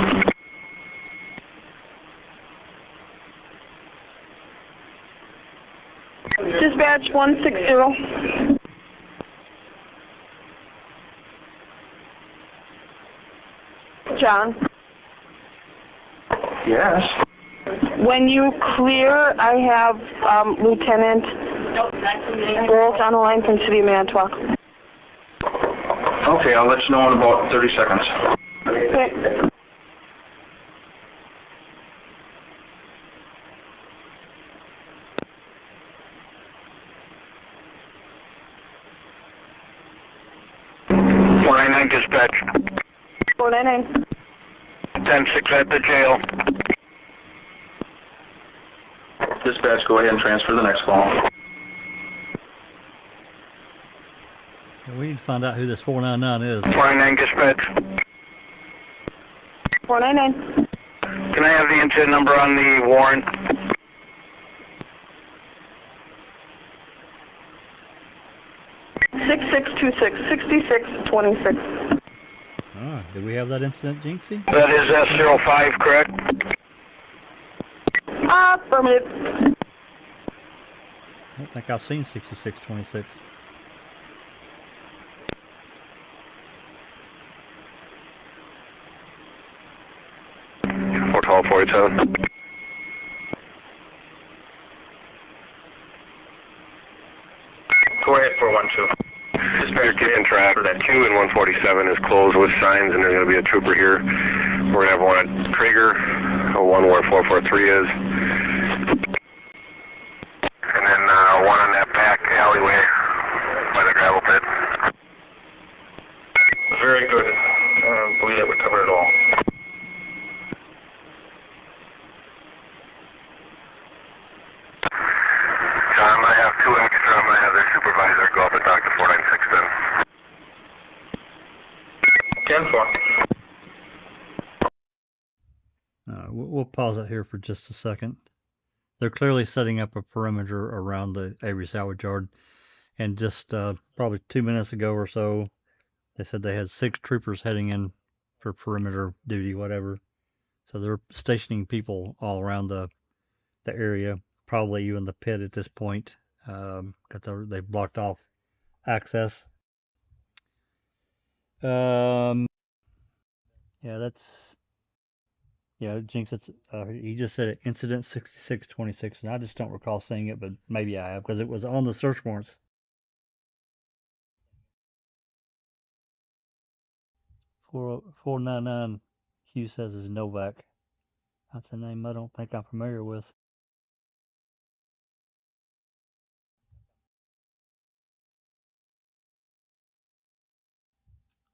Dispatch 160. John? Yes. When you clear, I have Lieutenant Bolt on the line from City of Manitowoc. Okay, I'll let you know in about 30 seconds. Okay. Dispatch. 499. 10-6 at the jail. Dispatch, go ahead and transfer the next call. We need to find out who this 499 is. 499 dispatch. 499. Can I have the incident number on the warrant? 6626, 6626. Ah, did we have that incident, Jinxie? That is S05, correct? Affirmative. I don't think I've seen 6626. Four 1247. Go ahead, 412. Dispatch, get in track. That Q in 147 is closed with signs, and there's going to be a trooper here. We're going to have one at Traeger, one where 443 is, and then one in that back alleyway by the gravel pit. Very good. Believe that would cover it all. I'm going to have two extra. I'm going to have their supervisor go up and talk to 496 then. 10-4. We'll pause it here for just a second. They're clearly setting up a perimeter around the Avery salvage yard. And just probably 2 minutes ago or so, they said they had 6 troopers heading in for perimeter duty, whatever. So they're stationing people all around the area, probably even the pit at this point. They've blocked off access. Yeah, Jinx, he just said it, incident 6626, and I just don't recall seeing it, but maybe I have, because it was on the search warrants. 499, Hugh says is Novak. That's a name I don't think I'm familiar with.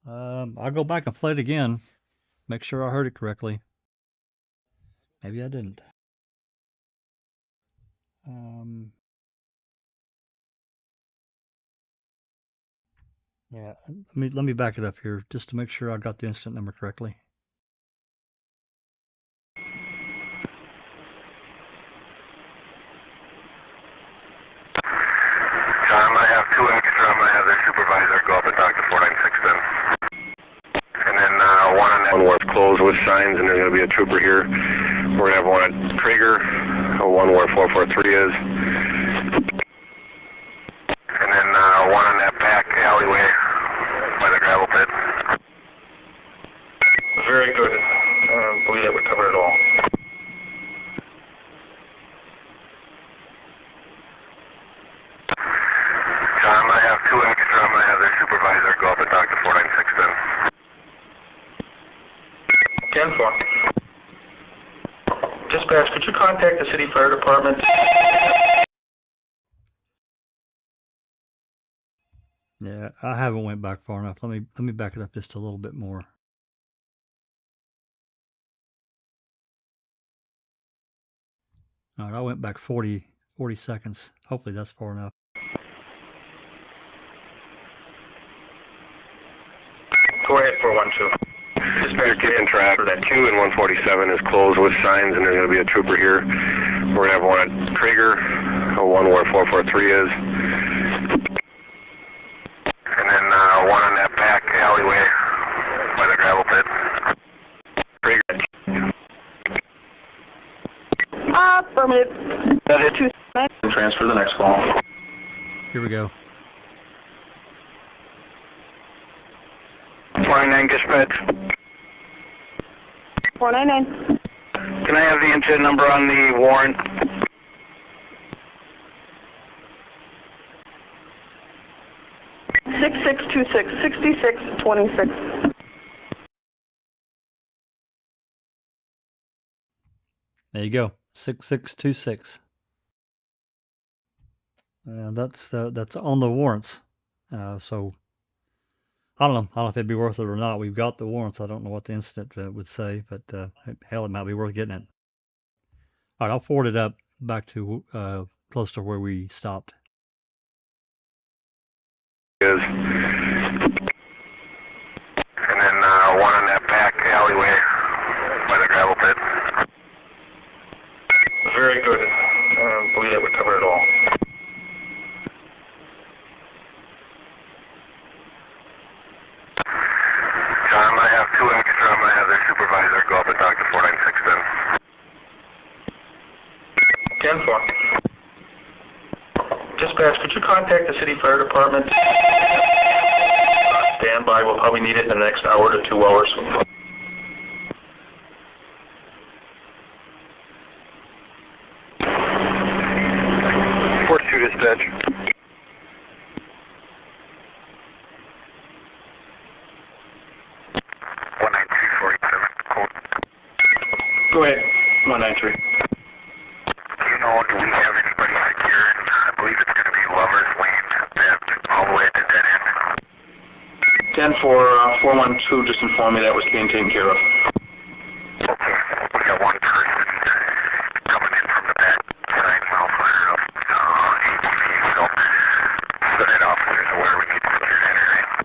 I'll go back and play it again. Make sure I heard it correctly. Maybe I didn't. Yeah, let me back it up here just to make sure I got the incident number correctly. I'm going to have two extra. I'm going to have their supervisor go up and talk to 496 then. And then one in that one where it's closed with signs, and there's going to be a trooper here. We're going to have one at Traeger, one where 443 is, and then one in that back alleyway by the gravel pit. Very good. Believe that would cover it all. I'm going to have two extra. I'm going to have their supervisor go up and talk to 496 then. 10-4. Dispatch, could you contact the city fire department? Yeah, I haven't went back far enough. Let me back it up just a little bit more. All right, I went back 40 seconds. Hopefully that's far enough. Go ahead, 412. Dispatch, get in track. That Q in 147 is closed with signs, and there's going to be a trooper here. We're going to have one at Traeger, one where 443 is, and then one in that back alleyway by the gravel pit. Traeger. Affirmative. That hit you. Transfer to the next call. Here we go. 499 dispatch. 499. Can I have the incident number on the warrant? Six 6626. There you go. 6626. That's on the warrants. So I don't know if it'd be worth it or not. We've got the warrants. I don't know what the incident would say, but hell, it might be worth getting it. All right, I'll forward it up back to close to where we stopped. Is, and then one in that back alleyway by the gravel pit. Very good. Believe that would cover it all. 2 extra. I'm going to have their supervisor go up and talk to 496 then. 10-4. Dispatch, could you contact the city fire department? Stand by. We'll probably need it in the next hour to 2 hours. Force 2 dispatch. Go ahead, 193. Do you know, do we have anybody secured? I believe it's going to be Lover's Lane, that all the way to dead end. 10-4, 412 just informed me that was being taken care of. Okay, we got one person coming in from the back side wildfire of ATV, so that officer's aware we need to secure that area.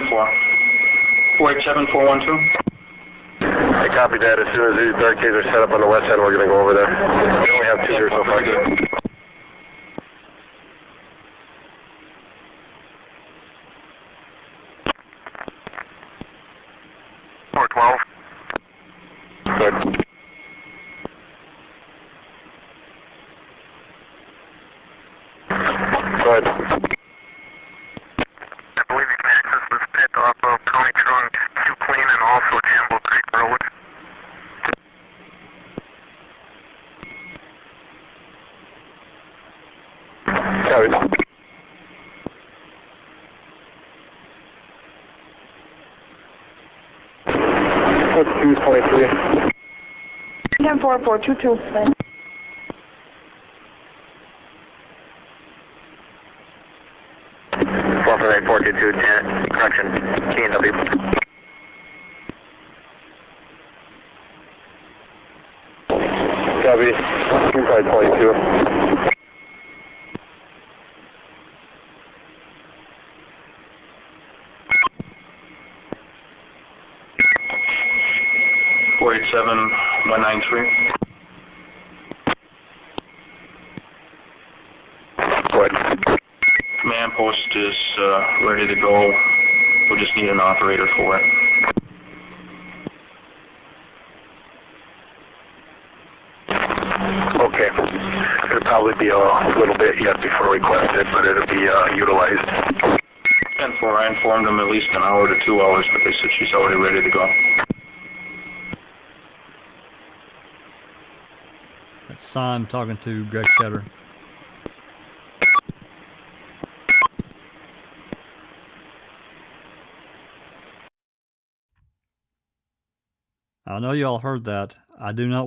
10-4. 487, 412. I copy that. As soon as these barricades are set up on the west end, we're going to go over there. We only have 2 here so far. 412. Good. Go ahead. I believe you can access this pit off of County Trunk, Q Clean, and also Jambo Creek Road. Copy. What's 223? 10-4-422. 422, correction, T&W. Copy, 2522. .487, 193. Go ahead. Command post is ready to go. We'll just need an operator for it. Okay. It'll probably be a little bit yet before requested, but it'll be utilized. 10-4, I informed them at least an hour to 2 hours, but they said she's already ready to go. That's Sam talking to Greg Shetter. I know you all heard that. I do not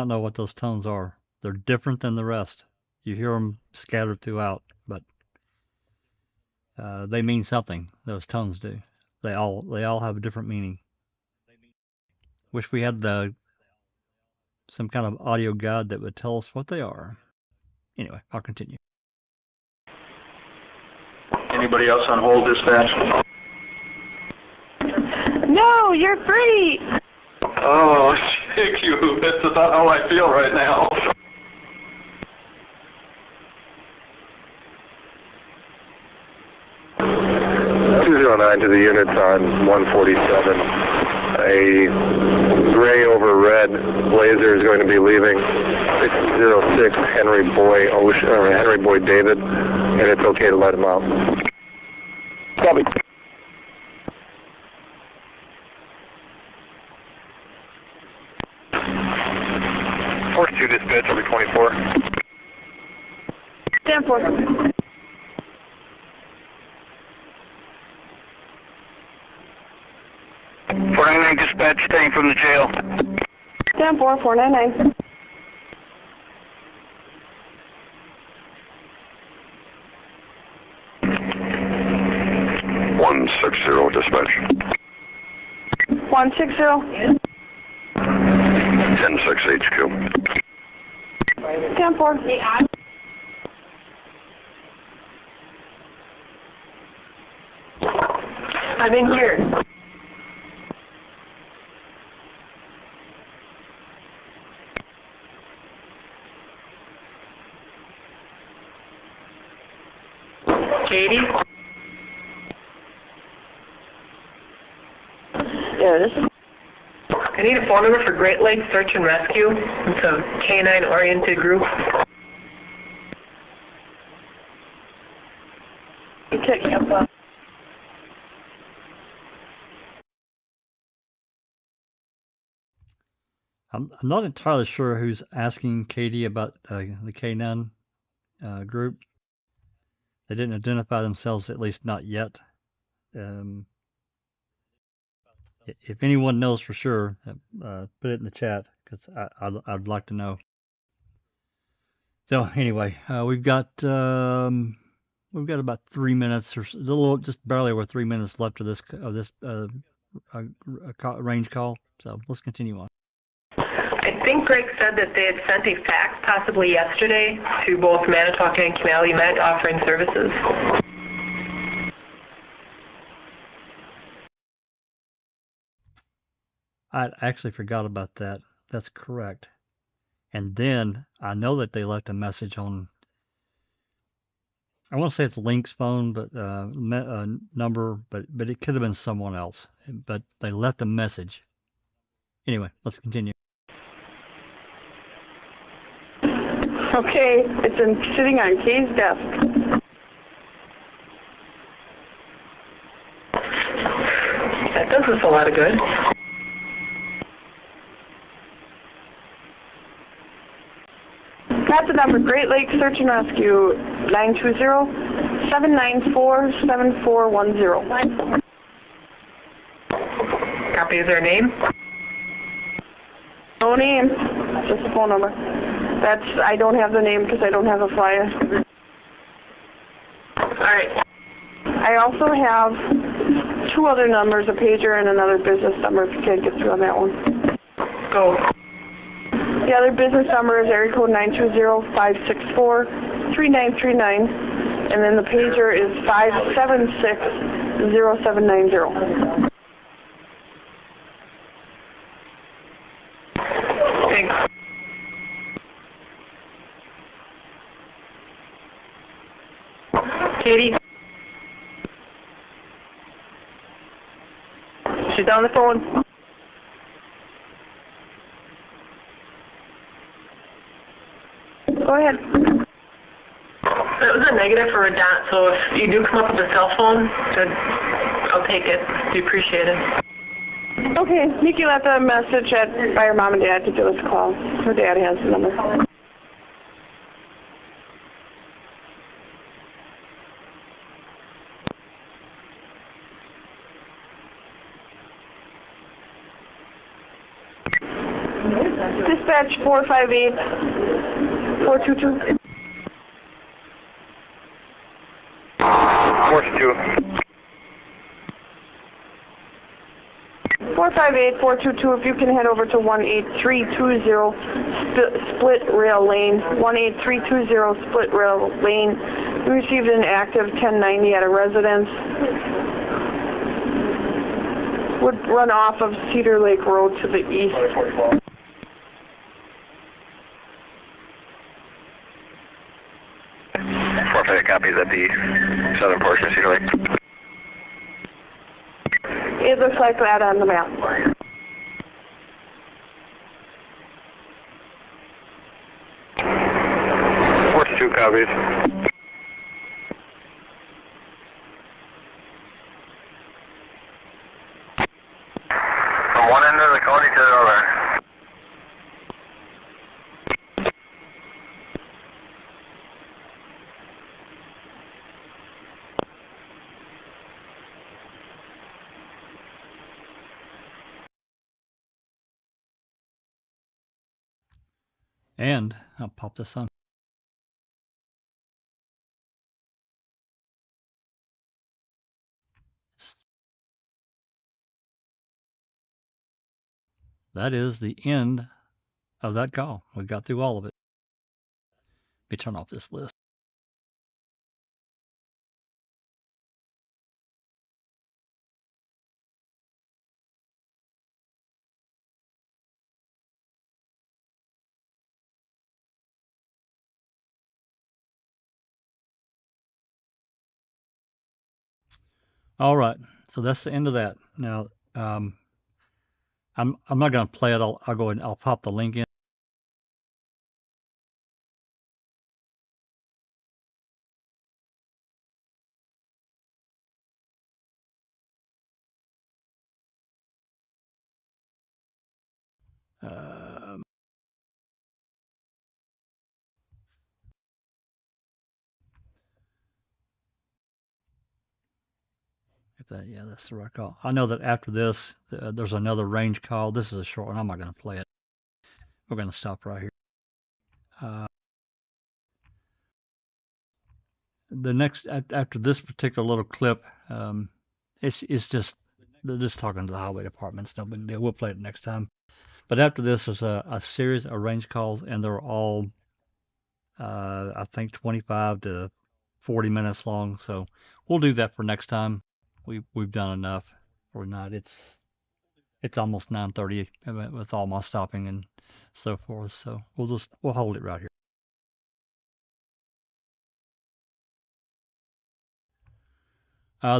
know what those tones are. They're different than the rest. You hear them scattered throughout, but they mean something. Those tones do. They all have a different meaning. Wish we had some kind of audio guide that would tell us what they are. Anyway, I'll continue. Anybody else on hold, dispatch? No, you're free. Oh, thank you. That's about how I feel right now. To the units on 147. A gray over red Blazer is going to be leaving 606 Henry Boy David, and it's okay to let him out. Copy. Force 2 dispatch, will be 24. 10-4. 499 dispatch, staying from the jail. 10-4, 499. Dispatch. 160. 10-6 HQ. 10-4. I'm in here. Katie? is. I need a phone number for Great Lakes Search and Rescue. It's a canine-oriented group. Okay, yep. I'm not entirely sure who's asking Katie about the K9 group. They didn't identify themselves, at least not yet. If anyone knows for sure, put it in the chat because I'd like to know. So anyway, we've got about 3 minutes or just barely over 3 minutes left of this range call. So let's continue on. I think Greg said that they had sent a fax possibly yesterday to both Manitowoc and Calumet offering services. I actually forgot about that. That's correct. And then I know that they left a message on, I want to say it's Link's phone, but number, but it could have been someone else. But they left a message. Anyway, let's continue. Okay, it's sitting on Kay's desk. That does us a lot of good. Got the number, Great Lakes Search and Rescue, 920-794-7410. Copy of their name? No name, just a phone number. I don't have the name because I don't have a flyer. Alright. I also have 2 other numbers, a pager and another business number if you can't get through on that one. Go. The other business number is area code 920-564-3939, and then the pager is 576-0790. Thanks. Katie? She's on the phone. Go ahead. It was a negative for a dot, so if you do come up with a cell phone, good. I'll take it. We appreciate it. Okay, Nikki left a message by her mom and dad to give us a call. Her dad has the number. Dispatch 458-422. 422. 458-422, if you can head over to 18320 Split Rail Lane, 18320 Split Rail Lane. We received an active 1090 at a residence. Would run off of Cedar Lake Road to the east. 458 copies at the southern portion of Cedar Lake. It looks like that on the map. 42 copies. From one end of the county to the other. And I'll pop this on. That is the end of that call. We got through all of it. Let me turn off this list. All right, so that's the end of that. Now, I'm not going to play it. I'll go ahead and I'll pop the link in. Yeah, that's the right call. I know that after this, there's another range call. This is a short one. I'm not going to play it. We're going to stop right here. The next after this particular little clip, it's just they're just talking to the highway department. It's no big deal. We'll play it next time. But after this, there's a series of range calls, and they're all I think 25 to 40 minutes long. So we'll do that for next time. We've done enough for tonight. It's almost 9:30 with all my stopping and so forth. So we'll hold it right here.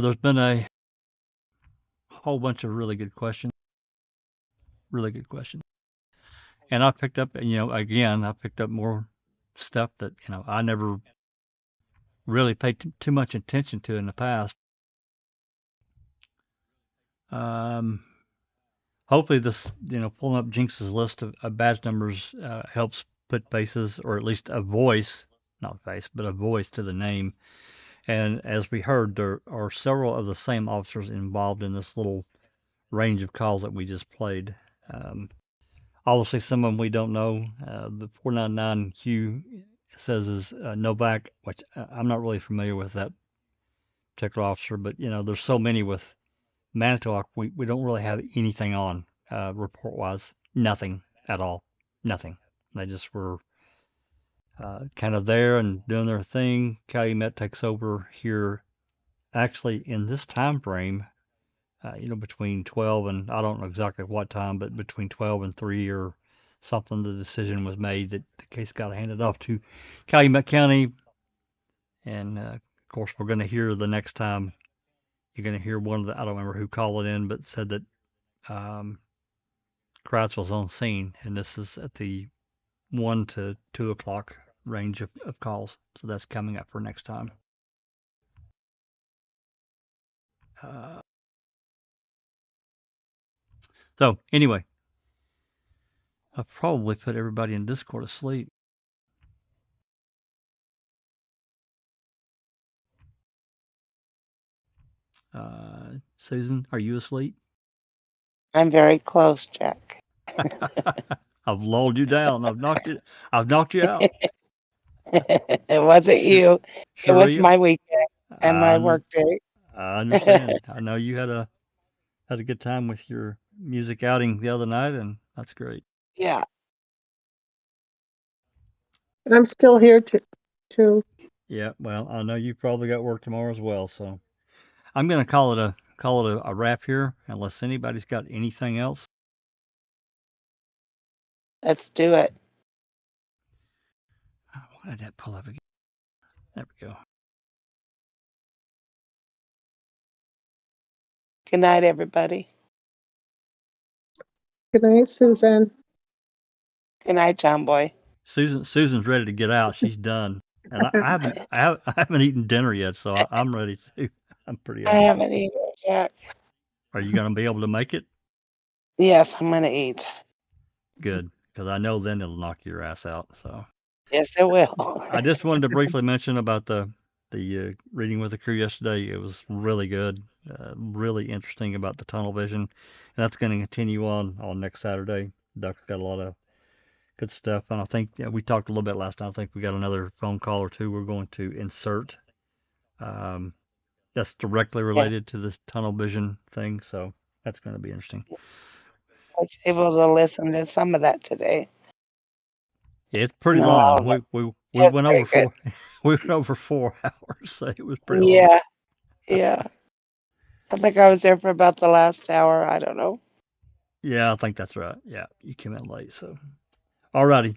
There's been a whole bunch of really good questions. Really good questions. And I picked up, again, I picked up more stuff that, I never really paid too much attention to in the past. Hopefully this, pulling up Jinx's list of badge numbers helps put faces, or at least a voice, not face, but a voice to the name. And as we heard, there are several of the same officers involved in this little range of calls that we just played. Obviously, some of them we don't know. The 499Q says is Novak, which I'm not really familiar with that particular officer, but there's so many with Manitowoc, we don't really have anything on report-wise. Nothing at all. Nothing. They just were kind of there and doing their thing. Calumet takes over here, actually in this time frame. Between 12 and I don't know exactly what time, but between 12 and 3 or something, the decision was made that the case got handed off to Calumet County. And of course, we're going to hear the next time. You're going to hear one of the, I don't remember who called it in, but said that Kratz was on scene, and this is at the 1 to 2 o'clock range of calls. So that's coming up for next time. So anyway, I've probably put everybody in Discord asleep. Susan, are you asleep? I'm very close, Jack. I've lulled you down. I've knocked you out. It wasn't you. Sure, It was my weekend and my work day. I understand. I know you had a good time with your music outing the other night, and that's great. Yeah. I'm still here too. Yeah, well, I know you probably got work tomorrow as well, so I'm gonna call it a wrap here, unless anybody's got anything else. Let's do it. Why did that pull up again? There we go. Good night, everybody. Good night, Susan. Good night, John Boy. Susan's ready to get out. She's done, and I haven't eaten dinner yet, so I'm ready to. I'm pretty. I haven't eaten yet. Are you gonna be able to make it? Yes, I'm gonna eat. Good, because I know then it'll knock your ass out. So. Yes, it will. I just wanted to briefly mention about the reading with the crew yesterday. It was really good, really interesting about the tunnel vision, and that's going to continue on next Saturday. Duck's got a lot of good stuff, and I think we talked a little bit last time. I think we got another phone call or two we're going to insert. That's directly related to this tunnel vision thing, so that's going to be interesting. I was able to listen to some of that today. Yeah, it's pretty long. We went over we went over 4 hours, so it was pretty long. Yeah. I think I was there for about the last hour. I don't know. Yeah, I think that's right. Yeah, you came in late, so. Alrighty.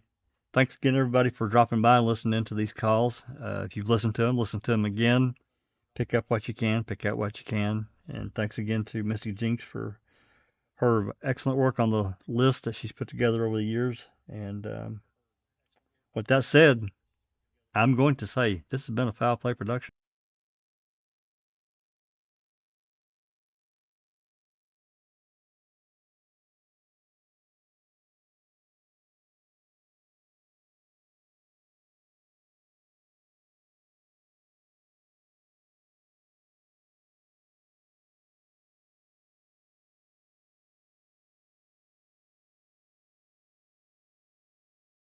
Thanks again, everybody, for dropping by and listening to these calls. If you've listened to them, listen to them again. Pick up what you can, pick out what you can. And thanks again to Missy Jinx for her excellent work on the list that she's put together over the years. And with that said, I'm going to say this has been a Foul Play production.